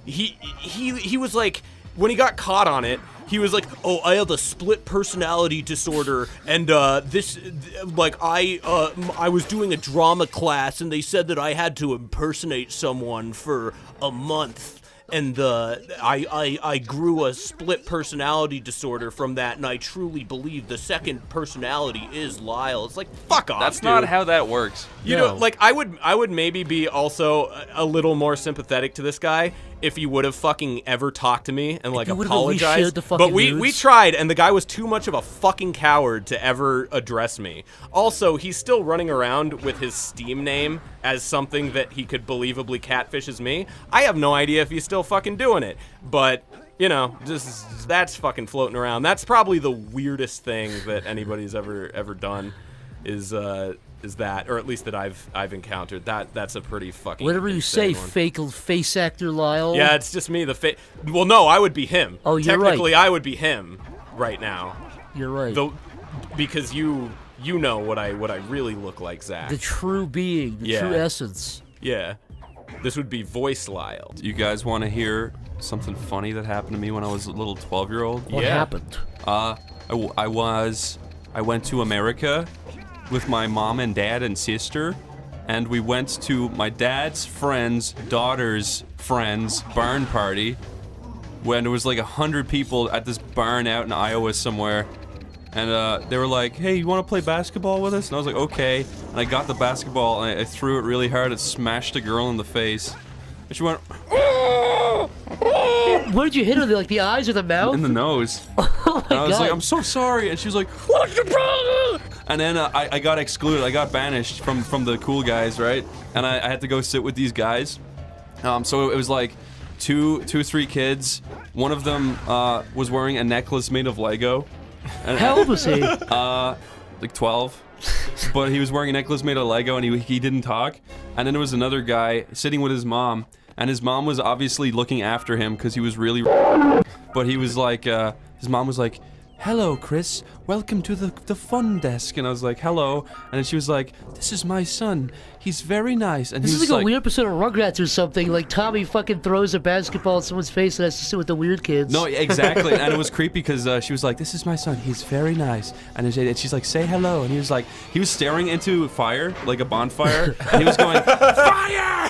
he was like, when he got caught on it, he was like, "Oh, I have a split personality disorder, and I was doing a drama class, and they said that I had to impersonate someone for a month." And I grew a split personality disorder from that, and I truly believe the second personality is Lyle. It's like, fuck off, That's dude. not how that works. You know, like, I would maybe be also a little more sympathetic to this guy if he would have fucking ever talked to me and, like, you would've at least apologized. shared the fucking But we nudes. tried, and the guy was too much of a fucking coward to ever address me. Also, he's still running around with his Steam name as something that he could believably catfishes me. I have no idea if he's still fucking doing it, but you know, just that's fucking floating around. That's probably the weirdest thing that anybody's ever done is that, or at least that I've encountered. That's a pretty fucking Whatever you say, insane one. fake face actor Lyle. Yeah, it's just me. Well, no, I would be him. Oh, you're right. Technically, I would be him right now. You're right. Because you know what I really look like, Zach. The true being, the true essence. Yeah. This would be voice Lyle. Do you guys want to hear something funny that happened to me when I was a little 12-year-old? What happened? I went to America with my mom and dad and sister, and we went to my dad's friend's daughter's friend's barn party when there was like 100 people at this barn out in Iowa somewhere. And they were like, "Hey, you want to play basketball with us?" And I was like, "Okay." And I got the basketball and I threw it really hard. It smashed a girl in the face. And she went, Where did you hit her? Like the eyes or the mouth? in the nose. Oh And my I was God. like, "I'm so sorry." And she was like, "What's the problem?" And then I got excluded. I got banished from the cool guys, right? And I had to go sit with these guys. So it was like two, 3 kids. One of them was wearing a necklace made of Lego. And, How old was he? Like 12. But he was wearing a necklace made of Lego, and he didn't talk. And then there was another guy sitting with his mom, and his mom was obviously looking after him because he was really. But he was like, his mom was like, "Hello, Chris. Welcome to the fun desk." And I was like, "Hello." And then she was like, "This is my son. He's very nice." And This he is was like a weird episode of Rugrats or something. Like Tommy fucking throws a basketball at someone's face and has to sit with the weird kids. No, exactly, and it was creepy because she was like, "This is my son. He's very nice," and she's like, "Say hello," and he was like, he was staring into fire, like a bonfire, and he was going, "Fire!"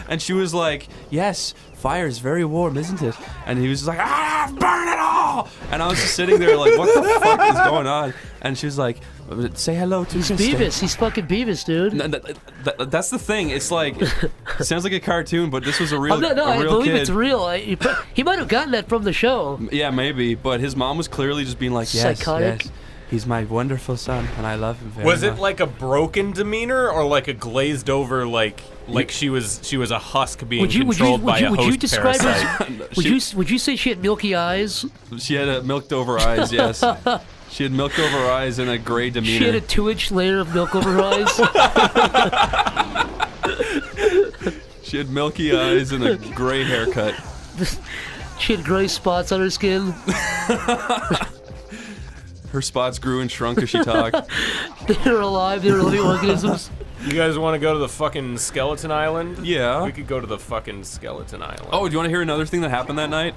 And she was like, "Yes, fire is very warm, isn't it?" And he was just like, "Ah, burn it all!" And I was just sitting there like, "What the fuck is going on?" And she was like, "Say hello to He's Kristen." Beavis. He's fucking Beavis, dude. That's the thing. It's like, it sounds like a cartoon, but this was a real, No, a I real believe kid. it's real. He might have gotten that from the show. Yeah, maybe, but his mom was clearly just being like, "Yes, Psychotic. yes, he's my wonderful son, and I love him very Was much." it like a broken demeanor or like a glazed over like she was a husk being controlled by a host would you describe parasite? would you say she had milky eyes? She had milked over eyes, yes. She had milked over eyes and a gray demeanor. She had a 2-inch layer of milk over her eyes. She had milky eyes and a gray haircut. She had gray spots on her skin. Her spots grew and shrunk as she talked. They were alive. They were living organisms. You guys want to go to the fucking skeleton island? Yeah. We could go to the fucking skeleton island. Oh, do you want to hear another thing that happened that night?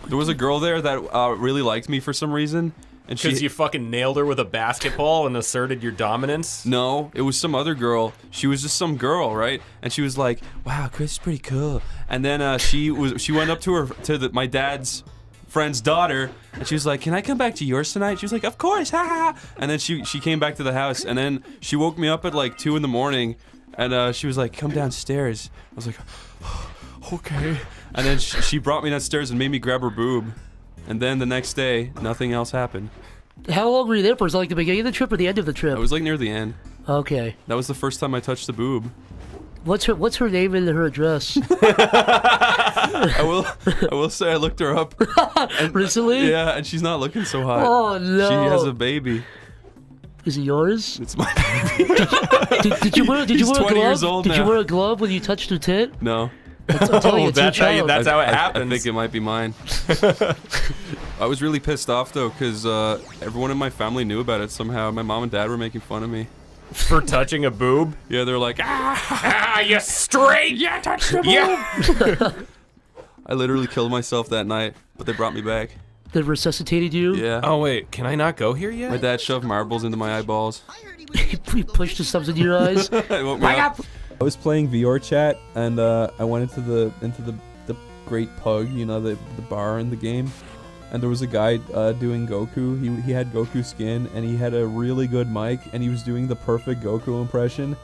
There was a girl there that really liked me for some reason. And Because you fucking nailed her with a basketball and asserted your dominance? No, it was some other girl. She was just some girl, right? And she was like, "Wow, Chris is pretty cool." And then she went up to my dad's friend's daughter, and she was like, "Can I come back to yours tonight?" She was like, "Of course, ha ha." And then she came back to the house, and then she woke me up at like 2 in the morning, and she was like, "Come downstairs." I was like, "Okay." And then she brought me downstairs and made me grab her boob. And then the next day, nothing else happened. How long were you there for? Was it like the beginning of the trip or the end of the trip? It was like near the end. Okay. That was the first time I touched the boob. What's her name and her address? I will say I looked her up. Recently? Yeah, and she's not looking so hot. Oh, no. She has a baby. Is it yours? It's my baby. Did you wear a He's 20 glove? years old Did you now. wear a glove when you touched her tit? No. I'm telling you, it's your child. That's how it I happens. think it might be mine. I was really pissed off though, because everyone in my family knew about it somehow. My mom and dad were making fun of me. For touching a boob? Yeah, they're like, "Ah, you straight! Yeah, touch the boob!" Yeah! I literally killed myself that night. but they brought me back. They resuscitated you? Yeah. Oh wait, can I not go here yet? My dad shoved marbles into my eyeballs. He pushed the subs in your eyes. I was playing VR chat, and I went into the Great Pug, you know, the bar in the game, and there was a guy doing Goku. He had Goku skin, and he had a really good mic, and he was doing the perfect Goku impression,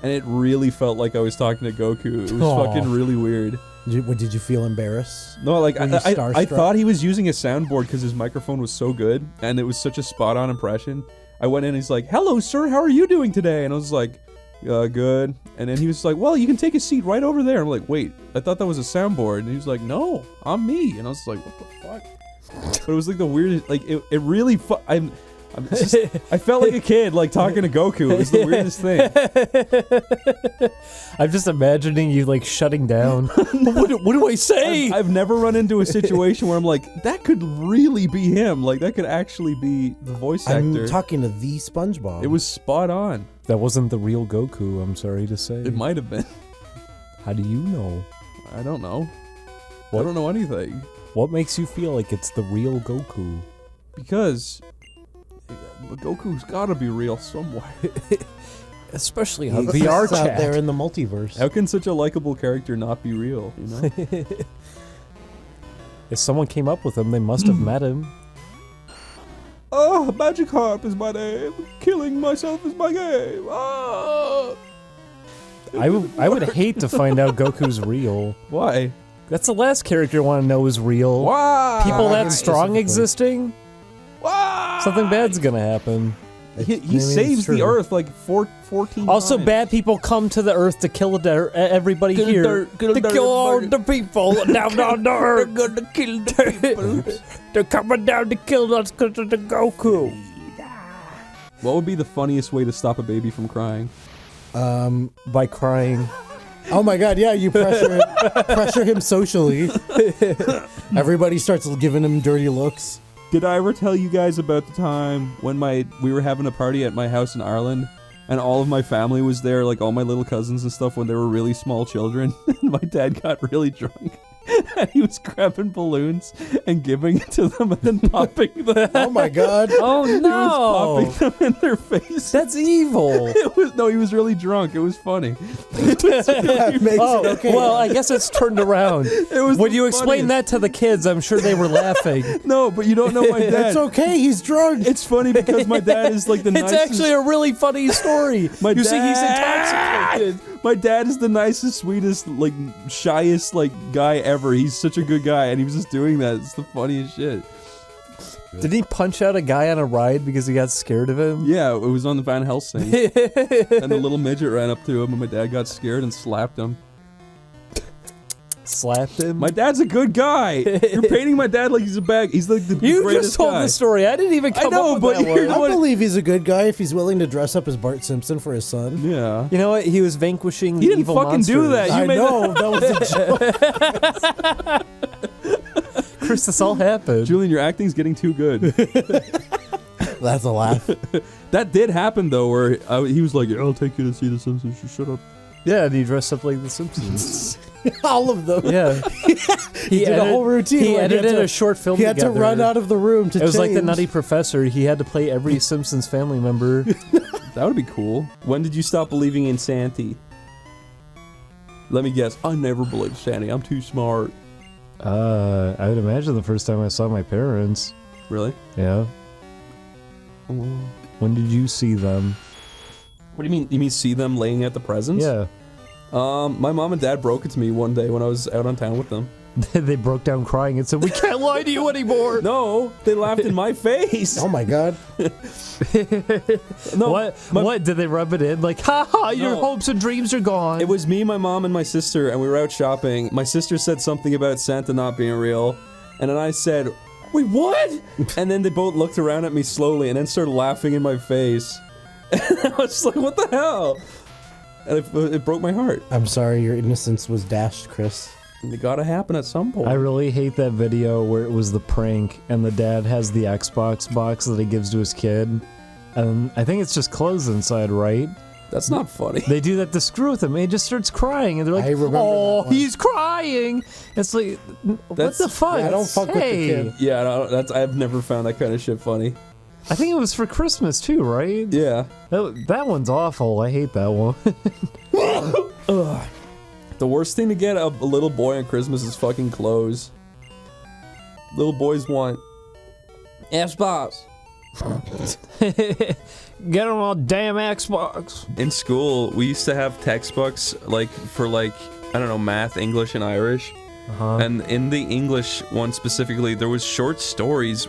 and it really felt like I was talking to Goku. It was fucking really weird. Did you feel embarrassed? No, like Were you I starstruck? thought he was using a soundboard because his microphone was so good, and it was such a spot-on impression. I went in and he's like, "Hello, sir, how are you doing today?" And I was like, "Good." And then he was like, "Well, you can take a seat right over there." I'm like, "Wait, I thought that was a soundboard." And he was like, "No, I'm me." And I was like, "What the fuck?" But it was like the weirdest, like it really. I'm just, I felt like a kid, like talking to Goku. It was the weirdest thing. I'm just imagining you like shutting down. what do I say? I've never run into a situation where I'm like, that could really be him. Like that could actually be the voice actor. I'm talking to the SpongeBob. It was spot on. That wasn't the real Goku, I'm sorry to say. It might have been. How do you know? I don't know. I don't know anything. What makes you feel like it's the real Goku? Because Goku's gotta be real somewhere. Especially on VR out chat. there in the multiverse. How can such a likable character not be real, you know? If someone came up with him, they must have met him. Oh, Magikarp is my name. Killing myself is my game. Oh. I would hate to find out Goku's real. Why? That's the last character I want to know is real. Why? People that strong existing? Why? Something bad's gonna happen. He saves the Earth like 14 Also, times. bad people come to the Earth to kill everybody here. To kill all the people down on the Earth. They're gonna kill the people. They're coming down to kill us because of the Goku. What would be the funniest way to stop a baby from crying? By crying. Oh my god, yeah, you pressure him socially. Everybody starts giving him dirty looks. Did I ever tell you guys about the time when we were having a party at my house in Ireland, and all of my family was there, like all my little cousins and stuff, when they were really small children, and my dad got really drunk, and he was grabbing balloons and giving it to them and then popping them. Oh my god. Oh no! He was popping them in their face. That's evil. He was really drunk. It was funny. Okay. Well, I guess it's turned around. When you explain that to the kids, I'm sure they were laughing. No, but you don't know my dad. It's okay, he's drunk. It's funny because my dad is like the It's nicest. actually a really funny story. You see, he's intoxicated. My dad is the nicest, sweetest, like shyest, like guy ever. He's such a good guy, and he was just doing that. It's the funniest shit. Did he punch out a guy on a ride because he got scared of him? Yeah, it was on the Van Helsing, and a little midget ran up to him, and my dad got scared and slapped him. Slapped him? My dad's a good guy. You're painting my dad like he's a bag. He's like the You greatest just told guy. the story. I didn't even come up with that one. I believe he's a good guy if he's willing to dress up as Bart Simpson for his son. Yeah. You know what? He was vanquishing He didn't evil fucking monsters. do that. You I made know, that was a joke. Chris, this all happened. Julian, your acting's getting too good. That's a laugh. That did happen though, where he was like, "I'll take you to see The Simpsons." You shut up. Yeah, and he dressed up like The Simpsons. All of them. Yeah. He did a whole routine. He where edited a short film He had to together. run out of the room to It was like the change. Nutty Professor. He had to play every Simpsons family member. That would be cool. When did you stop believing in Santa? Let me guess. I never believed Santa. I'm too smart. I would imagine the first time I saw my parents. Really? Yeah. When did you see them? What do you mean? You mean see them laying out the presents? Yeah. My mom and dad broke it to me one day when I was out on town with them. They broke down crying and said, "We can't lie to you anymore." No, they laughed in my face. Oh my god. No, what? Did they rub it in? Like, ha ha, your No. hopes and dreams are gone. It was me, my mom, and my sister, and we were out shopping. My sister said something about Santa not being real, and then I said, "Wait, what?" And then they both looked around at me slowly and then started laughing in my face. And I was like, "What the hell?" And it broke my heart. I'm sorry, your innocence was dashed, Chris. It gotta happen at some point. I really hate that video where it was the prank and the dad has the Xbox box that he gives to his kid. And I think it's just clothes inside, right? That's not funny. They do that to screw with him. And he just starts crying and they're like, I remember "Oh, that one. he's crying!" crying. It's like, what the fuck? Yeah, don't fuck with the kid. Yeah, I've never found that kind of shit funny. I think it was for Christmas too, right? Yeah. That one's awful. I hate that one. Ugh. The worst thing to get a little boy on Christmas is fucking clothes. Little boys want Xbox. Get them on damn Xbox. In school, we used to have textbooks for I don't know, math, English, and Irish. And in the English one specifically, there was short stories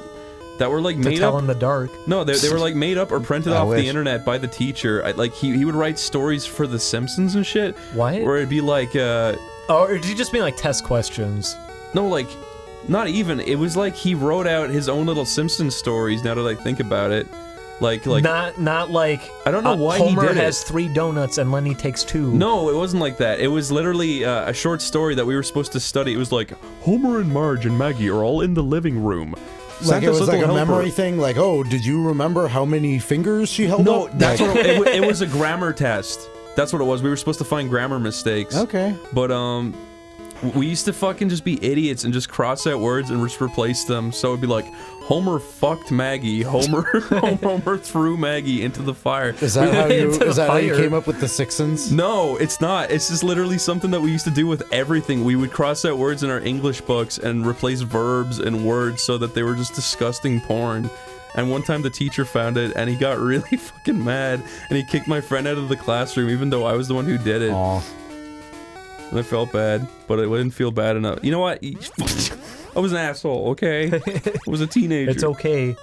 that were made tell up in the dark. No, they were made up or printed off the internet by the teacher. He would write stories for The Simpsons and shit. What? Where it'd be or did you just mean test questions? No, not even. It was he wrote out his own little Simpsons stories. Now that I think about it, not like I don't know why Homer he did has 3 donuts and Lenny takes 2. No, it wasn't like that. It was literally a short story that we were supposed to study. It was Homer and Marge and Maggie are all in the living room. It was like a memory thing. Oh, did you remember how many fingers she held up? No, that's what it was. A grammar test. That's what it was. We were supposed to find grammar mistakes. Okay. But we used to fucking just be idiots and just cross out words and just replace them. So it'd be Homer fucked Maggie. Homer threw Maggie into the fire. Is that how you came up with the Sixons? No, it's not. It's just literally something that we used to do with everything. We would cross out words in our English books and replace verbs and words so that they were just disgusting porn. And one time the teacher found it and he got really fucking mad and he kicked my friend out of the classroom even though I was the one who did it. Aww. And I felt bad, but I didn't feel bad enough. You know what? I was an asshole, okay? I was a teenager. It's okay.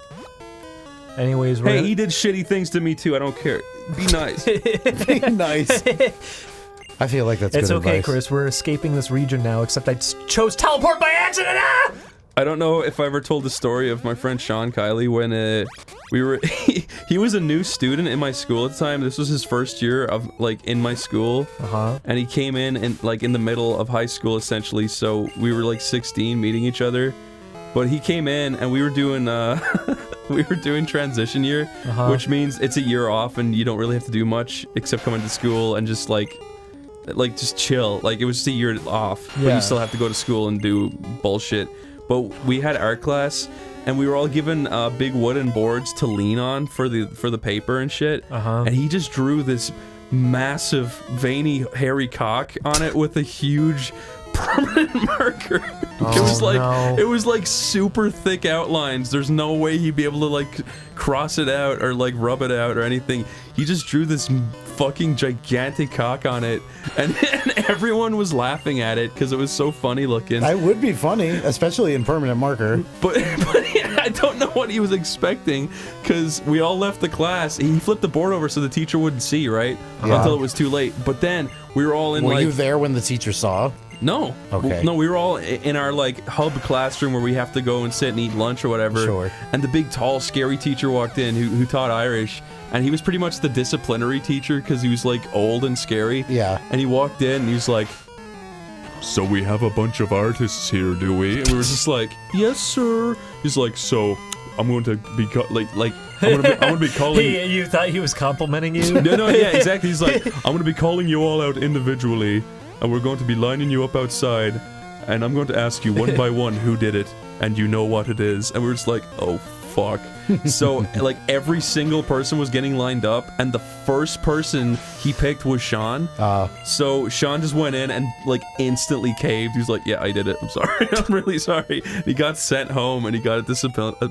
Anyways, hey, he did shitty things to me too. I don't care. Be nice. Be nice. I feel like that's It's good okay, advice. Chris. We're escaping this region now, except I chose teleport by accident! Ah! I don't know if I ever told the story of my friend Sean Kiley when we were he was a new student in my school at the time. This was his first year of in my school. And he came in in the middle of high school essentially. So we were 16 meeting each other. But he came in and we were doing we were doing transition year, which means it's a year off and you don't really have to do much except come into school and just just chill. It was just a year off, but you still have to go to school and do bullshit. But we had art class, and we were all given big wooden boards to lean on for the paper and shit. And he just drew this massive, veiny, hairy cock on it with a huge permanent marker. It was super thick outlines. There's no way he'd be able to cross it out or rub it out or anything. He just drew this fucking gigantic cock on it, and everyone was laughing at it because it was so funny looking. That would be funny, especially in permanent marker. But I don't know what he was expecting because we all left the class. He flipped the board over so the teacher wouldn't see, right? Until it was too late. But then we were all in Were you there when the teacher saw? No. Okay. No, we were all in our hub classroom where we have to go and sit and eat lunch or whatever. Sure. And the big, tall, scary teacher walked in who taught Irish. And he was pretty much the disciplinary teacher because he was old and scary. Yeah. And he walked in and he was like, "So we have a bunch of artists here, do we?" And we were just like, "Yes, sir." He's like, "So I'm going to be I'm gonna be calling." You thought he was complimenting you? No, yeah, exactly. He's like, "I'm gonna be calling you all out individually, and we're going to be lining you up outside, and I'm going to ask you one by one who did it, and you know what it is." And we're just like, "Oh fuck." So every single person was getting lined up, and the first person he picked was Sean. So Sean just went in and instantly caved. He was like, "Yeah, I did it. I'm sorry. I'm really sorry." He got sent home and he got a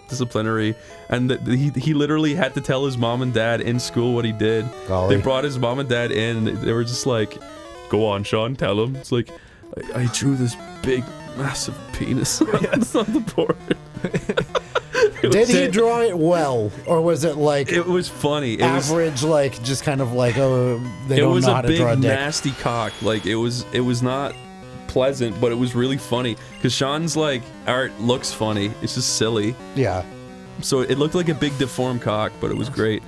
disciplinary, and he literally had to tell his mom and dad in school what he did. Golly. They brought his mom and dad in, and they were just like, "Go on, Sean, tell him." It's like, I drew this big, massive penis on the board. Did he draw it well, or was it it was funny? It average, just kind of oh, they it don't was know a how to big draw a dick? nasty cock. It was not pleasant, but it was really funny because Sean's art looks funny. It's just silly. Yeah. So it looked like a big deformed cock, but it was great.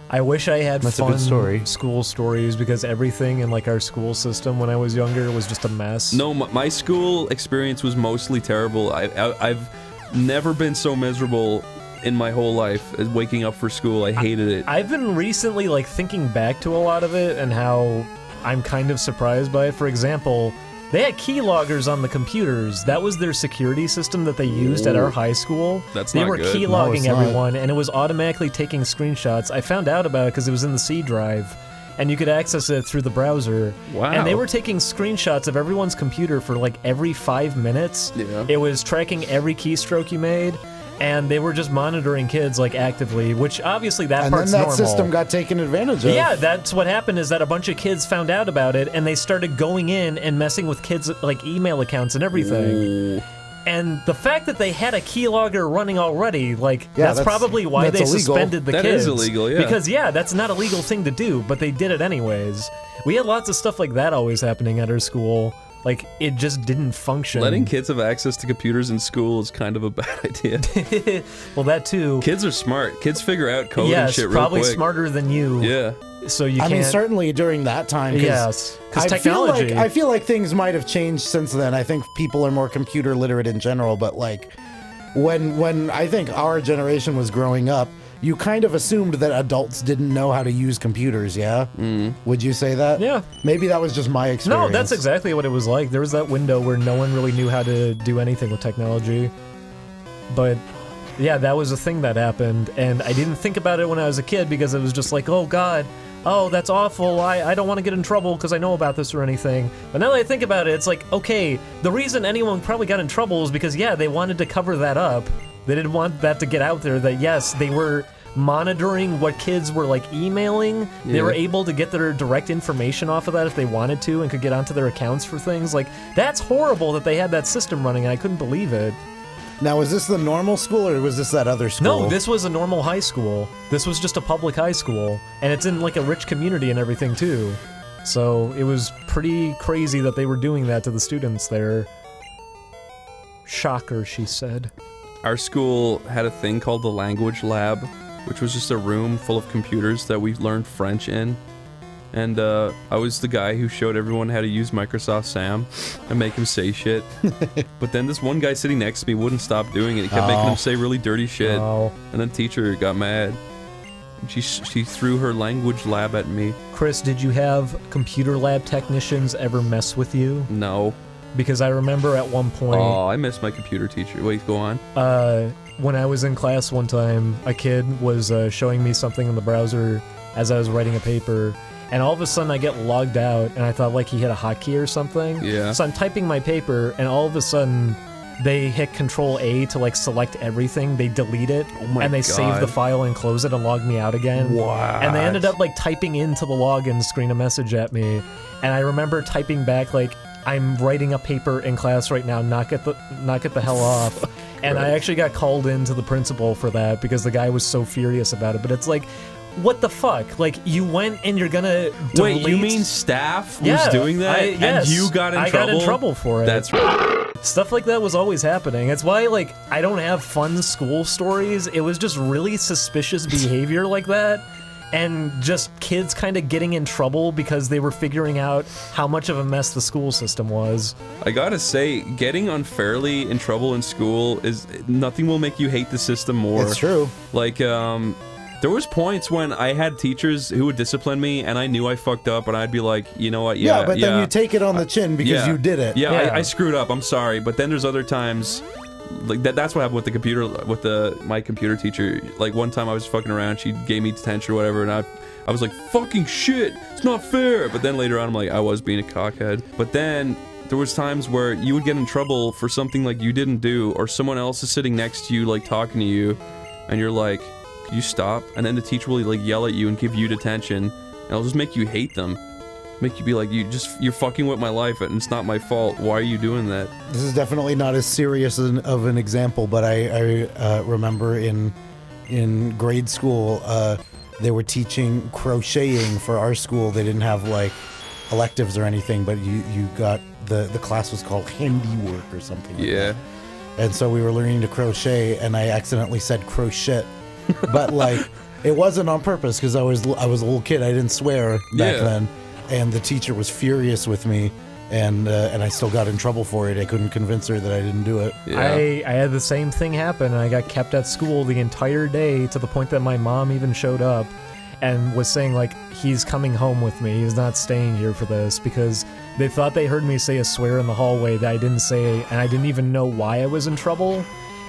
I wish I had That's a fun good story. school stories because everything in our school system when I was younger was just a mess. No, my school experience was mostly terrible. I've never been so miserable in my whole life as waking up for school. I hated it. I've been recently thinking back to a lot of it and how I'm kind of surprised by it. For example, They had keyloggers on the computers. That was their security system that they used at our high school. That's they not were good. keylogging No, it's everyone, and it was automatically taking screenshots. I found out about it because it was in the C drive, and you could access it through the browser. Wow. And they were taking screenshots of everyone's computer for like every 5 minutes. Yeah. It was tracking every keystroke you made. And they were just monitoring kids like actively, which obviously that part's normal. And then that system got taken advantage of. Yeah, that's what happened is that a bunch of kids found out about it and they started going in and messing with kids' like email accounts and everything. Ooh. And the fact that they had a keylogger running already, like, Yeah, that's probably why they illegal. suspended the That kids. is illegal, yeah. Because, yeah, that's not a legal thing to do, but they did it anyways. We had lots of stuff like that always happening at our school. Like, it just didn't function. Letting kids have access to computers in school is kind of a bad idea. Well, that too. Kids are smart. Kids figure out code and shit real probably quick. smarter than you. Yeah. So you I can't... mean, certainly during that time. Yes, 'cause technology. I feel like things might have changed since then. I think people are more computer literate in general, but like when I think our generation was growing up, you kind of assumed that adults didn't know how to use computers, yeah? Would you say that? Yeah. Maybe that was just my experience. No, that's exactly what it was like. There was that window where no one really knew how to do anything with technology. But yeah, that was a thing that happened, and I didn't think about it when I was a kid because it was just like, oh god, oh that's awful, I don't want to get in trouble because I know about this or anything. But now that I think about it, it's like, okay, the reason anyone probably got in trouble is because, yeah, they wanted to cover that up. They didn't want that to get out there that, yes, they were monitoring what kids were like emailing. They were able to get their direct information off of that if they wanted to and could get onto their accounts for things. Like, that's horrible that they had that system running, and I couldn't believe it. Now, was this the normal school or was this that other school? No, this was a normal high school. This was just a public high school, and it's in like a rich community and everything too. So it was pretty crazy that they were doing that to the students there. Shocker, she said. Our school had a thing called the language lab, which was just a room full of computers that we learned French in. And I was the guy who showed everyone how to use Microsoft Sam and make him say shit. But then this one guy sitting next to me wouldn't stop doing it. He kept making him say really dirty shit. And then the teacher got mad. She threw her language lab at me. Chris, did you have computer lab technicians ever mess with you? No. Because I remember at one point... Oh, I miss my computer teacher. Wait, go on. When I was in class one time, a kid was showing me something in the browser as I was writing a paper, and all of a sudden I get logged out, and I thought like he hit a hotkey or something. Yeah. So I'm typing my paper, and all of a sudden they hit Control-A to like select everything, they delete it, and they save the file and close it and log me out again. What? And they ended up like typing into the login screen a message at me, and I remember typing back like, I'm writing a paper in class right now, knock it the hell off. And I actually got called in to the principal for that because the guy was so furious about it. But it's like, what the fuck? Like, you went and you're gonna delete... Wait, you mean staff was doing that? Yes, and you got in trouble? I got in trouble for it. That's right. Stuff like that was always happening. It's why, like, I don't have fun school stories. It was just really suspicious behavior like that. And just kids kind of getting in trouble because they were figuring out how much of a mess the school system was. I gotta say, getting unfairly in trouble in school is... Nothing will make you hate the system more. It's true. Like, there was points when I had teachers who would discipline me, and I knew I fucked up, and I'd be like, you know what, Yeah, but then you take it on the chin because you did it. Yeah, I screwed up, I'm sorry. But then there's other times... Like that's what happened with the computer, with my computer teacher. Like one time I was fucking around, she gave me detention or whatever, and I was like, fucking shit, it's not fair. But then later on I'm like, I was being a cockhead. But then there was times where you would get in trouble for something like you didn't do, or someone else is sitting next to you like talking to you, and you're like, could you stop? And then the teacher will like yell at you and give you detention, and it'll just make you hate them. Make you be like, you're fucking with my life and it's not my fault. Why are you doing that? This is definitely not as serious of an example, but I remember in grade school, they were teaching crocheting for our school. They didn't have like electives or anything, but you got the class was called handiwork or something like that. And so we were learning to crochet, and I accidentally said crochet, but like it wasn't on purpose because I was a little kid. I didn't swear back then. And the teacher was furious with me, and I still got in trouble for it. I couldn't convince her that I didn't do it. I had the same thing happen, and I got kept at school the entire day to the point that my mom even showed up. and was saying like he's coming home with me. He's not staying here for this because they thought they heard me say a swear in the hallway that I didn't say, and I didn't even know why I was in trouble.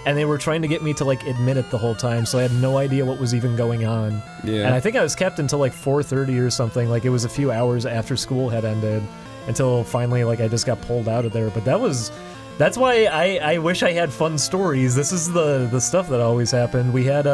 And they were trying to get me to like admit it the whole time, so I had no idea what was even going on. Yeah. And I think I was kept until like 4:30 or something. Like it was a few hours after school had ended, until finally like I just got pulled out of there. But that's why I wish I had fun stories. This is the stuff that always happened. We had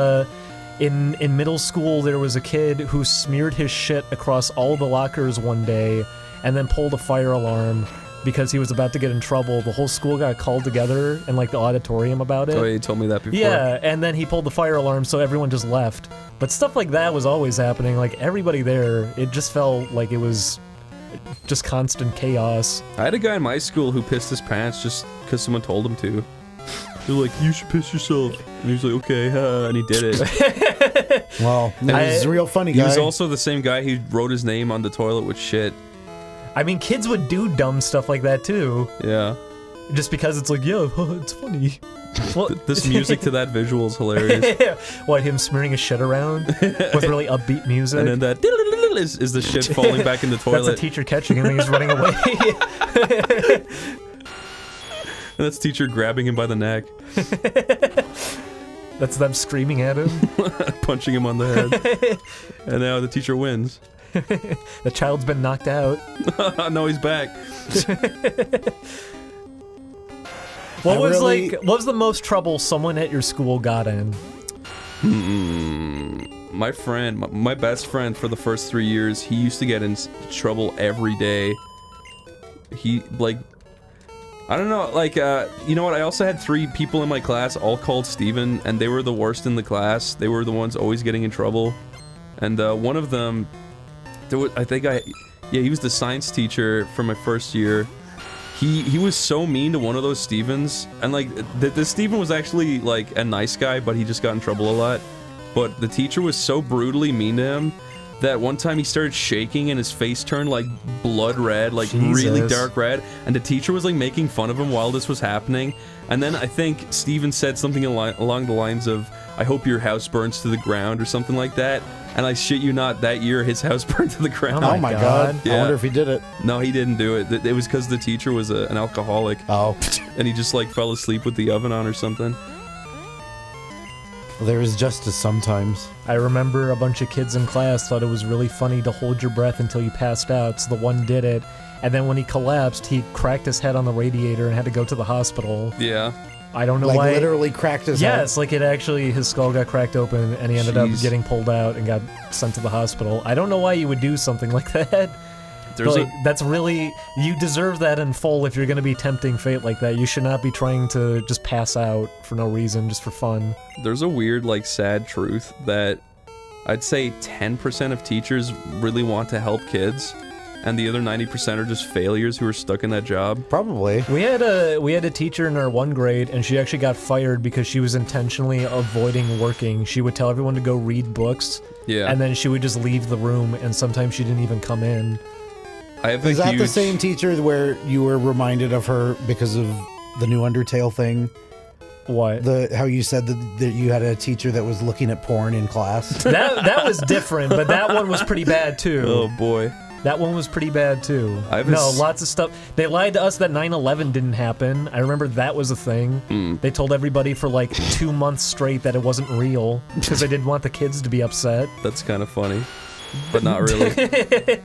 in middle school there was a kid who smeared his shit across all the lockers one day, and then pulled a fire alarm. Because he was about to get in trouble, the whole school got called together in like the auditorium about it. Oh, you told me that before. Yeah, and then he pulled the fire alarm, so everyone just left. But stuff like that was always happening. Like everybody there, it just felt like it was just constant chaos. I had a guy in my school who pissed his pants just because someone told him to. They're like, "You should piss yourself," and he was like, "Okay," and he did it. Well, he was a real funny guy. He was also the same guy who wrote his name on the toilet with shit. I mean, kids would do dumb stuff like that too. Yeah. Just because it's like, yeah, it's funny. Well, this music to that visual is hilarious. What, him smearing his shit around with really upbeat music? And then that is the shit falling back in the toilet. That's the teacher catching him and he's running away. And that's teacher grabbing him by the neck. That's them screaming at him. Punching him on the head. And now the teacher wins. The child's been knocked out. No, he's back. What was the most trouble someone at your school got in? My friend, my best friend for the first 3 years, he used to get in trouble every day. He, like, I don't know, like, you know what, I also had 3 people in my class, all called Steven, and they were the worst in the class. They were the ones always getting in trouble. And one of them, he was the science teacher for my first year. He was so mean to one of those Stevens, and like the Steven was actually like a nice guy, but he just got in trouble a lot. But the teacher was so brutally mean to him that one time he started shaking and his face turned like blood red, like really dark red, and the teacher was like making fun of him while this was happening. And then I think Steven said something along the lines of, "I hope your house burns to the ground," or something like that. And I shit you not, that year his house burned to the ground. Oh my god. Yeah. I wonder if he did it. No, he didn't do it. It was because the teacher was an alcoholic. Oh. And he just like fell asleep with the oven on or something. There is justice sometimes. I remember a bunch of kids in class thought it was really funny to hold your breath until you passed out, so the one did it. And then when he collapsed, he cracked his head on the radiator and had to go to the hospital. Yeah. I don't know like why. Literally cracked his head? Yes, like it actually, his skull got cracked open and he ended up getting pulled out and got sent to the hospital. I don't know why you would do something like that. That's really, you deserve that in full if you're going to be tempting fate like that. You should not be trying to just pass out for no reason, just for fun. There's a weird, like, sad truth that I'd say 10% of teachers really want to help kids, and the other 90% are just failures who are stuck in that job. Probably. We had a teacher in our 1 grade, and she actually got fired because she was intentionally avoiding working. She would tell everyone to go read books, and then she would just leave the room, and sometimes she didn't even come in. Is that the same teacher where you were reminded of her because of the new Undertale thing? What? How you said that you had a teacher that was looking at porn in class? That was different, but that one was pretty bad too. Oh boy. That one was pretty bad too. Lots of stuff. They lied to us that 9/11 didn't happen. I remember that was a thing. They told everybody for like 2 months straight that it wasn't real because they didn't want the kids to be upset. That's kind of funny, but not really.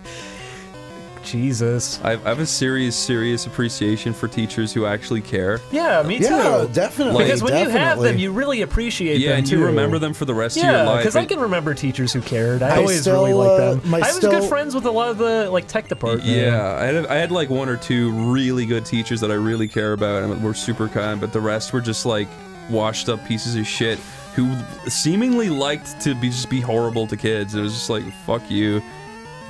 Jesus. I have a serious appreciation for teachers who actually care. Yeah, me too. Yeah, definitely. Because when you have them, you really appreciate them, and you remember them for the rest of your life. Yeah, because I can remember teachers who cared. I always really liked them. I was good friends with a lot of the like tech department. Yeah, I had like 1 or 2 really good teachers that I really care about and were super kind, but the rest were just like washed up pieces of shit who seemingly liked to just be horrible to kids. It was just like, fuck you.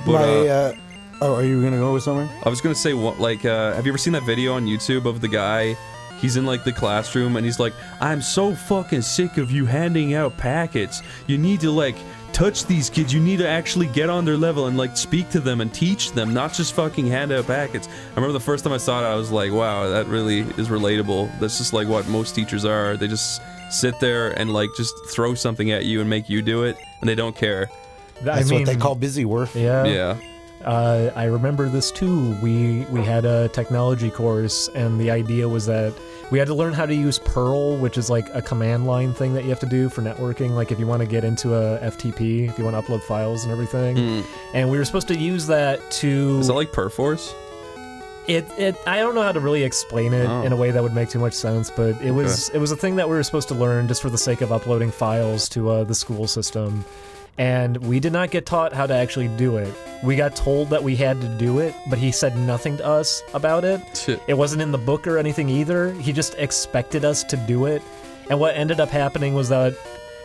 But, oh, are you gonna go with somewhere? I was gonna say, like, have you ever seen that video on YouTube of the guy? He's in like the classroom and he's like, "I'm so fucking sick of you handing out packets. You need to like touch these kids. You need to actually get on their level and like speak to them and teach them, not just fucking hand out packets." I remember the first time I saw it, I was like, wow, that really is relatable. That's just like what most teachers are. They just sit there and like just throw something at you and make you do it, and they don't care. That's what they call busy work. Yeah. Yeah. I remember this too. We had a technology course, and the idea was that we had to learn how to use Perl, which is like a command line thing that you have to do for networking. Like if you want to get into a FTP, if you want to upload files and everything. And we were supposed to use that to. Is that like Perforce? I don't know how to really explain it in a way that would make too much sense, but it was a thing that we were supposed to learn just for the sake of uploading files to the school system. And we did not get taught how to actually do it. We got told that we had to do it, but he said nothing to us about it. It wasn't in the book or anything either. He just expected us to do it. And what ended up happening was that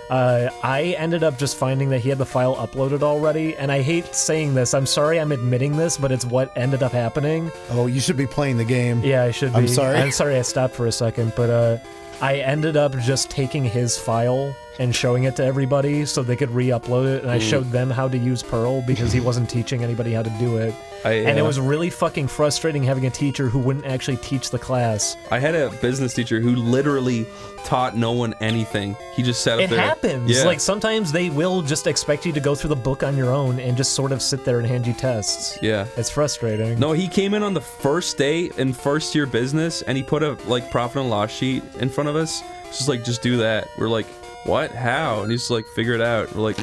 I ended up just finding that he had the file uploaded already, and I hate saying this. I'm sorry I'm admitting this, but it's what ended up happening. Oh, you should be playing the game. Yeah, I should be. I'm sorry. I'm sorry I stopped for a second, but I ended up just taking his file and showing it to everybody so they could re-upload it, and I showed them how to use Perl because he wasn't teaching anybody how to do it. And it was really fucking frustrating having a teacher who wouldn't actually teach the class. I had a business teacher who literally taught no one anything. He just sat up there. It happens. Yeah. Like, sometimes they will just expect you to go through the book on your own and just sort of sit there and hand you tests. Yeah. It's frustrating. No, he came in on the first day in first year business, and he put a, like, profit and loss sheet in front of us. Just like, just do that. We're like, what? How? And he's like, figure it out. We're like,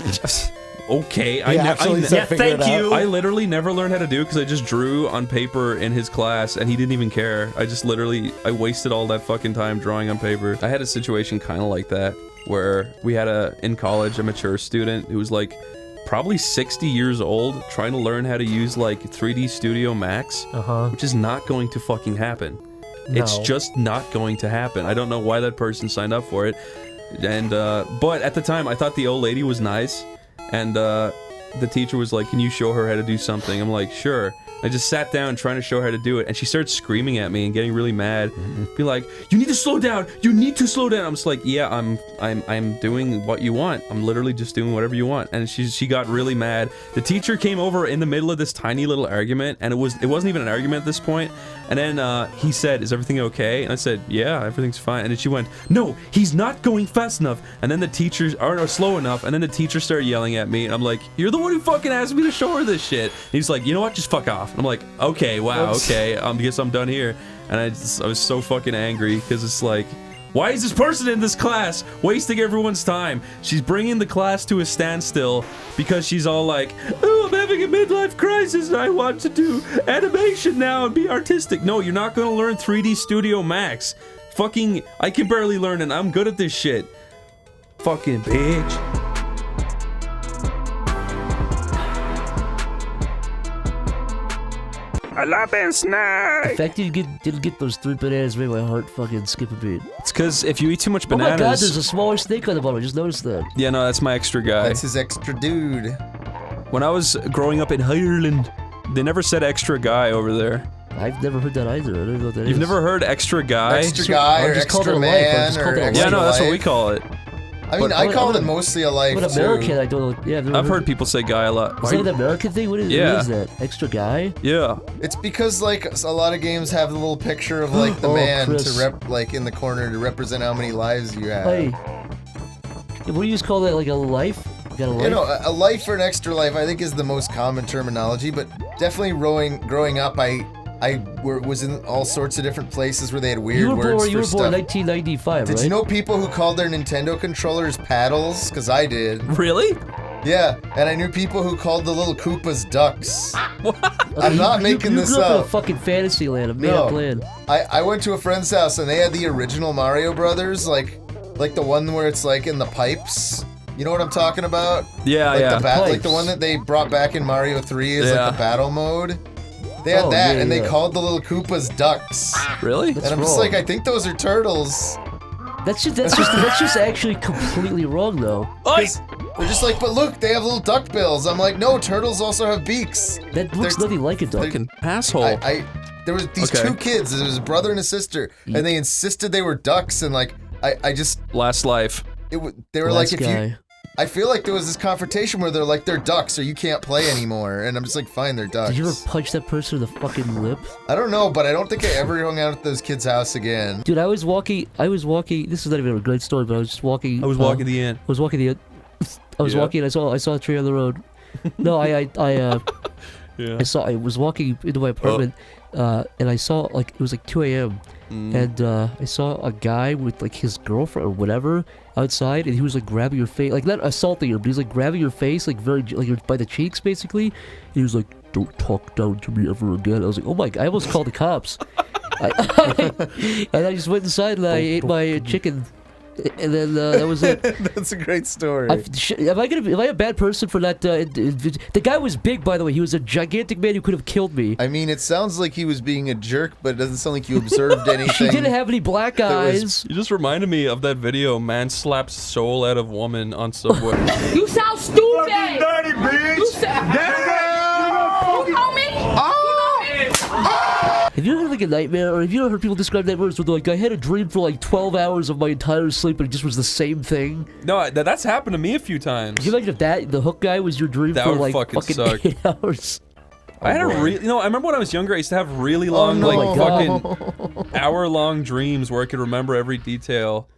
okay. Thank you. I literally never learned how to do it because I just drew on paper in his class, and he didn't even care. I just literally, I wasted all that fucking time drawing on paper. I had a situation kind of like that, where we had in college, a mature student who was like, probably 60 years old, trying to learn how to use like 3D Studio Max, which is not going to fucking happen. No. It's just not going to happen. I don't know why that person signed up for it. And, but at the time, I thought the old lady was nice. And, the teacher was like, can you show her how to do something? I'm like, sure. I just sat down trying to show her how to do it, and she started screaming at me and getting really mad. Be like, you need to slow down! You need to slow down! I'm just like, yeah, I'm doing what you want. I'm literally just doing whatever you want. And she got really mad. The teacher came over in the middle of this tiny little argument, and it wasn't even an argument at this point. And then he said, is everything okay? And I said, yeah, everything's fine. And then she went, no, he's not going fast enough. And then the teachers are slow enough. And then the teacher started yelling at me, and I'm like, you're the one who fucking asked me to show her this shit. And he's like, you know what? Just fuck off. And I'm like, okay, wow, okay, I guess I'm done here. And I was so fucking angry because it's like, why is this person in this class wasting everyone's time? She's bringing the class to a standstill because she's all like, oh, I'm having a midlife crisis and I want to do animation now and be artistic. No, you're not gonna learn 3D Studio Max. Fucking, I can barely learn and I'm good at this shit. Fucking bitch. I love and snack. The fact you didn't get those 3 bananas made my heart fucking skip a beat. It's because if you eat too much bananas... Oh my god, there's a smaller snake on the bottom, I just noticed that. Yeah, no, that's my extra guy. That's his extra dude. When I was growing up in Ireland, they never said extra guy over there. I've never heard that either. I don't know what that is. You've never heard extra guy? Extra guy or extra man or extra Yeah, no, that's life. what we call it. I mean, I call it mostly a life, But American, I don't know. Yeah, I've heard people say guy a lot. Is that an American thing? What is that? Extra guy? Yeah. It's because, like, a lot of games have the little picture of, like, the man Chris. to like, in the corner to represent how many lives you have. Hey. Yeah, what do you just call that? Like a life? You got a life? You know, a life or an extra life, I think, is the most common terminology, but definitely growing up, I was in all sorts of different places where they had weird words for You were stuff. born 1995, Did right? you know people who called their Nintendo controllers paddles? Because I did. Really? Yeah, and I knew people who called the little Koopas ducks. I'm not making this You grew up in a up. fucking fantasy land, a made-up land. I went to a friend's house and they had the original Mario Brothers, like the one where it's like in the pipes. You know what I'm talking about? Yeah, like yeah. Like the one that they brought back in Mario 3 is like the battle mode. They had that, and they called the little Koopas ducks. Really? And I'm just like, I think those are turtles. That's just actually completely wrong, though. They're just like, but look, they have little duck bills. I'm like, no, turtles also have beaks. That looks nothing like a duck. Fucking asshole. There was these two kids. There was a brother and a sister, and they insisted they were ducks. And like, I just Last life. They were like, if you. I feel like there was this confrontation where they're like, they're ducks, or you can't play anymore. And I'm just like, fine, they're ducks. Did you ever punch that person in the fucking lip? I don't know, but I don't think I ever hung out at those kids' house again. Dude, I was walking, this is not even a great story, but I was just walking. I was walking the end. I was walking, I saw a tree on the road, No, I Yeah. I was walking into my apartment, and I saw like it was like 2 a.m. And I saw a guy with like his girlfriend or whatever outside, and he was like grabbing her face, like not assaulting her, but he's like grabbing her face, like very like by the cheeks basically. And he was like, "Don't talk down to me ever again." I was like, "Oh my God!" I almost called the cops. And I just went inside and I ate my chicken. And then that was it. That's a great story. Am I a bad person for that? The guy was big, by the way. He was a gigantic man who could have killed me. I mean, it sounds like he was being a jerk, but it doesn't sound like you observed anything. She didn't have any black eyes. You just reminded me of that video, man slaps soul out of woman on Subway. You sound stupid! Dirty bitch! You sound dirty! Homie! Have you ever had like a nightmare, or have you ever heard people describe nightmares where they're like, I had a dream for like 12 hours of my entire sleep, and it just was the same thing? No, that's happened to me a few times. Can you imagine if the hook guy was your dream that for would like fucking suck. 8 hours? I had I remember when I was younger, I used to have really long, fucking hour-long dreams where I could remember every detail.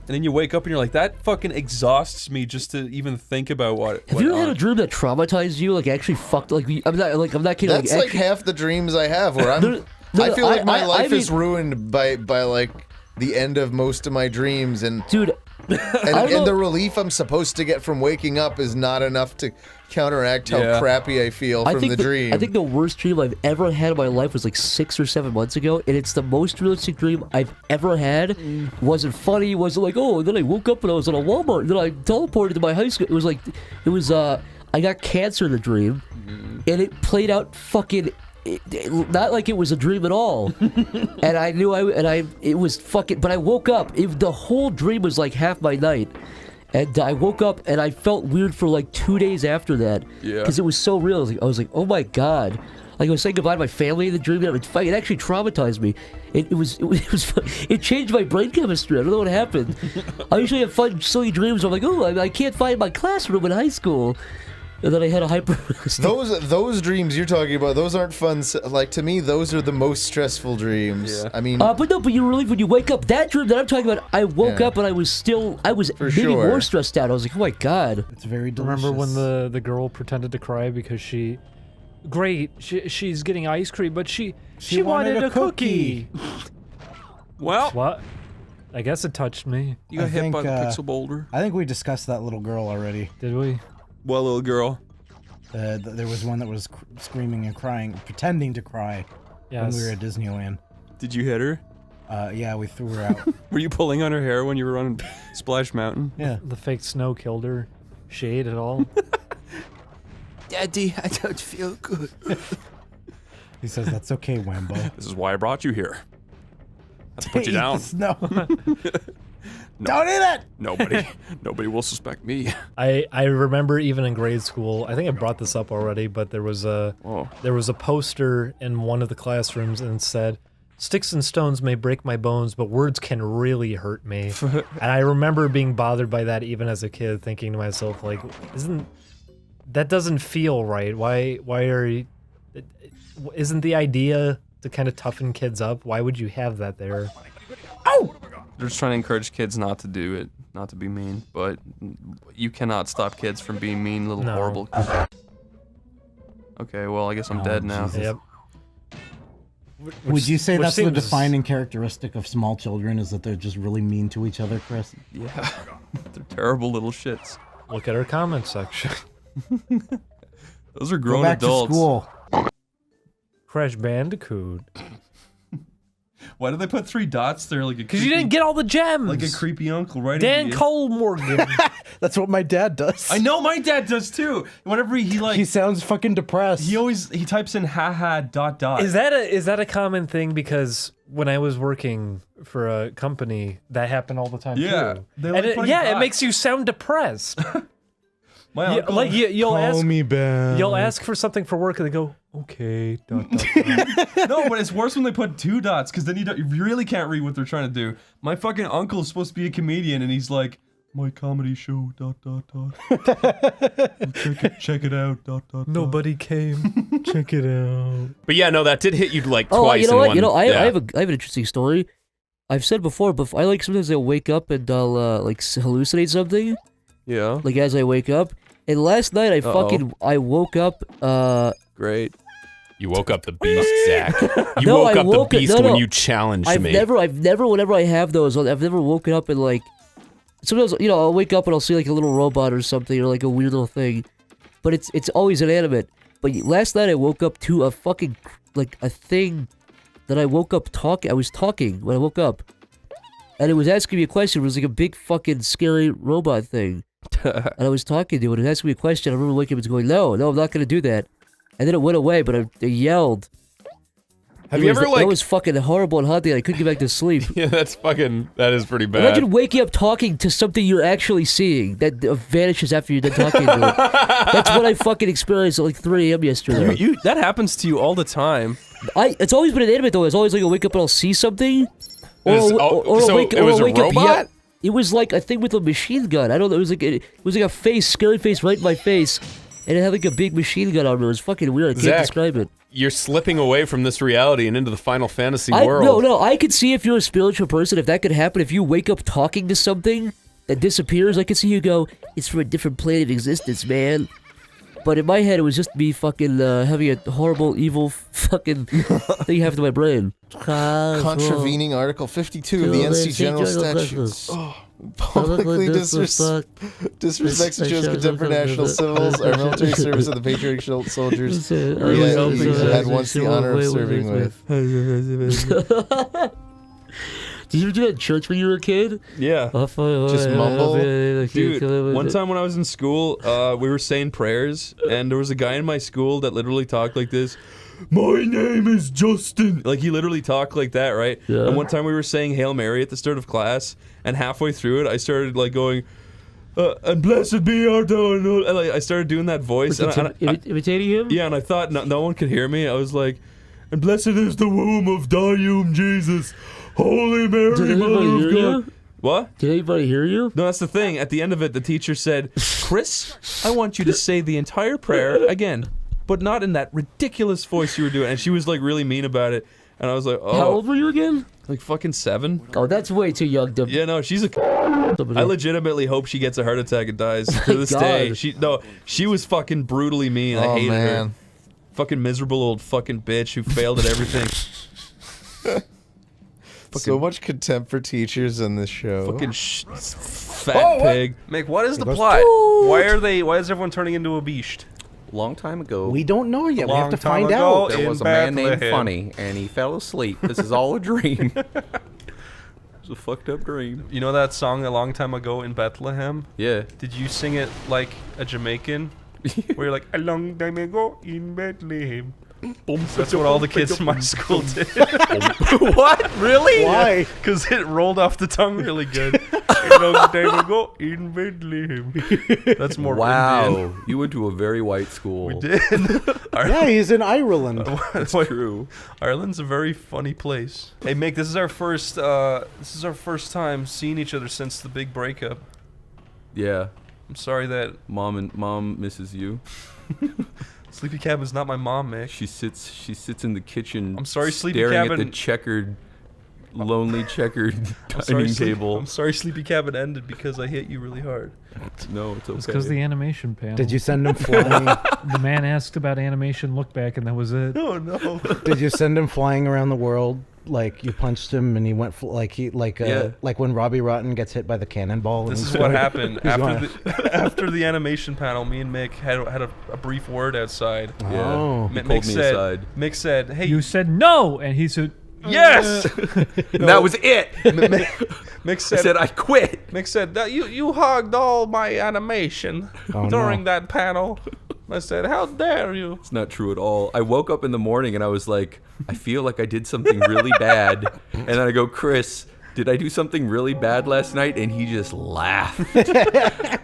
And then you wake up and you're like, that fucking exhausts me just to even think about what. Have you ever had a dream that traumatized you? Like actually fucked. Like I'm not kidding. That's like half the dreams I have. Where I feel like my life is ruined by like the end of most of my dreams, and dude, and the relief I'm supposed to get from waking up is not enough to counteract how crappy I feel from the dream. I think the worst dream I've ever had in my life was like 6 or 7 months ago, and it's the most realistic dream I've ever had. It wasn't funny. It wasn't like, oh, and then I woke up and I was at a Walmart, and then I teleported to my high school. It was I got cancer in the dream, and it played out fucking. Not like it was a dream at all. And I knew it was fucking, but I woke up, the whole dream was like half my night. And I woke up and I felt weird for like 2 days after that. Yeah. Because it was so real. I was like, oh my God. Like I was saying goodbye to my family in the dream. It actually traumatized me. It changed my brain chemistry. I don't know what happened. I usually have fun, silly dreams where I'm like, oh, I can't find my classroom in high school. And then I had a hyper. Those dreams you're talking about, those aren't fun. Like to me, those are the most stressful dreams. Yeah. I mean, but you really, when you wake up, that dream that I'm talking about, I woke up and I was maybe more stressed out. I was like, oh my God. It's very delicious. Remember when the girl pretended to cry because she's getting ice cream, but she wanted a cookie. Well, what? I guess it touched me. You got hit by the pixel boulder. I think we discussed that little girl already. Did we? What little girl? There was one that was screaming and crying, pretending to cry when we were at Disneyland. Did you hit her? Yeah, we threw her out. Were you pulling on her hair when you were on Splash Mountain? Yeah. The fake snow killed her. Shade at all? Daddy, I don't feel good. He says, that's okay, Wambo. This is why I brought you here. I have to put you down. No. Don't eat it! Nobody will suspect me. I remember even in grade school, I think I brought this up already, but there was a poster in one of the classrooms and it said, "Sticks and stones may break my bones, but words can really hurt me." And I remember being bothered by that even as a kid, thinking to myself, like, that doesn't feel right. Why are you... Isn't the idea to kind of toughen kids up? Why would you have that there? Oh! They're just trying to encourage kids not to do it, not to be mean, but you cannot stop kids from being mean, little horrible. Okay, well, I guess I'm dead now. Yep. Would you say that's the defining characteristic of small children, is that they're just really mean to each other, Chris? Yeah. They're terrible little shits. Look at our comment section. Those are grown Go back adults. To school. Crash Bandicoot. Why did they put 3 dots there? Like because you didn't get all the gems. Like a creepy uncle, right? Dan Cole Morgan. That's what my dad does. I know my dad does too. Whenever he sounds fucking depressed. He types in haha ... Is that a common thing? Because when I was working for a company, that happened all the time too. It makes you sound depressed. You'll ask me back. You'll ask for something for work and they go, okay. ... No, but it's worse when they put 2 dots because then you really can't read what they're trying to do. My fucking uncle's supposed to be a comedian and he's like, my comedy show ... check it out ... Nobody came. Check it out. But yeah, no, that did hit you like twice. Oh, you know what? In one, I have an interesting story. I've said before, but sometimes I'll wake up and I'll like hallucinate something. Yeah. Like as I wake up, And last night I woke up. Great. You woke up the beast, Zach. You No, woke I up woke the it- beast no, when no. you challenged I've me. never, whenever I have those, I've never woken up and like, sometimes, you know, I'll wake up and I'll see like a little robot or something, or like a weird little thing, but it's always inanimate. But last night I woke up to a fucking, like, a thing that I woke up I was talking when I woke up. And it was asking me a question. It was like a big fucking scary robot thing. And I was talking to it, and it was asking me a question. I remember waking up and going, no, I'm not going to do that. And then it went away, but I yelled. Have you ever, like... That was fucking horrible and haunting. I couldn't get back to sleep. Yeah, that is pretty bad. Imagine waking up talking to something you're actually seeing that vanishes after you're done talking to it. That's what I fucking experienced at like 3 a.m. yesterday. That happens to you all the time. It's always been inanimate though. It's always like I wake up and I'll see something. So it was a robot? It was like a thing with a machine gun. I don't know. It was like a face, scary face right in my face. And it had like a big machine gun on it. It was fucking weird. I can't Zach, describe it. You're slipping away from this reality and into the Final Fantasy world. No, I could see if you're a spiritual person, if that could happen, if you wake up talking to something that disappears, I could see you go, it's from a different plane of existence, man. But in my head, it was just me fucking having a horrible, evil fucking thing happen to my brain. Contravening Article 52 of the NC General Statutes. Publicly disrespects and shows contempt for national civils, our military service, and the patriotic soldiers he had once the honor of serving with. Did you do that in church when you were a kid? Yeah. Just mumble? Dude, one time when I was in school, we were saying prayers, and there was a guy in my school that literally talked like this. My name is Justin. Like, he literally talked like that, right? Yeah. And one time we were saying Hail Mary at the start of class, and halfway through it, I started, like, going, and blessed be our God. And, like, I started doing that voice. Imitating him? Yeah, and I thought no one could hear me. I was like, and blessed is the womb of Dium Jesus, Holy Mary, Did Mother anybody of hear God. you? What? Did anybody hear you? No, that's the thing. At the end of it, the teacher said, Chris, I want you to say the entire prayer again, but not in that ridiculous voice you were doing. And she was like really mean about it. And I was like, oh. How old were you again? Like fucking 7. Oh, that's way too young to... Yeah, no, she's a... I legitimately hope she gets a heart attack and dies to this God. day. She was fucking brutally mean. I hated her. Fucking miserable old fucking bitch who failed at everything. So much contempt for teachers in this show. Fucking fat pig. Mick, what is the plot? Why is everyone turning into a beast? Long time ago. We don't know yet. We have to find ago out. There was a man named Funny, and he fell asleep. This is all a dream. It's a fucked up dream. You know that song A Long Time Ago in Bethlehem? Yeah. Did you sing it like a Jamaican? Where you're like, a long time ago in Bethlehem. That's what all the kids in my school did. What? Really? Why? Because it rolled off the tongue really good. A long time ago in Bethlehem. That's more Wow. Indian. You went to a very white school. We did. Yeah, he's in Ireland. That's true. Ireland's a very funny place. Hey, Mick, this is our first time seeing each other since the big breakup. Yeah. I'm sorry that mom misses you. Sleepy Cabin's not my mom, Mick. She sits in the kitchen. I'm sorry, Sleepy staring Cabin. at the lonely checkered dining table. I'm sorry, Sleepy Cabin ended because I hit you really hard. No, it's okay. It's because the animation panel. Did you send him flying? The man asked about animation look back, and that was it. Oh no! Did you send him flying around the world? Like you punched him and he went like when Robbie Rotten gets hit by the cannonball. This is what happened after the animation panel. Me and Mick had a brief word outside. Yeah, oh. he pulled me aside. Mick said, "Hey, you said no," and he said, "Yes." And that was it. Mick said, "I quit." Mick said, "You hogged all my animation during that panel." I said, "How dare you?" It's not true at all. I woke up in the morning and I was like, I feel like I did something really bad. And then I go, Chris, did I do something really bad last night? And he just laughed. I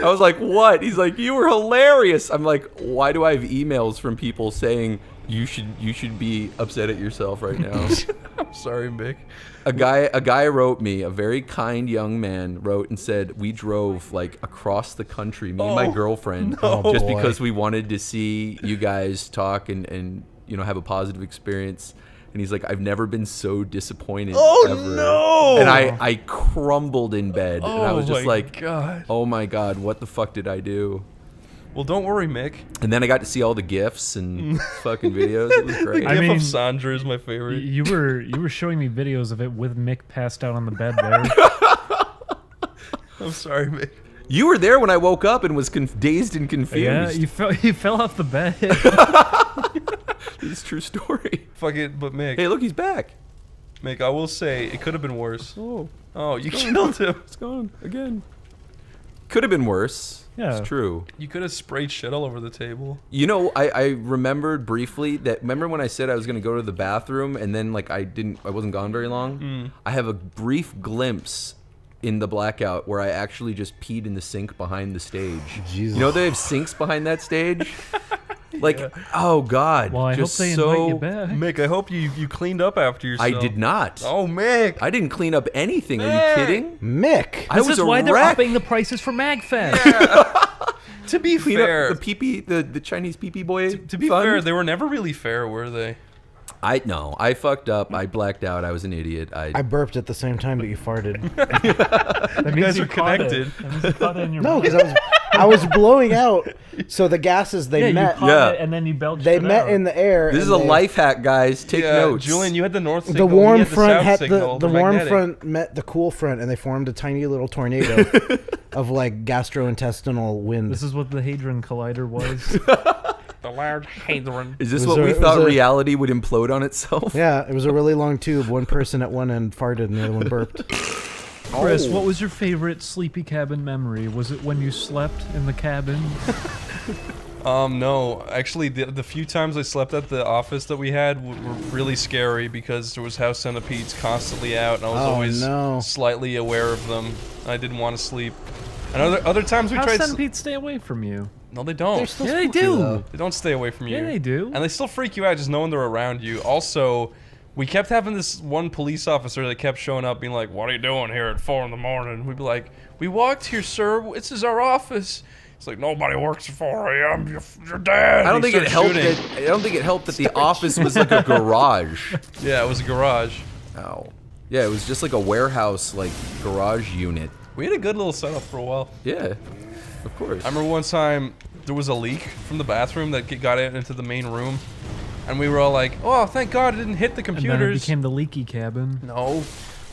was like, what? He's like, you were hilarious. I'm like, why do I have emails from people saying you should be upset at yourself right now? I'm sorry, Mick. A guy wrote me, a very kind young man wrote and said, we drove like across the country, me and my girlfriend, just because we wanted to see you guys talk and have a positive experience. And he's like, I've never been so disappointed Oh, ever. no! And I crumbled in bed. And I was just my like, God. oh my God, what the fuck did I do? Well, don't worry, Mick. And then I got to see all the GIFs and fucking videos. It was great. The GIF of Sandra is my favorite. You were showing me videos of it with Mick passed out on the bed there. I'm sorry, Mick. You were there when I woke up and was dazed and confused. Yeah, you fell off the bed. It's a true story. Fuck it, but Mick. Hey, look, he's back. Mick, I will say, it could have been worse. Oh, you killed him. It's gone again. Could have been worse. Yeah. It's true. You could have sprayed shit all over the table. You know, I remembered briefly that, remember when I said I was going to go to the bathroom and then like I wasn't gone very long? I have a brief glimpse in the blackout where I actually just peed in the sink behind the stage. Jesus. You know they have sinks behind that stage? Like, oh God. Well, I hope they invite you back. Mick, I hope you cleaned up after yourself. I did not. Oh, Mick. I didn't clean up anything. Are you kidding? Mick. I was This is a why they're wreck. upping the prices for MagFest. To be Clean fair, up the Chinese pee boy. to be fund? fair, they were never really fair, were they? I fucked up. I blacked out. I was an idiot. I burped at the same time that you farted. That You means guys you are caught it. connected. That means you caught it in your No, mouth. because I was blowing out. So the gases Yeah, met. you caught it and then you belched They it met out. in the air. This is and a they- life hack, guys. Take notes. Julian, you had the north The signal. warm he had the front south had signal, the warm magnetic. front met the cool front, and they formed a tiny little tornado of like gastrointestinal wind. This is what the Hadron Collider was. The Large Hadron. Is this It was what a- we it was thought a- reality would implode on itself? Yeah, it was a really long tube. One person at one end farted, and the other one burped. Chris, what was your favorite sleepy cabin memory? Was it when you slept in the cabin? No. Actually, the few times I slept at the office that we had were really scary because there was house centipedes constantly out, and I was always slightly aware of them. I didn't want to sleep. And other times we House tried. centipedes stay away from you. No, they don't. They're still Yeah, they spooky, do. though. They don't stay away from you. Yeah, they do. And they still freak you out just knowing they're around you. Also, we kept having this one police officer that kept showing up being like, "What are you doing here at 4 in the morning?" We'd be like, "We walked here, sir. This is our office." It's like, "Nobody works at 4 a.m. Your dad." I don't think He it starts helped. shooting. I don't think it helped that the office was like a garage. Yeah, it was a garage. Oh. Yeah, it was just like a warehouse, like garage unit. We had a good little setup for a while. Yeah, of course. I remember one time there was a leak from the bathroom that got out into the main room, and we were all like, "Oh, thank God it didn't hit the And then it computers." became the leaky cabin. No.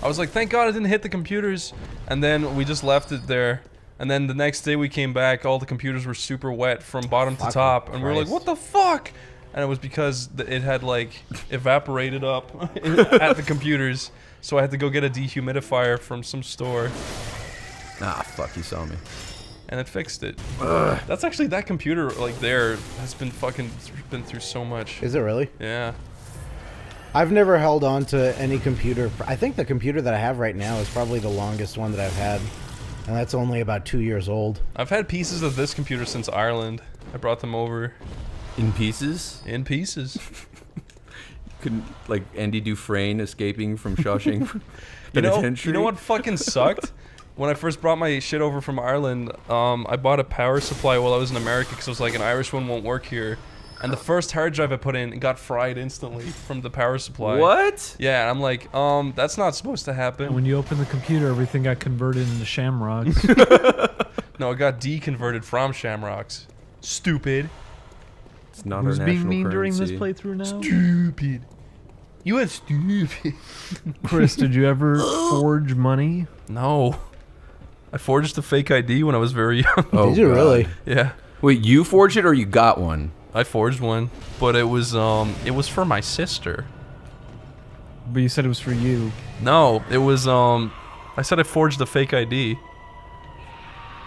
I was like, thank God it didn't hit the computers. And then we just left it there. And then the next day we came back, all the computers were super wet from bottom to top. And we were like, what the fuck? And it was because it had like evaporated up at the computers. So I had to go get a dehumidifier from some store. Ah, fuck, you saw me. And it fixed it. Ugh. That's actually, that computer like there has been been through so much. Is it really? Yeah. I've never held on to any computer. I think the computer that I have right now is probably the longest one that I've had. And that's only about 2 years old. I've had pieces of this computer since Ireland. I brought them over. In pieces? In pieces. Couldn't, like, Andy Dufresne escaping from Shawshank You Penitentiary? know what fucking sucked? When I first brought my shit over from Ireland, I bought a power supply while I was in America because I was like, an Irish one won't work here. And the first hard drive I put in got fried instantly from the power supply. What? Yeah, and I'm like, that's not supposed to happen. And when you open the computer, everything got converted into shamrocks. No, it got deconverted from shamrocks. Stupid. It's not Who's our being national mean during this currency. playthrough now? Stupid. You are stupid. Chris, did you ever forge money? No. I forged a fake ID when I was very young. Oh, Did you God. really? Yeah. Wait, you forged it or you got one? I forged one, but it was for my sister. But you said it was for you. No, it was I said I forged a fake ID.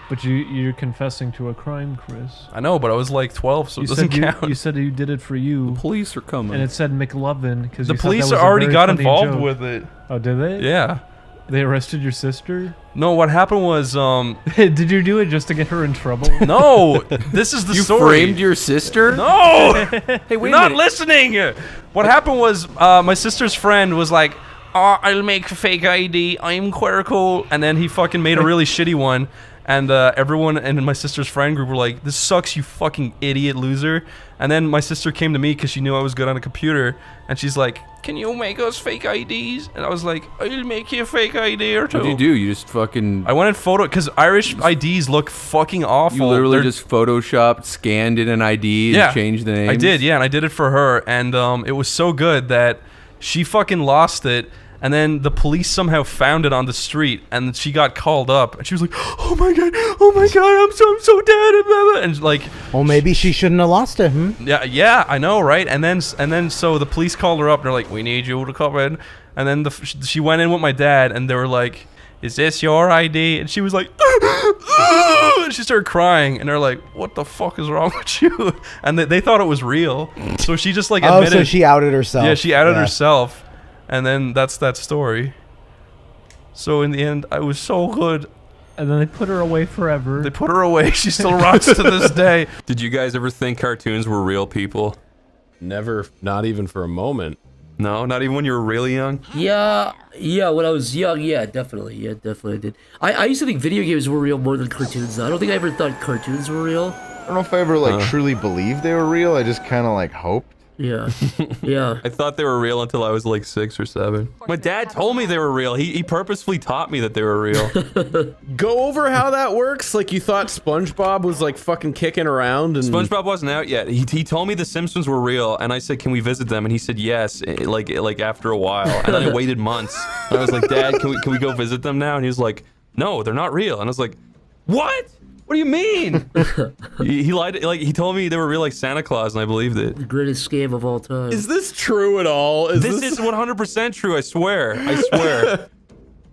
But you're confessing to a crime, Chris. I know, but I was like 12, so it doesn't count. You said you did it for you. The police are coming. And it said McLovin because The police already got involved with it. Oh, did they? Yeah. They arrested your sister? No, what happened was Did you do it just to get her in trouble? No, this is the You story. framed your sister? No! Hey, wait You're a not minute. listening! What happened was, my sister's friend was like, oh, I'll make a fake ID, I'm queer cool, and then he fucking made a really shitty one, And everyone in my sister's friend group were like, "This sucks, you fucking idiot loser." And then my sister came to me because she knew I was good on a computer, and she's like, "Can you make us fake IDs?" And I was like, "I'll make you a fake ID or two." What do you do? You just fucking... I went and because Irish IDs look fucking awful. You literally just photoshopped, scanned in an ID, and changed the name. I did, yeah, and I did it for her, and it was so good that she fucking lost it. And then the police somehow found it on the street, and she got called up, and she was like, "Oh my god, I'm so dead," and like, well, maybe she shouldn't have lost it. Yeah, I know, right? And then so the police called her up, and they're like, "We need you to come in." And then she went in with my dad, and they were like, "Is this your ID?" And she was like, and she started crying, and they're like, "What the fuck is wrong with you?" And they thought it was real, so she just like admitted. Oh, so she outed herself. Yeah, she outed herself. And then that's that story. So in the end, I was so good. And then they put her away forever. They put her away. She still rocks to this day. Did you guys ever think cartoons were real people? Never, not even for a moment. No, not even when you were really young? Yeah, when I was young, yeah, definitely I did. I used to think video games were real more than cartoons, though. I don't think I ever thought cartoons were real. I don't know if I ever, like, truly believed they were real. I just kind of, like, hoped. Yeah, yeah. I thought they were real until I was like 6 or 7. My dad told me they were real. He purposefully taught me that they were real. Go over how that works. Like, you thought SpongeBob was like fucking kicking around, and SpongeBob wasn't out yet. He told me the Simpsons were real, and I said, "Can we visit them?" And he said yes. Like after a while, and then I waited months. And I was like, "Dad, can we go visit them now?" And he was like, "No, they're not real." And I was like, "What? What do you mean?" he lied. Like, he told me they were real, like Santa Claus, and I believed it. The greatest scam of all time. Is this true at all? This is 100% true. I swear. I swear.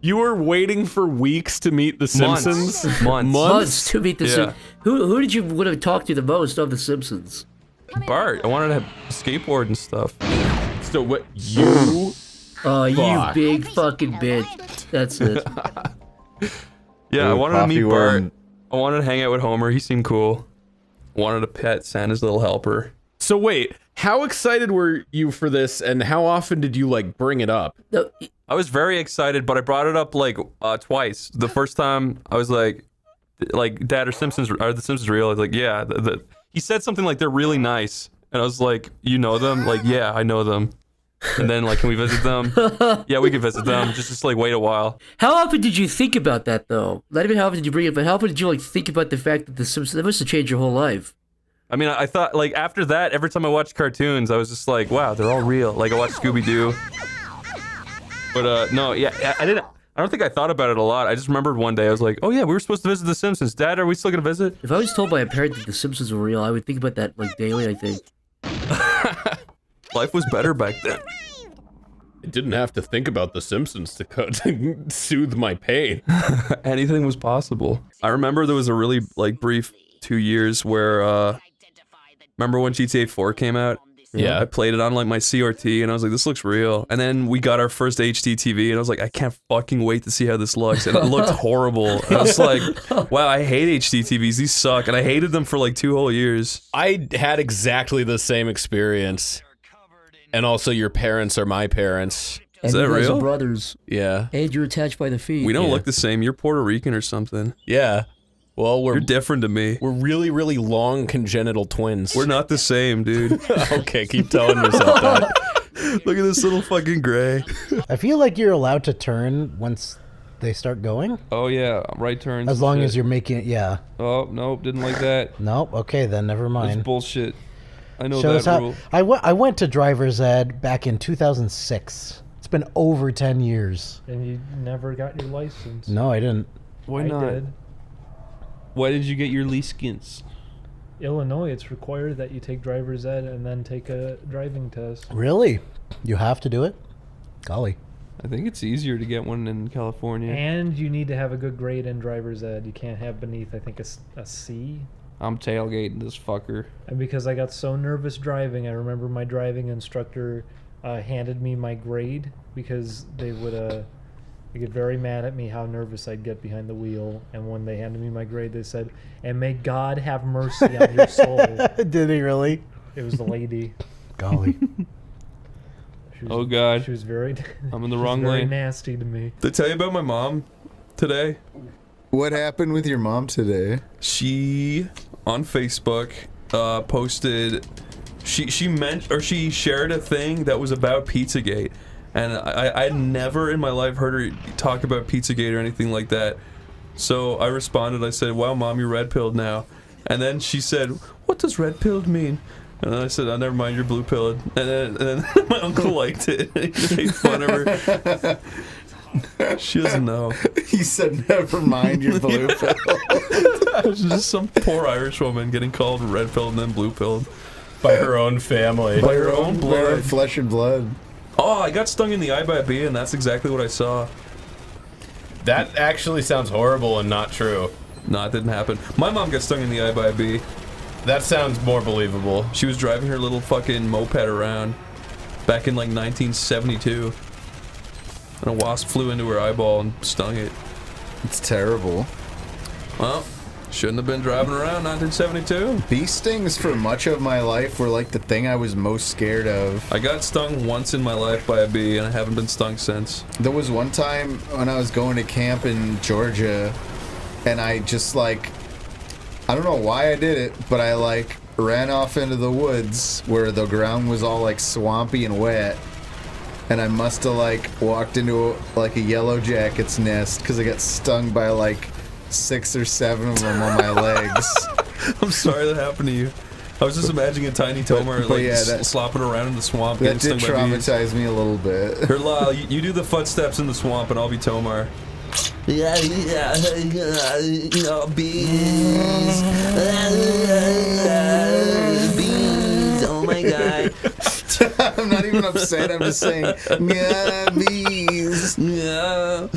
You were waiting for weeks to meet the Simpsons. Months to meet the Simpsons. Who did you would have talked to the most of the Simpsons? Bart. I wanted to have skateboard and stuff. So what you? Oh, you big fucking bitch. That's it. Yeah, I wanted to meet Bart. I wanted to hang out with Homer. He seemed cool. Wanted to pet Santa's little helper. So wait, how excited were you for this, and how often did you like bring it up? I was very excited, but I brought it up like twice. The first time I was like, "Dad, are the Simpsons real?" I was like, "Yeah." He said something like, "They're really nice," and I was like, "You know them?" Like, "Yeah, I know them." And then, like, "Can we visit them?" "Yeah, we can visit them. Just like wait a while." How often did you think about that, though? Not even how often did you bring it, but how often did you like think about the fact that the Simpsons? That must have changed your whole life. I mean, I thought like after that, every time I watched cartoons, I was just like, "Wow, they're all real." Like I watched Scooby Doo. But no, yeah, I don't think I thought about it a lot. I just remembered one day I was like, "Oh yeah, we were supposed to visit the Simpsons. Dad, are we still gonna visit?" If I was told by a parent that the Simpsons were real, I would think about that like daily. I think. Life was better back then. I didn't have to think about the Simpsons to soothe my pain. Anything was possible. I remember there was a really like brief 2 years where remember when GTA 4 came out? Yeah. I played it on like my CRT and I was like, "This looks real." And then we got our first HD TV and I was like, "I can't fucking wait to see how this looks." And it looked horrible. And I was like, "Wow, I hate HD TVs. These suck." And I hated them for like 2 whole years. I had exactly the same experience. And also, your parents are my parents. And Is that you guys real? are brothers. Yeah. And you're attached by the feet. We don't look the same. You're Puerto Rican or something. Yeah. Well, you're different to me. We're really, really long congenital twins. We're not the same, dude. Okay, keep telling yourself that. Look at this little fucking gray. I feel like you're allowed to turn once they start going. Oh yeah, right turns. As long as you're making it, yeah. Oh nope, didn't like that. Nope. Okay, then never mind. That's bullshit. I know Shows that how, rule. I went to driver's ed back in 2006. It's been over 10 years. And you never got your license. No, I didn't. Why I not? did. Why did you get your license? Illinois, it's required that you take driver's ed and then take a driving test. Really? You have to do it? Golly. I think it's easier to get one in California. And you need to have a good grade in driver's ed. You can't have beneath, I think, a C. I'm tailgating this fucker. And because I got so nervous driving, I remember my driving instructor handed me my grade because they would get very mad at me how nervous I'd get behind the wheel. And when they handed me my grade, they said, "And may God have mercy on your soul." Did he really? It was the lady. Golly. Oh God. She was very. I'm in the she wrong was very lane. nasty to me. Did I tell you about my mom today? What happened with your mom today? She on Facebook posted she shared a thing that was about Pizzagate, and I'd never in my life heard her talk about Pizzagate or anything like that. So I responded. I said, "Wow, Mom, you're red-pilled now." And then she said, "What does red-pilled mean?" And then I said, "Oh, never mind, you're blue-pilled." And then my uncle liked it. He made fun of her. She doesn't know. He said, "Never mind, you're blue-pilled." It's just some poor Irish woman getting called red-pilled and then blue-pilled. By her own family. By her own blood. Flesh and blood. Oh, I got stung in the eye by a bee, and that's exactly what I saw. That actually sounds horrible and not true. No, it didn't happen. My mom got stung in the eye by a bee. That sounds more believable. She was driving her little fucking moped around back in like 1972. And a wasp flew into her eyeball and stung it. It's terrible. Well, shouldn't have been driving around 1972. Bee stings for much of my life were like the thing I was most scared of. I got stung once in my life by a bee, and I haven't been stung since. There was one time when I was going to camp in Georgia, and I just like, I don't know why I did it, but I like ran off into the woods where the ground was all like swampy and wet. And I must have like walked into like a yellow jacket's nest because I got stung by like 6 or 7 of them on my legs. I'm sorry that happened to you. I was just imagining a tiny Tomar like slopping around in the swamp. That did stung by bees. traumatize me a little bit. Here, Lyle, you do the footsteps in the swamp, and I'll be Tomar. Yeah, bees. Bees, oh my god. I'm not even upset, I'm just saying, yeah, bees. Yeah.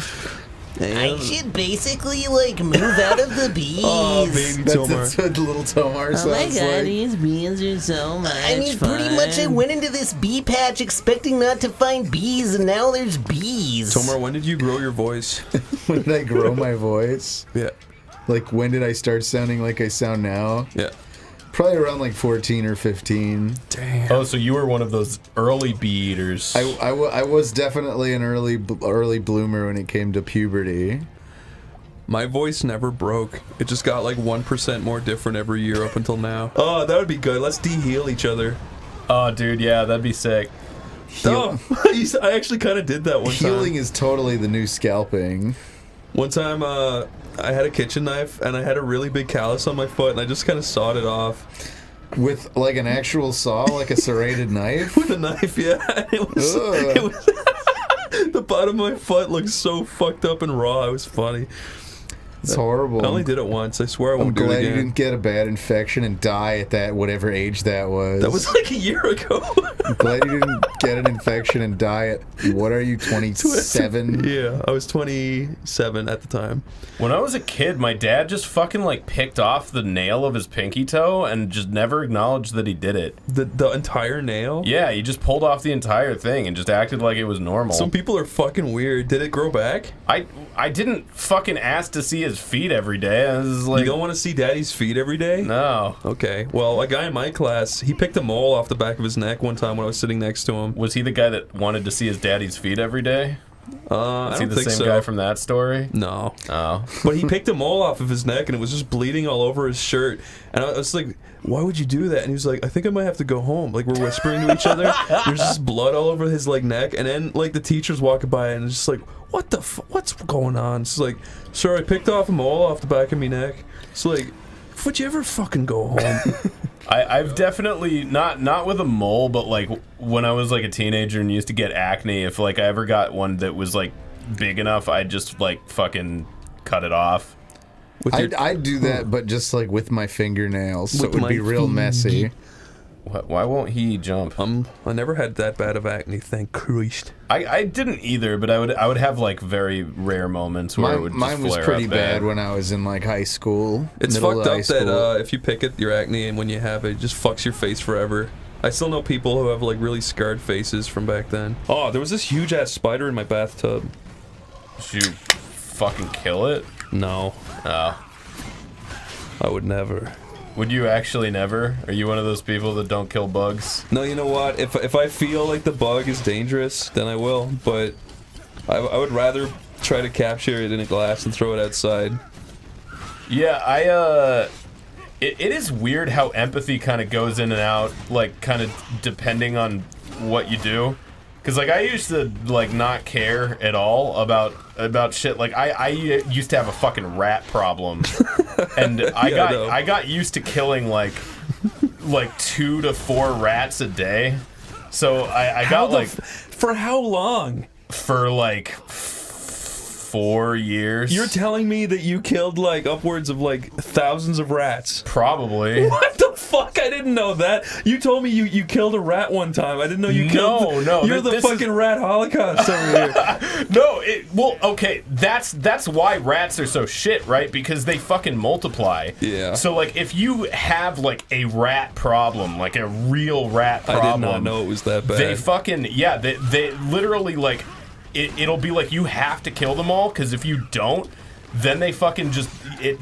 I should basically like move out of the bees. Oh, baby Tomar. That's what little Tomar sounds like. Oh my god, these bees are so much pretty much I went into this bee patch expecting not to find bees, and now there's bees. Tomar, when did you grow your voice? When did I grow my voice? Yeah. Like, when did I start sounding like I sound now? Yeah. Probably around like 14 or 15. Damn. Oh, so you were one of those early bee eaters. I was definitely an early bloomer when it came to puberty. My voice never broke. It just got like 1% more different every year up until now. Oh, that would be good. Let's de-heal each other. Oh, dude, yeah, that'd be sick. Oh, I actually kind of did that one time. Healing is totally the new scalping. One time, I had a kitchen knife, and I had a really big callus on my foot, and I just kind of sawed it off. With, like, an actual saw? Like a serrated knife? With a knife, yeah. It was the bottom of my foot looked so fucked up and raw, it was funny. It's horrible. I only did it once. I swear I won't do it I'm glad again. you didn't get a bad infection and die at that whatever age that was. That was like a year ago. I'm glad you didn't get an infection and die at, what are you, 27? Yeah, I was 27 at the time. When I was a kid, my dad just fucking like picked off the nail of his pinky toe and just never acknowledged that he did it. The entire nail? Yeah, he just pulled off the entire thing and just acted like it was normal. Some people are fucking weird. Did it grow back? I didn't fucking ask to see his feet every day. I was like, you don't want to see daddy's feet every day? No. Okay. Well, a guy in my class, he picked a mole off the back of his neck one time when I was sitting next to him. Was he the guy that wanted to see his daddy's feet every day? I Is don't he the think same so. guy from that story? No. Oh. But he picked a mole off of his neck and it was just bleeding all over his shirt. And I was like, why would you do that? And he was like, I think I might have to go home. Like, we're whispering to each other. There's just blood all over his like neck. And then like the teacher's walking by and it's just like, what's going on? It's like, sir, I picked off a mole off the back of my neck. It's like, would you ever fucking go home? I've definitely not with a mole, but like when I was like a teenager and used to get acne, if like I ever got one that was like big enough, I'd just like fucking cut it off. I'd do that, but just like with my fingernails, so it would be real messy. Why won't he jump? I never had that bad of acne, thank Christ. I didn't either, but I would have like very rare moments where it would just mine was flare pretty up bad when I was in like high school. It's middle fucked to high up school. that if you pick at your acne and when you have it, it just fucks your face forever. I still know people who have like really scarred faces from back then. Oh, there was this huge ass spider in my bathtub. Did you fucking kill it? No. Oh. I would never. Would you actually never? Are you one of those people that don't kill bugs? No, you know what? If I feel like the bug is dangerous, then I will. But I would rather try to capture it in a glass and throw it outside. Yeah, it is weird how empathy kind of goes in and out, like, kind of depending on what you do. Because, like, I used to, like, not care at all about shit. Like, I used to have a fucking rat problem. And I got used to killing, like 2 to 4 rats a day. So I got, like... For how long? For, like... 4 years. You're telling me that you killed like upwards of like thousands of rats? Probably. What the fuck? I didn't know that. You told me you killed a rat one time. I didn't know you killed. No. You're the fucking rat holocaust over here. No. Well, okay. That's why rats are so shit, right? Because they fucking multiply. Yeah. So like, if you have like a rat problem, like a real rat problem, I did not know it was that bad. They fucking They literally like. It'll be like you have to kill them all, because if you don't, then they fucking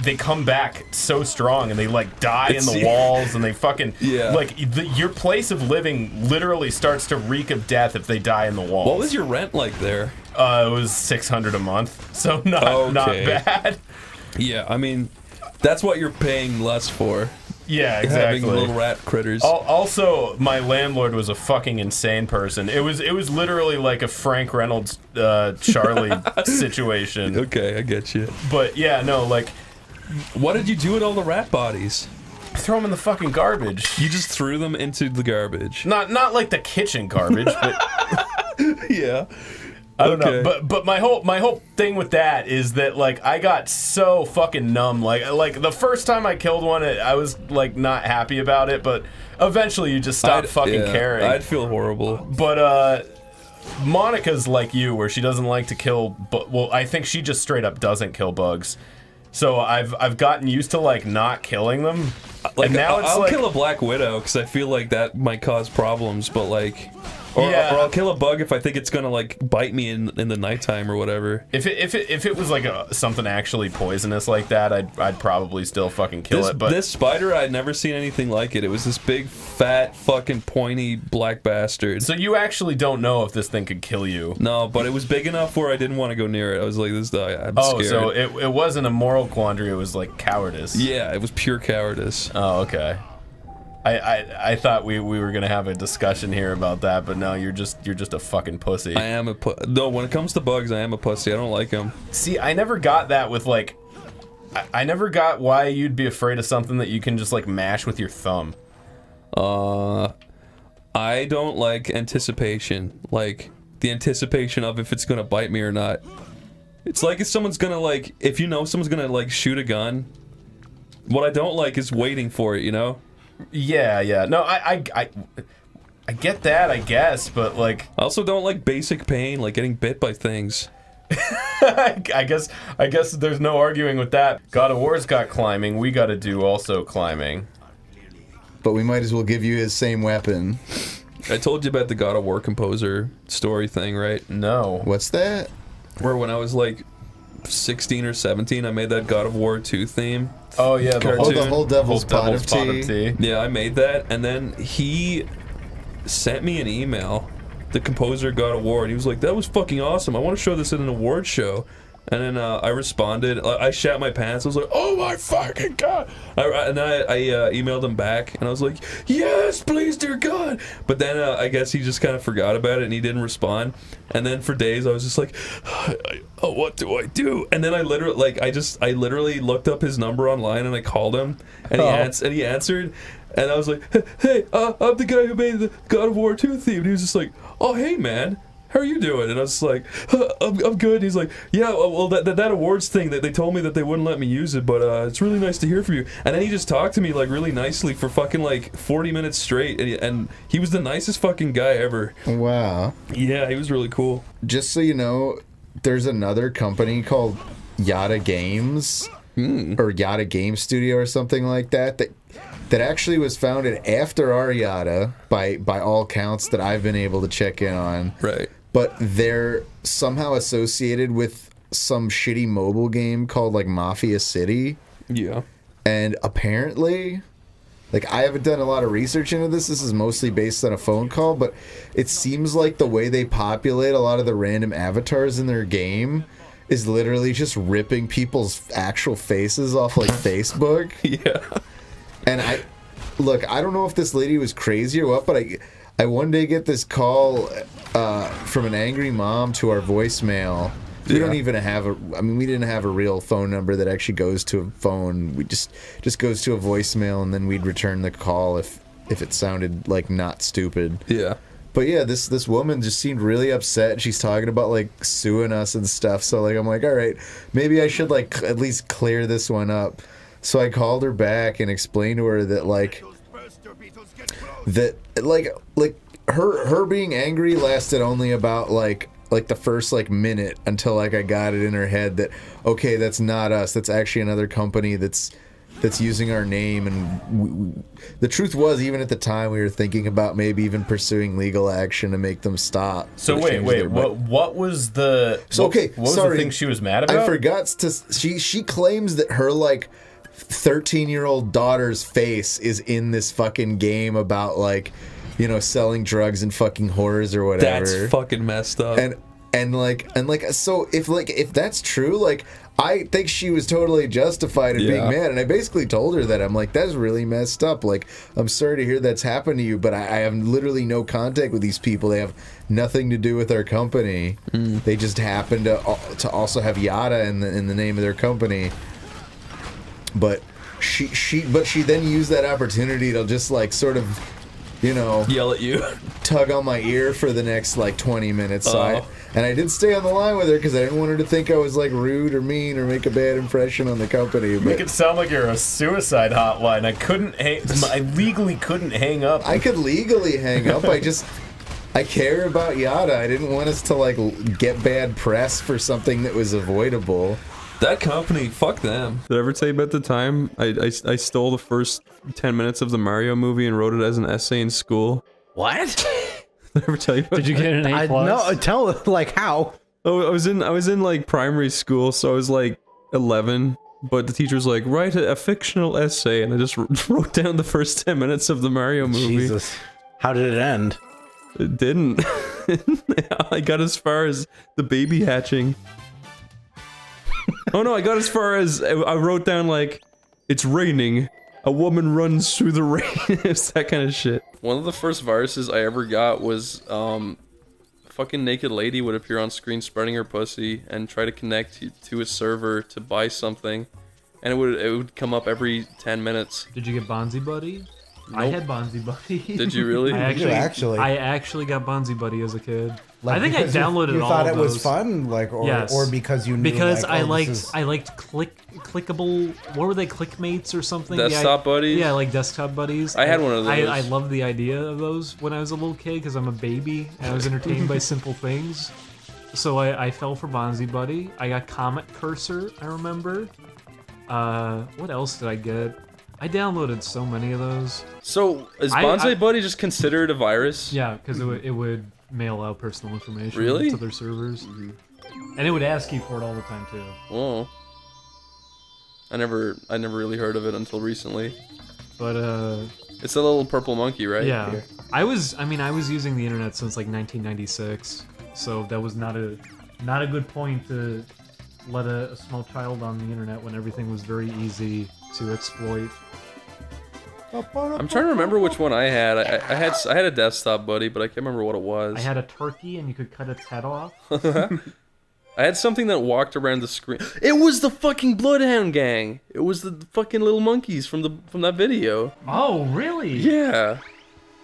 they come back so strong and they like die in the walls and they fucking like your place of living literally starts to reek of death if they die in the walls. What was your rent like there? It was $600 a month, so not bad. Yeah, I mean, that's what you're paying less for. Yeah, exactly. Having little rat critters. Also, my landlord was a fucking insane person. It was literally like a Frank Reynolds, Charlie situation. Okay, I get you. But yeah, no, like, what did you do with all the rat bodies? Throw them in the fucking garbage. You just threw them into the garbage. Not like the kitchen garbage, but yeah. I don't know, but my whole thing with that is that like I got so fucking numb. Like the first time I killed one, I was like not happy about it, but eventually you just stop fucking caring. I'd feel horrible. But Monica's like you, where she doesn't like to kill. Well, I think she just straight up doesn't kill bugs. So I've gotten used to like not killing them. Like and now I'll kill a black widow because I feel like that might cause problems, but like. Or I'll kill a bug if I think it's gonna like bite me in the nighttime or whatever. If it was like something actually poisonous like that, I'd probably still fucking kill it. But this spider, I'd never seen anything like it. It was this big, fat, fucking pointy black bastard. So you actually don't know if this thing could kill you? No, but it was big enough where I didn't want to go near it. I was like, I'm scared. Oh, so it wasn't a moral quandary. It was like cowardice. Yeah, it was pure cowardice. Oh, okay. I thought we were gonna have a discussion here about that, but no, you're just a fucking pussy. I am no. When it comes to bugs, I am a pussy. I don't like them. See, I never got that with like, I never got why you'd be afraid of something that you can just like mash with your thumb. I don't like anticipation. Like the anticipation of if it's gonna bite me or not. It's like if someone's gonna like, if you know someone's gonna like shoot a gun. What I don't like is waiting for it. You know. Yeah. No, I get that, I guess, but like, I also don't like basic pain, like getting bit by things. I guess there's no arguing with that. God of War's got climbing. We got to do also climbing. But we might as well give you his same weapon. I told you about the God of War composer story thing, right? No. What's that? Where when I was like 16 or 17, I made that God of War 2 theme. Oh yeah, the whole Devil's Pot of Tea. Yeah, I made that, and then he sent me an email, the composer God of War, and he was like, that was fucking awesome, I want to show this at an award show. And then I responded, I shat my pants, I was like, oh my fucking god! And then I emailed him back, and I was like, yes, please, dear God! But then I guess he just kind of forgot about it, and he didn't respond. And then for days, I was just like, oh, what do I do? And then I literally looked up his number online, and I called him, and he answered, and I was like, hey, I'm the guy who made the God of War 2 theme. And he was just like, oh, hey, man. How are you doing? And I was like, I'm good. And he's like, yeah, well, that awards thing, that they told me that they wouldn't let me use it, but it's really nice to hear from you. And then he just talked to me like really nicely for fucking like 40 minutes straight, and he was the nicest fucking guy ever. Wow. Yeah, he was really cool. Just so you know, there's another company called Yada Games, or Yada Game Studio or something like that actually was founded after our Yada by all counts that I've been able to check in on. Right. But they're somehow associated with some shitty mobile game called like Mafia City. Yeah. And apparently, like, I haven't done a lot of research into this. This is mostly based on a phone call, but it seems like the way they populate a lot of the random avatars in their game is literally just ripping people's actual faces off like Facebook. Yeah. And I don't know if this lady was crazy or what, but I one day get this call from an angry mom to our voicemail. We don't even have we didn't have a real phone number that actually goes to a phone. We just goes to a voicemail, and then we'd return the call if it sounded like not stupid. Yeah. But yeah, this woman just seemed really upset. She's talking about like suing us and stuff. So like I'm like, all right, maybe I should like at least clear this one up. So I called her back and explained to her that like her being angry lasted only about like the first like minute until like I got it in her head that okay, that's not us. That's actually another company that's using our name. And the truth was, even at the time, we were thinking about maybe even pursuing legal action to make them stop. So wait, what was the what was the thing she was mad about? I forgot to. She claims that her like 13-year-old daughter's face is in this fucking game about like, you know, selling drugs and fucking whores or whatever. That's fucking messed up. And so if that's true, like I think she was totally justified in being mad, and I basically told her that I'm like, that's really messed up. Like, I'm sorry to hear that's happened to you, but I have literally no contact with these people. They have nothing to do with our company. They just happen to also have Yada in the name of their company. But she then used that opportunity to just like sort of, you know, yell at you, tug on my ear for the next like 20 minutes. So I did stay on the line with her because I didn't want her to think I was like rude or mean or make a bad impression on the company. But Make it sound like you're a suicide hotline. I legally couldn't hang up. I could legally hang up. I care about Yada. I didn't want us to like get bad press for something that was avoidable. That company, fuck them. Did I ever tell you about the time I stole the first 10 minutes of the Mario movie and wrote it as an essay in school? What? Did I ever tell you about Did you get an A+? No, tell like how. Oh, I was in like primary school, so I was like 11. But the teacher's like, write a fictional essay, and I just wrote down the first 10 minutes of the Mario movie. Jesus. How did it end? It didn't. I got as far as the baby hatching. Oh no, I got as far as I wrote down like, it's raining. A woman runs through the rain. It's that kind of shit. One of the first viruses I ever got was, fucking naked lady would appear on screen spreading her pussy and try to connect to a server to buy something. And it would come up every 10 minutes. Did you get Bonzi Buddy? Nope. I had Bonzi Buddy. Did you really? I actually got Bonzi Buddy as a kid. Like, I think I downloaded you all thought of it those. was fun, like, or Yes. or because you knew, because like, I oh, liked clickable. What were they? Clickmates or something? Desktop buddies? Yeah, like desktop buddies. I had one of those. I loved the idea of those when I was a little kid because I'm a baby and I was entertained by simple things. So I fell for Bonzi Buddy. I got Comet Cursor. I remember. What else did I get? I downloaded so many of those. So is Bonsai Buddy just considered a virus? Yeah, because it would mail out personal information Really? to their servers, and it would ask you for it all the time too. Whoa. I never really heard of it until recently. But it's a little purple monkey, right? Yeah, I was using the internet since like 1996, so that was not a good point to let a small child on the internet when everything was very easy to exploit. I'm trying to remember which one I had. I had a desktop buddy, but I can't remember what it was. I had a turkey and you could cut its head off. I had something that walked around the screen. It was the fucking Bloodhound Gang. It was the fucking little monkeys from that video. Oh, really? Yeah.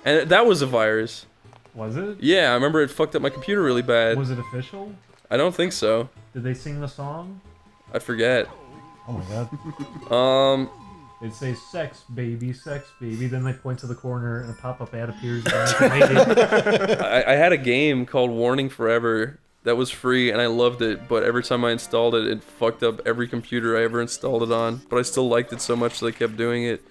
And that was a virus. Was it? Yeah, I remember it fucked up my computer really bad. Was it official? I don't think so. Did they sing the song? I forget. Oh my god. They'd say sex baby, then they point to the corner and a pop-up ad appears and I had a game called Warning Forever that was free and I loved it, but every time I installed it, it fucked up every computer I ever installed it on. But I still liked it so much that I kept doing it.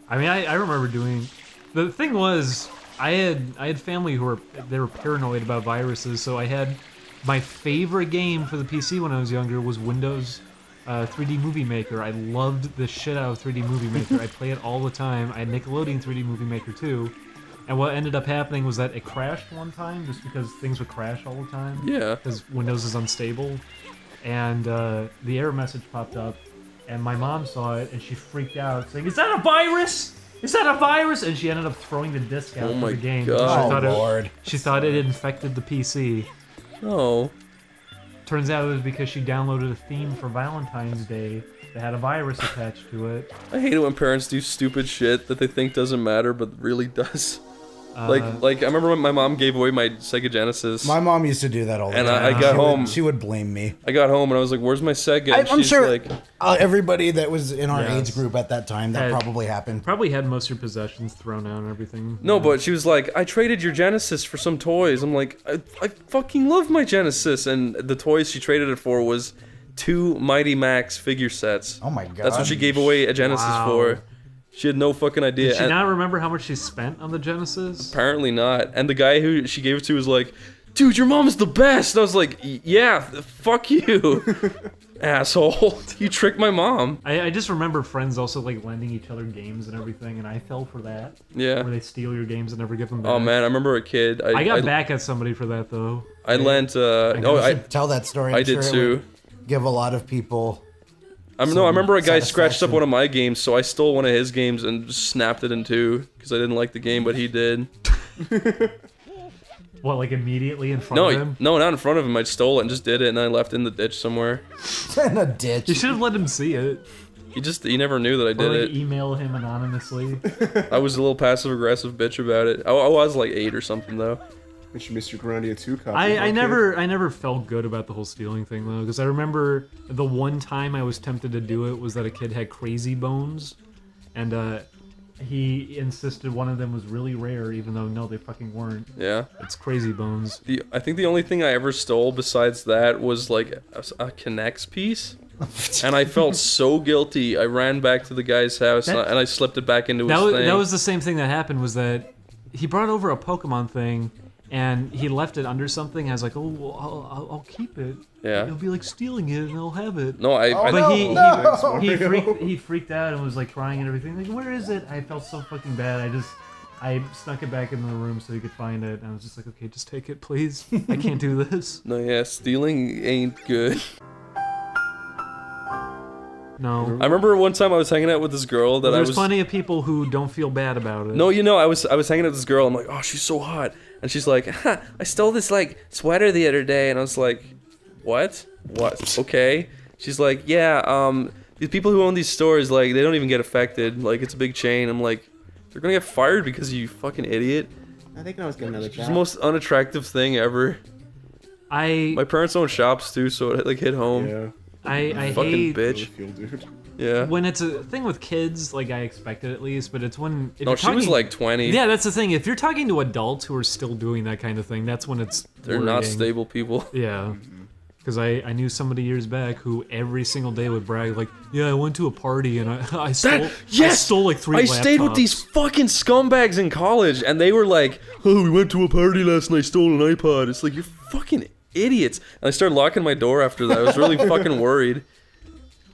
I mean, I remember doing... The thing was, I had family who were paranoid about viruses, so I had... My favorite game for the PC when I was younger was Windows 3D Movie Maker. I loved the shit out of 3D Movie Maker. I'd play it all the time. I had Nickelodeon 3D Movie Maker too. And what ended up happening was that it crashed one time, just because things would crash all the time. Yeah. Because Windows is unstable. And the error message popped up, and my mom saw it, and she freaked out, saying, "Is that a virus? Is that a virus?" And she ended up throwing the disk out of the game. God. She thought it infected the PC. Oh. Turns out it was because she downloaded a theme for Valentine's Day that had a virus attached to it. I hate it when parents do stupid shit that they think doesn't matter, but really does. Like I remember when my mom gave away my Sega Genesis. My mom used to do that all the time. And I got home. She would blame me. I got home and I was like, "Where's my Sega?" And I'm she's sure like, everybody that was in our age group at that time, that probably happened. Probably had most of your possessions thrown out and everything. No, but she was like, "I traded your Genesis for some toys." I'm like, I fucking love my Genesis, and the toys she traded it for was 2 Mighty Max figure sets. Oh my god. That's what she gave away a Genesis for. She had no fucking idea. Did she not remember how much she spent on the Genesis? Apparently not. And the guy who she gave it to was like, "Dude, your mom's the best." And I was like, "Yeah, fuck you, asshole. You tricked my mom." I just remember friends also like lending each other games and everything, and I fell for that. Yeah. Where they steal your games and never give them back. Oh man, I remember a kid. I got back at somebody for that though. I lent. I tell that story. I did too. Give a lot of people. I remember a guy scratched up one of my games, so I stole one of his games and just snapped it in 2 because I didn't like the game, but he did. What, like immediately in front of him? No, not in front of him. I stole it and just did it, and I left it in the ditch somewhere. In a ditch. You should have let him see it. He never knew that I did or like it. Email him anonymously. I was a little passive aggressive bitch about it. I was like 8 or something though. And she missed your Grandia 2 copy. I never felt good about the whole stealing thing though, because I remember the one time I was tempted to do it was that a kid had crazy bones, and he insisted one of them was really rare, even though no, they fucking weren't. Yeah. It's crazy bones. I think the only thing I ever stole besides that was like a Kinect piece. And I felt so guilty. I ran back to the guy's house and I slipped it back into his thing. That was the same thing that happened, was that he brought over a Pokemon thing, and he left it under something. I was like, "Oh, well, I'll keep it." Yeah. It'll be like stealing it, and I'll have it. No, he freaked out and was like crying and everything. Like, "Where is it?" I felt so fucking bad. I snuck it back in the room so he could find it. And I was just like, "Okay, just take it, please. I can't do this." No, yeah, stealing ain't good. No. I remember one time I was hanging out with this girl that There's plenty of people who don't feel bad about it. No, I was hanging out with this girl. I'm like, "Oh, she's so hot," and she's like, "I stole this like sweater the other day," and I was like, "What? What? Okay." She's like, "Yeah, these people who own these stores, like, they don't even get affected. Like, it's a big chain." I'm like, "They're gonna get fired because of you fucking idiot." I think I was getting another It's job. the most unattractive thing ever. My parents own shops too, so it like hit home. Yeah. I fucking hate bitch. Dude. Yeah. When it's a thing with kids, like I expect it at least, but it's when if No, you're she was talking- like 20. Yeah, that's the thing. If you're talking to adults who are still doing that kind of thing, that's when it's They're not worrying. stable people. Yeah. Because I knew somebody years back who every single day would brag like, "Yeah, I went to a party and I stole like 3 I laptops." stayed with these fucking scumbags in college, and they were like, "Oh, we went to a party last night, stole an iPod." It's like, you're fucking idiots. And I started locking my door after that. I was really fucking worried.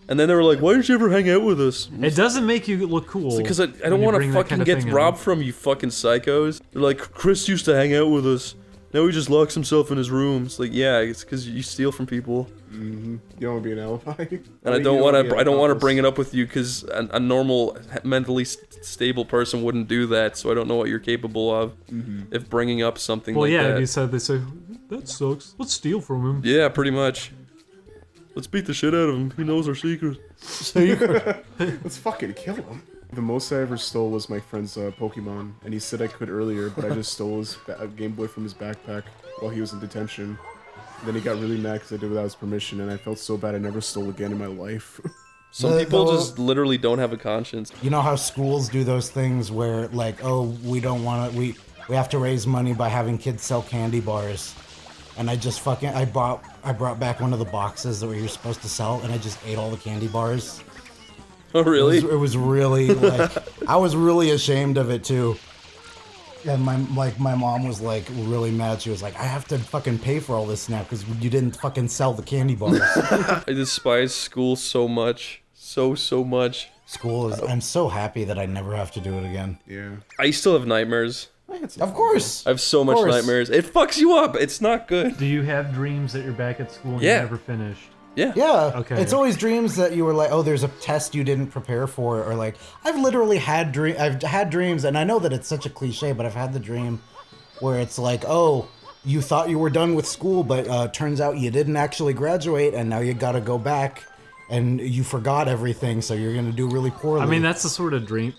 And then they were like, "Why didn't you ever hang out with us?" It doesn't make you look cool. Because I don't want to fucking get robbed from you fucking psychos. They're like, "Chris used to hang out with us. Now he just locks himself in his room." It's like, yeah, it's because you steal from people. Mm-hmm. You don't want to be an alibi. And I don't want to bring it up with you because a normal, mentally stable person wouldn't do that. So I don't know what you're capable of if bringing up something like that. Well, yeah, you said they say, "That sucks. Let's steal from him." Yeah, pretty much. Let's beat the shit out of him. He knows our secret. Let's fucking kill him. The most I ever stole was my friend's Pokemon, and he said I could earlier, but I just stole his Game Boy from his backpack while he was in detention. Then he got really mad because I did it without his permission, and I felt so bad I never stole again in my life. Some people just literally don't have a conscience. You know how schools do those things where, like, oh, we don't want to, we have to raise money by having kids sell candy bars. And I just fucking, I brought back one of the boxes that we were supposed to sell, and I just ate all the candy bars. Oh, really? It was really, like, I was really ashamed of it, too. And my mom was, like, really mad. She was like, "I have to fucking pay for all this now because you didn't fucking sell the candy bars." I despise school so much. So much. School is, I'm so happy that I never have to do it again. Yeah. I still have nightmares Of course. I have so much nightmares. It fucks you up. It's not good. Do you have dreams that you're back at school and Yeah. you never finished? Yeah. Yeah. Okay. It's always dreams that you were like, oh, there's a test you didn't prepare for, or like, I've literally had I've had dreams, and I know that it's such a cliche, but I've had the dream where it's like, oh, you thought you were done with school, but turns out you didn't actually graduate, and now you got to go back, and you forgot everything, so you're gonna do really poorly. I mean, that's the sort of dream.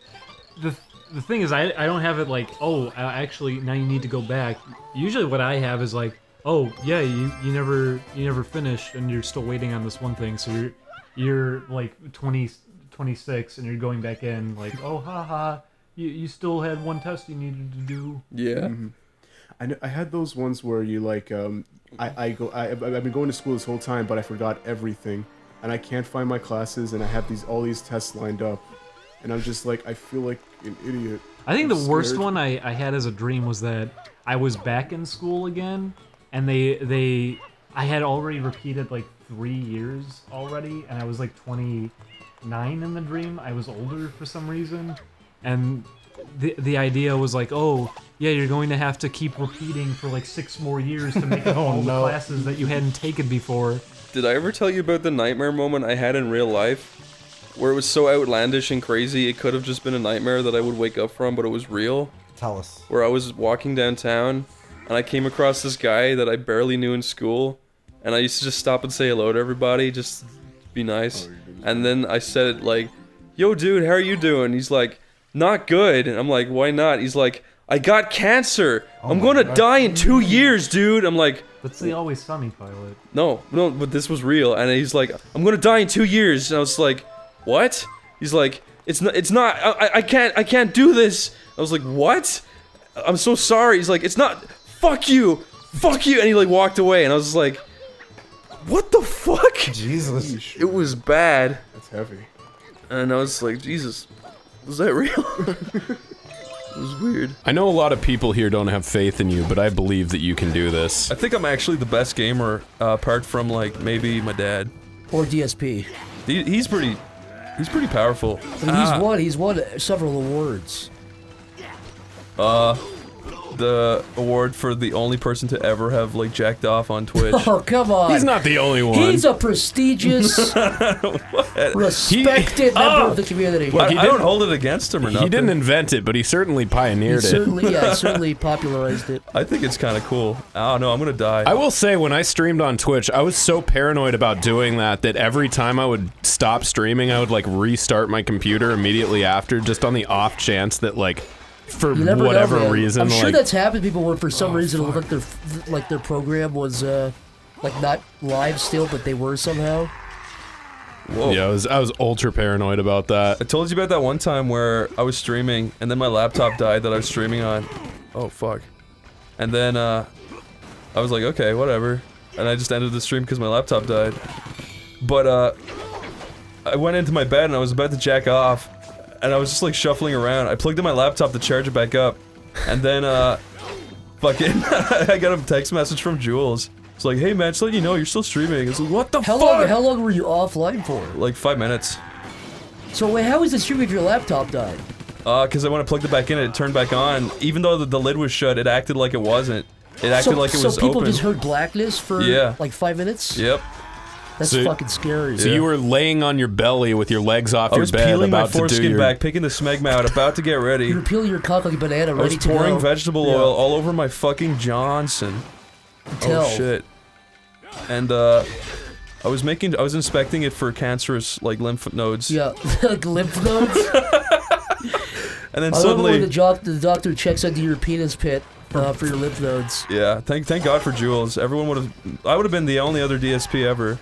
The thing is, I don't have it like, oh, actually, now you need to go back. Usually what I have is like, oh, yeah, you never finished, and you're still waiting on this one thing, so you're like 26, and you're going back in, like, oh, haha, you still had one test you needed to do. Yeah. I had those ones where you like, I've been going to school this whole time, but I forgot everything, and I can't find my classes, and I have all these tests lined up, and I'm just like, I feel like an idiot. I think I'm the worst scared. one I had as a dream was that I was back in school again, and I had already repeated like 3 years already, and I was like 29 in the dream. I was older for some reason, and the idea was like, oh yeah, you're going to have to keep repeating for like 6 more years to make up all the classes that you hadn't taken before. Did I ever tell you about the nightmare moment I had in real life? Where it was so outlandish and crazy, it could have just been a nightmare that I would wake up from, but it was real. Tell us. Where I was walking downtown, and I came across this guy that I barely knew in school, and I used to just stop and say hello to everybody, just be nice. And then I said like, yo dude, how are you doing? He's like, not good. And I'm like, why not? He's like, I got cancer. I'm gonna die in 2 years, dude. I'm like, That's the Always Sunny pilot. no, but this was real. And he's like, I'm gonna die in 2 years. And I was like, what? He's like, it's not, I can't do this. I was like, what? I'm so sorry. He's like, it's not, fuck you. And he like walked away, and I was just like, what the fuck? Jesus. It was bad. That's heavy. And I was like, Jesus, was that real? It was weird. I know a lot of people here don't have faith in you, but I believe that you can do this. I think I'm actually the best gamer, apart from like maybe my dad. Or DSP. He's pretty powerful. I mean, he's won several awards. The award for the only person to ever have like jacked off on Twitch. Oh, come on. He's not the only one. He's a prestigious, respected member of the community. Well, I don't hold it against him or nothing. He didn't invent it, but he certainly pioneered He certainly popularized it. I think it's kind of cool. I don't know, I'm gonna die. I will say, when I streamed on Twitch, I was so paranoid about doing that every time I would stop streaming, I would like restart my computer immediately after, just on the off chance that like, for whatever reason, I'm sure like, that's happened to people where for some reason it looked like their program was like not live still, but they were somehow. Whoa. Yeah, I was ultra paranoid about that. I told you about that one time where I was streaming and then my laptop died that I was streaming on. Oh fuck. And then I was like, okay, whatever. And I just ended the stream because my laptop died. But I went into my bed and I was about to jack off. And I was just like shuffling around. I plugged in my laptop to charge it back up. And then fucking I got a text message from Jules. It's like, hey man, just let you know you're still streaming. It's like, what the fuck? How long were you offline for? Like 5 minutes. So wait, how was the stream if your laptop died? Cause when I plugged it back in, it turned back on. Even though the lid was shut, it acted like it wasn't. It acted like it was open. So people just heard Blacklist for like 5 minutes? Yep. That's fucking scary. So you were laying on your belly with your legs off I your was bed, peeling my about to do foreskin your... back, picking the smegma out, about to get ready. You were peeling your cock like a banana, I ready was to go. pouring vegetable oil all over my fucking Johnson. Tell. Oh shit. And I was inspecting it for cancerous like lymph nodes. Yeah, like lymph nodes. And then I suddenly love when the doctor checks into your penis pit for your lymph nodes. Yeah, thank God for Jules. I would have been the only other DSP ever.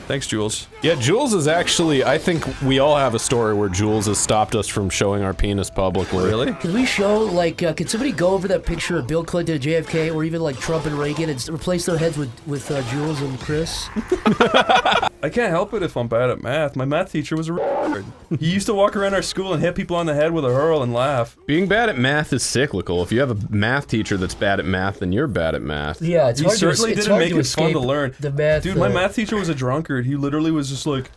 Thanks, Jules. Yeah, Jules is actually, I think we all have a story where Jules has stopped us from showing our penis publicly. Really? Can we show, like, can somebody go over that picture of Bill Clinton and JFK, or even, like, Trump and Reagan, and replace their heads with Jules and Chris? I can't help it if I'm bad at math. My math teacher was a retard. He used to walk around our school and hit people on the head with a hurl and laugh. Being bad at math is cyclical. If you have a math teacher that's bad at math, then you're bad at math. Yeah, it's He hard certainly to, it's didn't hard make to it fun to escape learn. the math. Dude, my math teacher was a drunkard. He literally was just like,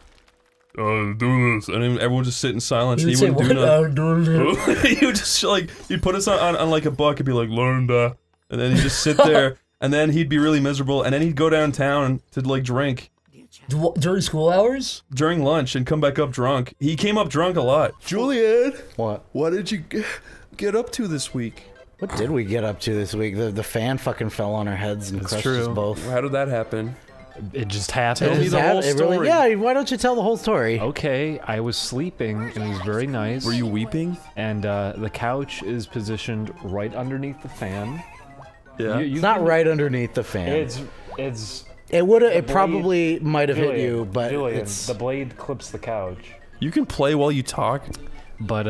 do this, and then everyone just sit in silence. And You'd he say, wouldn't do "What? nothing. He would just like he'd put us on like a buck and be like, learn that, and then he'd just sit there, and then he'd be really miserable, and then he'd go downtown to like drink. During school hours? During lunch and come back up drunk. He came up drunk a lot. Julian, What? what did you get up to this week? What did we get up to this week? The fan fucking fell on our heads and crushed us both. How did that happen? It just happened. Tell me the whole story. Yeah, why don't you tell the whole story? Okay, I was sleeping and it was very nice. Were you weeping? And the couch is positioned right underneath the fan. Yeah. It's not right underneath the fan. It's. It probably might have hit you, but Julian, it's the blade clips the couch. You can play while you talk. But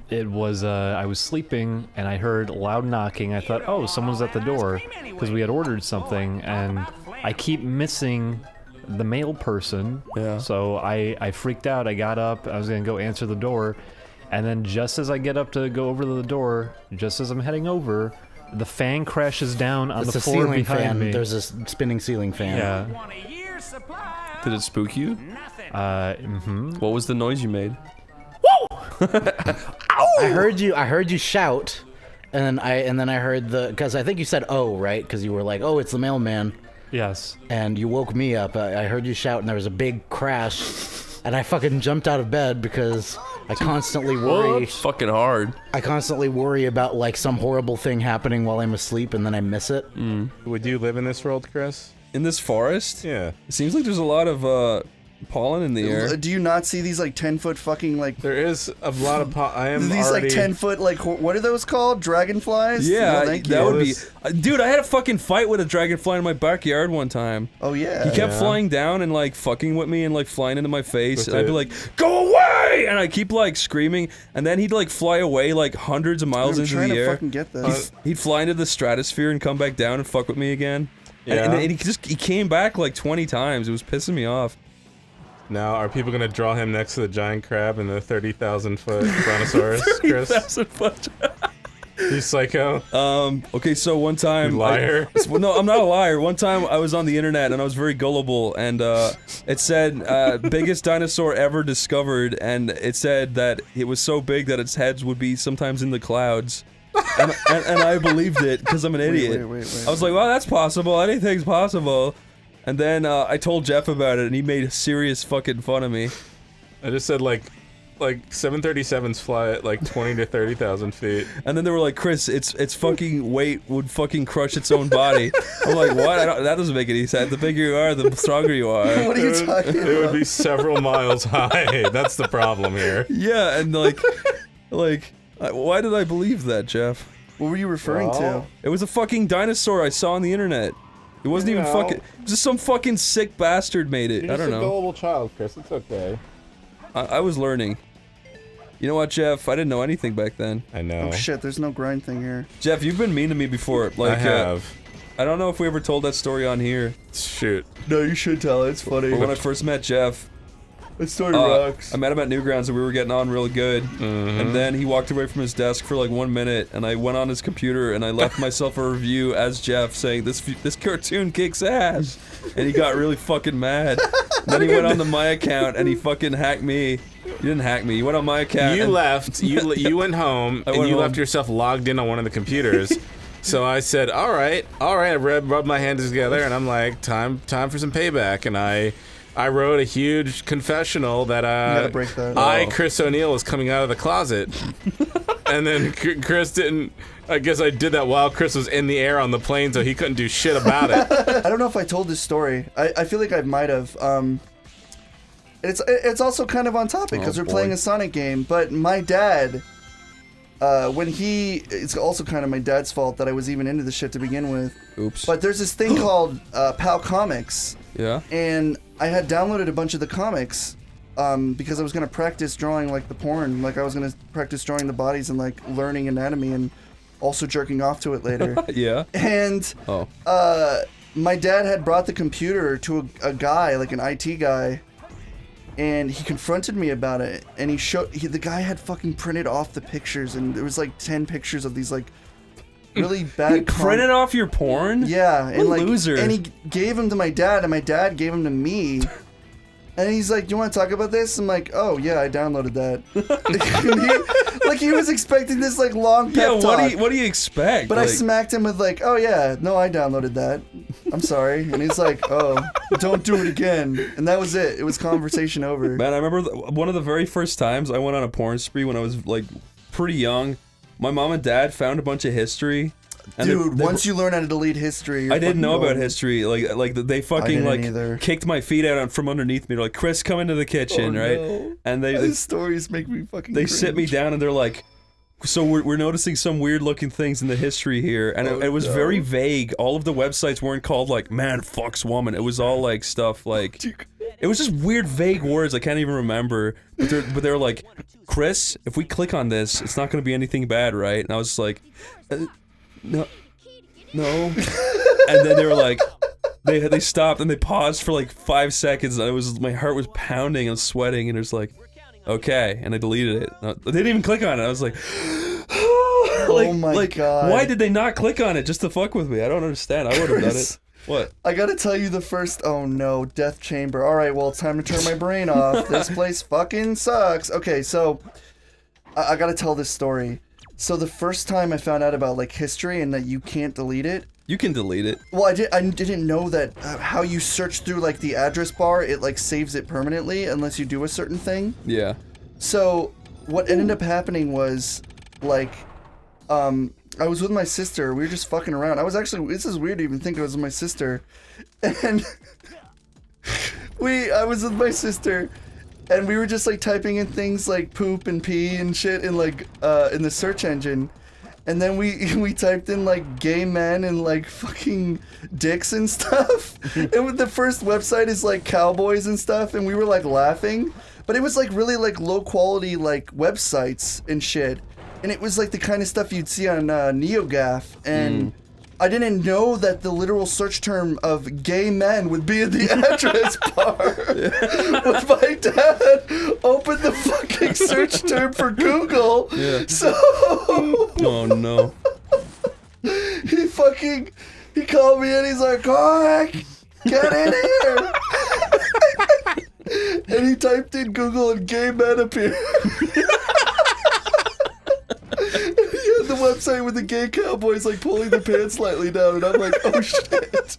it was I was sleeping and I heard loud knocking. I thought, oh, someone's at the door because we had ordered something, and I keep missing the mail person. Yeah. So I freaked out. I got up. I was gonna go answer the door, and then just as I get up to go over to the door, just as I'm heading over, the fan crashes down on the floor ceiling behind fan. me. There's a spinning ceiling fan. Yeah. Did it spook you? What was the noise you made? I heard you shout, and then I heard because I think you said "oh" right, because you were like, "Oh, it's the mailman." Yes. And you woke me up. I heard you shout, and there was a big crash, and I fucking jumped out of bed because I constantly worry. Fucking hard. I constantly worry about like some horrible thing happening while I'm asleep, and then I miss it. Would you live in this world, Chris? In this forest? Yeah. It seems like there's a lot of pollen in the air. Do you not see these like 10-foot fucking like? There is a lot of I am these already... like 10-foot like what are those called? Dragonflies? Yeah, No, thank that you. would be. Dude, I had a fucking fight with a dragonfly in my backyard one time. Oh yeah. He kept flying down and like fucking with me and like flying into my face, and I'd be like, "Go away!" And I keep like screaming, and then he'd like fly away like hundreds of miles I'm into trying the to air. fucking get this. He'd fly into the stratosphere and come back down and fuck with me again. Yeah. And he came back like 20 times. It was pissing me off. Now, are people gonna draw him next to the giant crab and the 30,000 foot brontosaurus, Chris? 30,000 foot. You psycho. Okay, so one time, You liar. Well, no, I'm not a liar. One time I was on the internet and I was very gullible, and it said biggest dinosaur ever discovered, and it said that it was so big that its heads would be sometimes in the clouds. And I believed it because I'm an idiot. Wait. I was like, well, that's possible. Anything's possible. And then I told Jeff about it, and he made serious fucking fun of me. I just said like 737s fly at like 20 to 30,000 feet. And then they were like, Chris, its fucking weight would fucking crush its own body. I'm like, what? That doesn't make any sense. The bigger you are, the stronger you are. What are you talking about? It would be several miles high. That's the problem here. Yeah, and like, why did I believe that, Jeff? What were you referring to? It was a fucking dinosaur I saw on the internet. It wasn't even fucking. Just some fucking sick bastard made it. You're I don't just a know. gullible child, Chris. It's okay. I was learning. You know what, Jeff? I didn't know anything back then. I know. Oh shit, there's no grind thing here. Jeff, you've been mean to me before. Like, I have. I don't know if we ever told that story on here. Shoot. No, you should tell it. It's funny. But when I first met Jeff, that story rocks. I met him at Newgrounds and we were getting on real good. And then he walked away from his desk for like 1 minute, and I went on his computer and I left myself a review as Jeff saying this cartoon kicks ass, and he got really fucking mad. Then he went on to my account and he fucking hacked me. You didn't hack me. You went on my account. You and left. You went home and you left yourself logged in on one of the computers. So I said, all right. I rubbed my hands together and I'm like, time for some payback. And I wrote a huge confessional that Chris O'Neill, was coming out of the closet. And then Chris didn't. I guess I did that while Chris was in the air on the plane, so he couldn't do shit about it. I don't know if I told this story. I feel like I might have. It's also kind of on topic because we're playing a Sonic game. But my dad, it's also kind of my dad's fault that I was even into the shit to begin with. Oops. But there's this thing called PAL Comics. Yeah. And I had downloaded a bunch of the comics because I was gonna practice drawing like the porn. Like I was gonna practice drawing the bodies and like learning anatomy and also jerking off to it later. Yeah. And my dad had brought the computer to a guy, like an IT guy, and he confronted me about it. And the guy had fucking printed off the pictures, and there was like 10 pictures of these like really bad. He printed off your porn? Yeah, and What a loser. And he gave them to my dad, and my dad gave them to me. And he's like, "Do you want to talk about this?" I'm like, "Oh yeah, I downloaded that." He was expecting this like long pep talk. What do you expect? But I smacked him with like, "Oh yeah, no, I downloaded that. I'm sorry." And he's like, "Oh, don't do it again." And that was it. It was conversation over. Man, I remember one of the very first times I went on a porn spree when I was like pretty young. My mom and dad found a bunch of history. And dude, once you learn how to delete history, I didn't know about history. Like they fucking either. kicked my feet out from underneath me. They're like, "Chris, come into the kitchen," right? No. And These stories make me fucking. They sit me down and they're like, "So we're noticing some weird looking things in the history here," and it was very vague. All of the websites weren't called like "man fucks woman." It was all like stuff like. It was just weird, vague words I can't even remember. But they're like, "Chris, if we click on this, it's not going to be anything bad, right?" And I was like. No. And then they were like, they stopped and they paused for like 5 seconds. And my heart was pounding and sweating, and it was like, okay, and I deleted it. They didn't even click on it. I was like, oh my god! Why did they not click on it just to fuck with me? I don't understand. I would have done it. What? I gotta tell you the first. Oh no, death chamber. All right, well it's time to turn my brain off. This place fucking sucks. Okay, so I gotta tell this story. So the first time I found out about like history and that you can't delete it. You can delete it. Well, I didn't know that how you search through like the address bar, it like saves it permanently unless you do a certain thing. Yeah. So what ended up happening was like, I was with my sister. We were just fucking around. This is weird to even think I was with my sister, and I was with my sister. And we were just like typing in things like poop and pee and shit in like in the search engine, and then we typed in like gay men and like fucking dicks and stuff. And the first website is like cowboys and stuff, and we were like laughing, but it was like really like low quality like websites and shit, and it was like the kind of stuff you'd see on NeoGAF and. I didn't know that the literal search term of gay men would be in the address bar. When my dad opened the fucking search term for Google. Yeah. So. Oh no. He called me and he's like, "Cork, get in here." And he typed in Google and gay men appeared. The website with the gay cowboys like pulling the pants slightly down, and I'm like, "Oh shit!"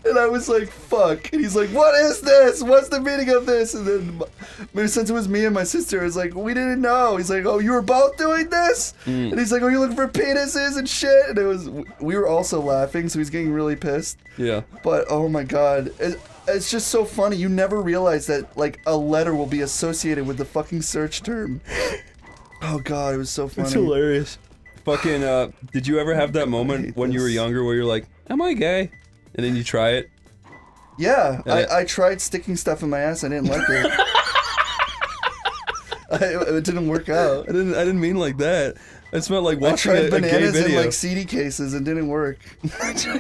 And I was like, "Fuck!" And he's like, "What is this? What's the meaning of this?" And then, since it was me and my sister, I was like, "We didn't know." He's like, "Oh, you were both doing this?" And he's like, "Oh, you're looking for penises and shit." And we were also laughing, so he's getting really pissed. Yeah. But oh my god. It's just so funny. You never realize that like a letter will be associated with the fucking search term. Oh god, it was so funny. It's hilarious. Fucking, did you ever have that moment when you were younger where you're like, "Am I gay?" And then you try it? Yeah, I tried sticking stuff in my ass. I didn't like it. It didn't work out. I didn't mean like that. I smelled like watching I tried a gay bananas in video. like CD cases and didn't work.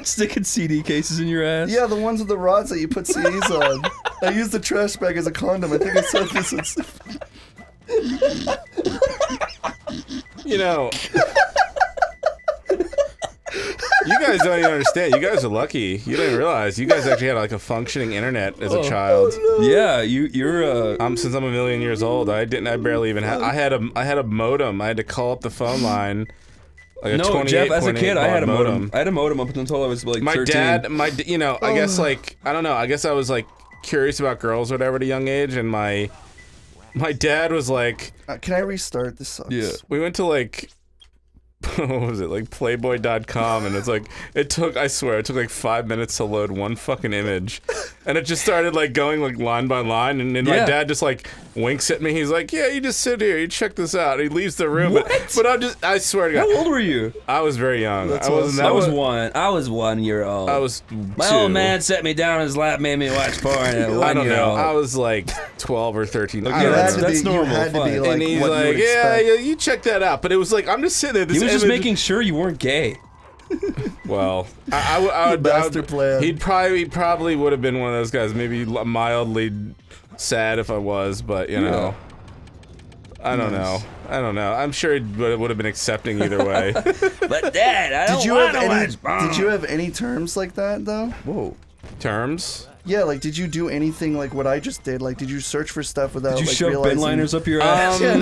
Sticking CD cases in your ass? Yeah, the ones with the rods that you put CDs on. I used the trash bag as a condom. I think I said this. You know, you guys don't even understand. You guys are lucky. You didn't realize you guys actually had like a functioning internet as a child. Yeah, you're. Since I'm a million years old, I barely even had. I had a modem. I had to call up the phone line. Like no, Jeff. As a kid, I had a modem. I had a modem up until I was like 13. I guess like I don't know. I guess I was like curious about girls or whatever at a young age, and my dad was like, "Can I restart? This sucks." Yeah. We went to like, what was it, like Playboy.com, and it's like, I swear, it took like 5 minutes to load one fucking image. And it just started like going like line by line, and then my dad just like winks at me. He's like, "Yeah, you just sit here, you check this out." And he leaves the room. What? But I swear to God. How old were you? I was very young. I was 1 year old. I was My 2. old man set me down on his lap, made me watch porn at 1 year old. I don't know. I was like 12 or 13. Okay, that's normal. And he's like, "Yeah, you check that out." But it was like, I'm just sitting there. He was just making sure you weren't gay. Well, I would master plan. He probably would have been one of those guys, maybe mildly sad if I was, but you know, I don't know. I'm sure it would have been accepting either way. But Dad, I don't want to watch porn. Did you have any terms like that though? Whoa, terms? Yeah, like, did you do anything like what I just did? Like, did you search for stuff without, Did you like, shove realizing... bin liners up your ass? Yeah,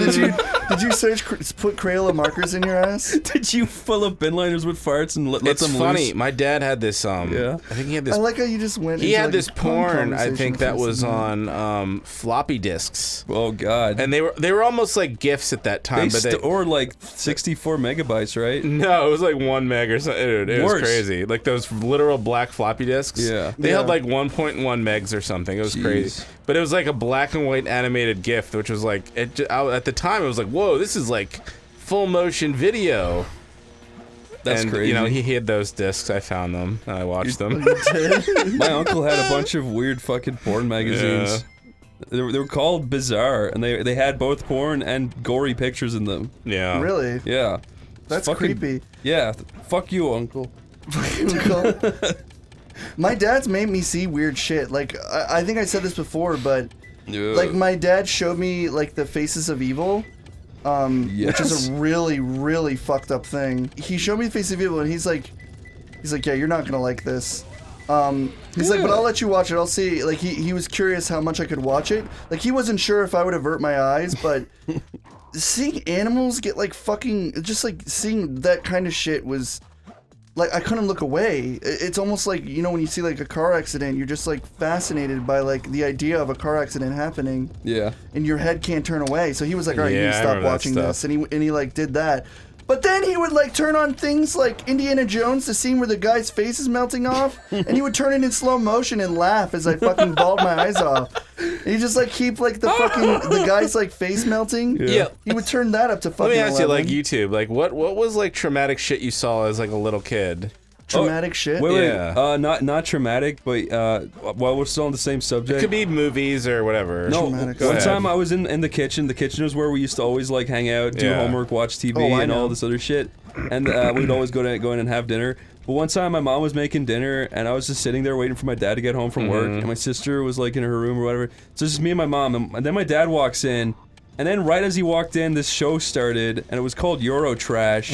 did you search, put Crayola markers in your ass? Did you fill up bin liners with farts and let It's them funny. loose? My dad had this. I think he had this. I like how you just went. He into, had like, this a porn porn. I conversation think that with was this. on floppy disks. Oh God! And they were almost like GIFs at that time, or like 64 megabytes, right? No, it was like 1 meg or something. It was Worse. crazy. Like those literal black floppy disks. Yeah. They Yeah. held like 1.1 megs or something. It was crazy. But it was like a black and white animated GIF, which was like at the time it was like, whoa, this is like full motion video. That's and, crazy. You know, he had those discs. I found them and I watched them. My uncle had a bunch of weird fucking porn magazines. They were called Bizarre, and they had both porn and gory pictures in them. Yeah. Really? Yeah. That's Fucking- creepy. Yeah. Fuck you, uncle. My dad's made me see weird shit. Like, I think I said this before, but Yeah. like my dad showed me like the Faces of Evil, which is a really, really fucked up thing. He showed me the Faces of Evil, and he's like, yeah, you're not gonna like this. He's like, but I'll let you watch it. I'll see. Like, he was curious how much I could watch it. Like, he wasn't sure if I would avert my eyes, but seeing animals get like fucking, just like seeing that kind of shit was. Like, I couldn't look away. It's almost like, you know, when you see like a car accident, you're just like fascinated by like the idea of a car accident happening. Yeah. And your head can't turn away. So he was like, all right, you need to Yeah, I stop remember that watching stuff. this. And he like did that. But then he would like turn on things like Indiana Jones, the scene where the guy's face is melting off, and he would turn it in slow motion and laugh as I fucking bawled my eyes off. And he just like keep like the fucking the guy's like face melting. Yeah. He would turn that up to fucking Let me ask 11. you, like YouTube, like what was like traumatic shit you saw as like a little kid? Traumatic shit? Wait, Yeah. not traumatic, but while we're still on the same subject. It could be movies or whatever. No, Go one ahead. time I was in the kitchen. The kitchen was where we used to always like hang out, do Yeah. homework, watch TV, Oh, I and all know. this other shit. And we'd always go in and have dinner. But one time my mom was making dinner, and I was just sitting there waiting for my dad to get home from work, and my sister was like in her room or whatever. So it's just me and my mom, and then my dad walks in. And then right as he walked in, this show started, and it was called Eurotrash.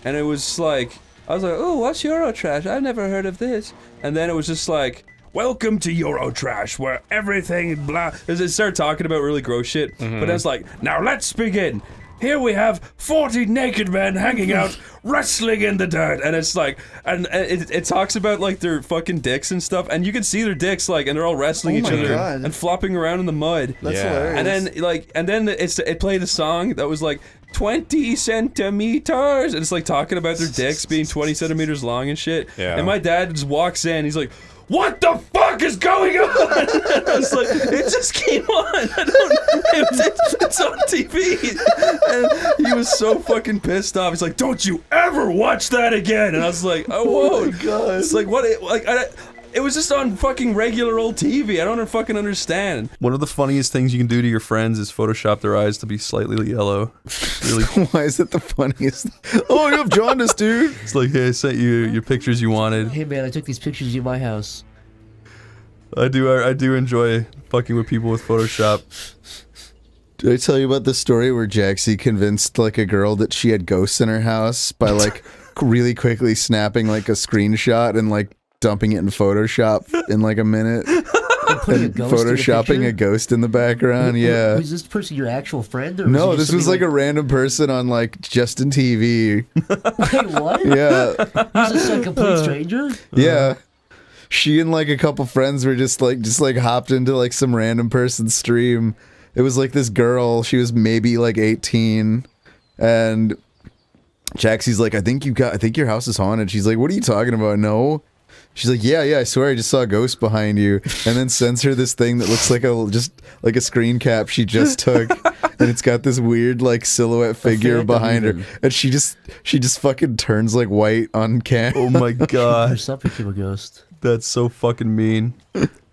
And it was like, I was like, oh, what's Eurotrash? I've never heard of this. And then it was just like, welcome to Eurotrash, where everything blah. It started talking about really gross shit. But it's like, now let's begin. Here we have 40 naked men hanging out, wrestling in the dirt, and it's like, and it talks about like their fucking dicks and stuff, and you can see their dicks like, and they're all wrestling Oh each my other God. and flopping around in the mud. That's hilarious. And then it played a song that was like 20 centimeters, and it's like talking about their dicks being 20 centimeters long and shit. Yeah. And my dad just walks in, he's like, what the fuck is going on? I was like, it just came on. It's on TV. And he was so fucking pissed off. He's like, don't you ever watch that again. And I was like, oh, whoa. Oh my God. It's like, what? It was just on fucking regular old TV. I don't fucking understand. One of the funniest things you can do to your friends is Photoshop their eyes to be slightly yellow. Really. Why is it the funniest? Oh, you have jaundice, dude. It's like, hey, I sent you your pictures you wanted. Hey man, I took these pictures in my house. I do enjoy fucking with people with Photoshop. Did I tell you about the story where Jaxie convinced like a girl that she had ghosts in her house by like really quickly snapping like a screenshot and like dumping it in Photoshop in like a minute? Putting a And ghost in the photoshopping picture? a ghost in the background, yeah. Was this person your actual friend? Or No, was it this just was like somebody a random person on like Justin TV. Wait, what? Yeah. Was this a complete stranger? Yeah. She and like a couple friends were just like hopped into like some random person's stream. It was like this girl, she was maybe like 18, and Jaxie's like, I think your house is haunted. She's like, what are you talking about? No. She's like, yeah, I swear I just saw a ghost behind you. And then sends her this thing that looks like a screen cap she just took. And it's got this weird like silhouette figure behind her. And she just fucking turns like white on cam. Oh my god. Herself became a ghost. That's so fucking mean.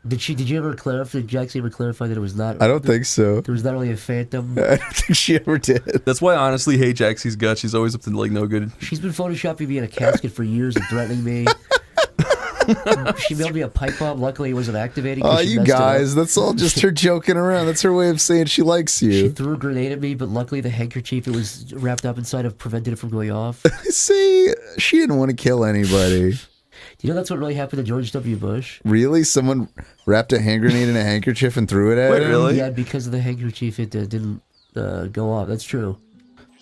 Did you ever clarify? Did Jaxie ever clarify that it was not? I don't think so. There was not really a phantom. I don't think she ever did. That's why I honestly hate Jaxie's guts. She's always up to like no good. She's been photoshopping me in a casket for years and threatening me. She mailed me a pipe bomb. Luckily, it wasn't activating. Oh, you guys, that's all just her joking around. That's her way of saying she likes She you. threw a grenade at me, but luckily the handkerchief it was wrapped up inside of prevented it from going off. See, she didn't want to kill anybody. You know that's what really happened to George W. Bush? Really? Someone wrapped a hand grenade in a handkerchief and threw it at him? Yeah, because of the handkerchief, it didn't go off. That's true.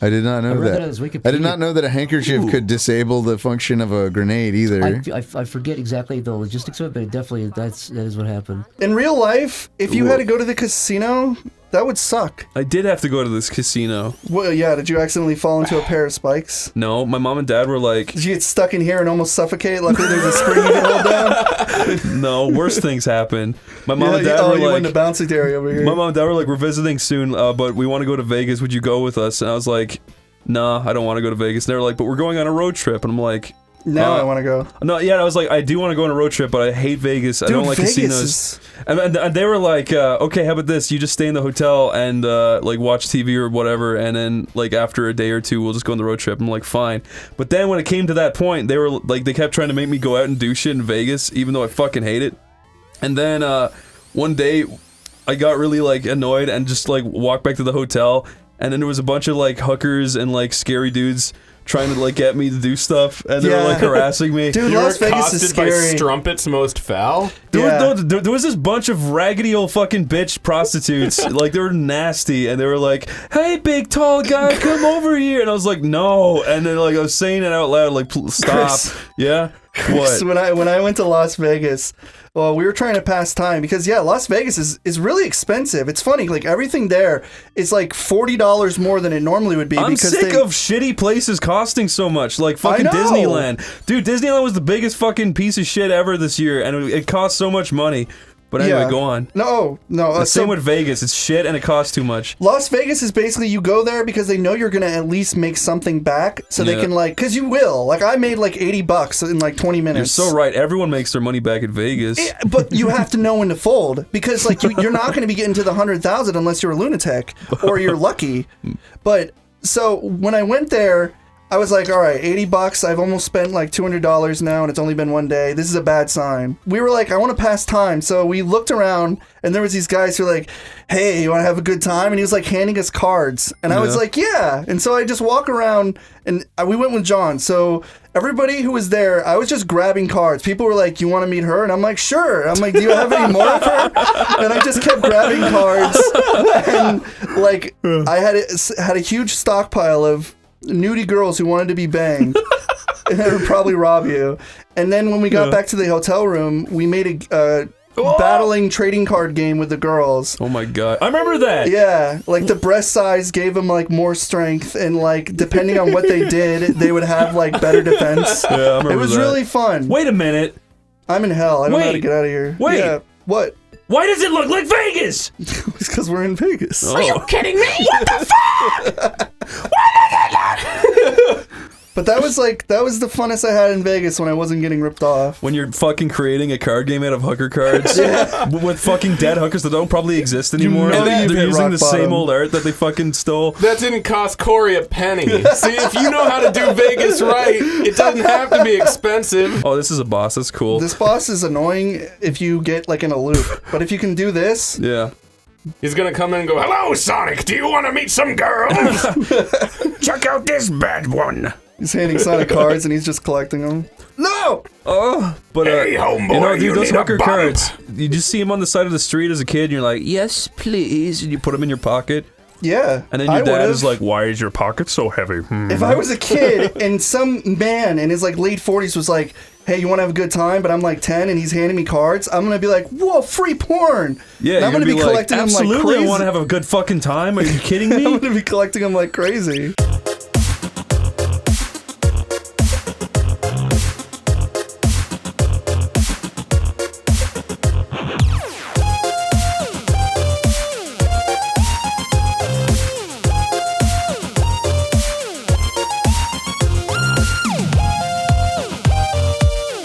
I did not know read that. that on his Wikipedia. I did not know that a handkerchief could disable the function of a grenade either. I forget exactly the logistics of it, but definitely that is what happened. In real life, if you had to go to the casino, that would suck. I did have to go to this casino. Well, yeah, did you accidentally fall into a pair of spikes? No, my mom and dad were like... Did you get stuck in here and almost suffocate? Luckily there's a spring you can hold down. No, worse things happened. My mom and dad you were like... you went to bouncing area over here. My mom and dad were like, we're visiting soon, but we want to go to Vegas. Would you go with us? And I was like, nah, I don't want to go to Vegas. And they were like, but we're going on a road trip. And I'm like... Now I want to go. No, yeah, I was like, I do want to go on a road trip, but I hate Vegas. Dude, I don't like Vegas casinos. And they were like, okay, how about this? You just stay in the hotel and like watch TV or whatever, and then like after a day or two, we'll just go on the road trip. I'm like, fine. But then when it came to that point, they were like, they kept trying to make me go out and do shit in Vegas, even though I fucking hate it. And then one day, I got really like annoyed and just like walked back to the hotel, and then there was a bunch of like hookers and like scary dudes trying to like get me to do stuff, and they were like harassing me. Dude, You Las were Vegas is accosted by scary. Strumpet's Most Foul? There was this bunch of raggedy old fucking bitch prostitutes. Like, they were nasty, and they were like, hey, big tall guy, come over here. And I was like, no. And then like I was saying it out loud, like, stop. Chris. Yeah? Chris, What? when I went to Las Vegas, well, we were trying to pass time because Las Vegas is really expensive. It's funny, like everything there is like $40 more than it normally would be. I'm because sick of shitty places costing so much, like fucking I know. Disneyland. Dude, Disneyland was the biggest fucking piece of shit ever this year, and it cost so much money. But anyway, Yeah. go on. No. The same with Vegas. It's shit and it costs too much. Las Vegas is basically you go there because they know you're gonna at least make something back, so they Yeah. can like, cause you will. Like I made like $80 in like 20 minutes. You're so right. Everyone makes their money back at Vegas. But you have to know when to fold because like you're not going to be getting to the 100,000 unless you're a lunatic or you're lucky. But so when I went there, I was like, all right, $80. I've almost spent like $200 now, and it's only been one day. This is a bad sign. We were like, I want to pass time, so we looked around, and there was these guys who were like, hey, you want to have a good time? And he was like handing us cards, and I was like, yeah. And so I just walk around, and we went with John. So everybody who was there, I was just grabbing cards. People were like, you want to meet her? And I'm like, sure. I'm like, do you have any more of her? And I just kept grabbing cards, and like I had a huge stockpile of nudie girls who wanted to be banged and they would probably rob you. And then when we got back to the hotel room, we made a battling trading card game with the girls. Oh my god, I remember that. Yeah, like the breast size gave them like more strength, and like depending on what they did, they would have like better defense. Yeah, I remember it was that. really fun. Wait a minute. I'm in hell. I don't know how to get out of here. Wait. Yeah. What? Why does it look like Vegas? It's because we're in Vegas. Are you kidding me? What the fuck? But that was the funnest I had in Vegas when I wasn't getting ripped off. When you're fucking creating a card game out of hooker cards with fucking dead hookers that don't probably exist anymore. know They're you've hit using rock the same bottom. old art that they fucking stole. That didn't cost Corey a penny. See, if you know how to do Vegas right, it doesn't have to be expensive. Oh, this is a boss. That's cool. This boss is annoying if you get like in a loop, but if you can do this, yeah. He's gonna come in and go, hello, Sonic, do you want to meet some girls? Check out this bad one. He's handing Sonic cards and he's just collecting them. No! Oh, but Hey, homeboy, you know, dude, you those need a hooker bump. cards. You just see them on the side of the street as a kid, and you're like, yes, please, and you put them in your pocket. Yeah. And then your I dad would've. is like, why is your pocket so heavy? If I was a kid and some man in his like late 40s was like, hey, you want to have a good time? But I'm like 10 and he's handing me cards, I'm going to be like, whoa, free porn. Yeah, and I'm you're going to be like, collecting them like absolutely, crazy. I want to have a good fucking time. Are you kidding me? I'm going to be collecting them like crazy.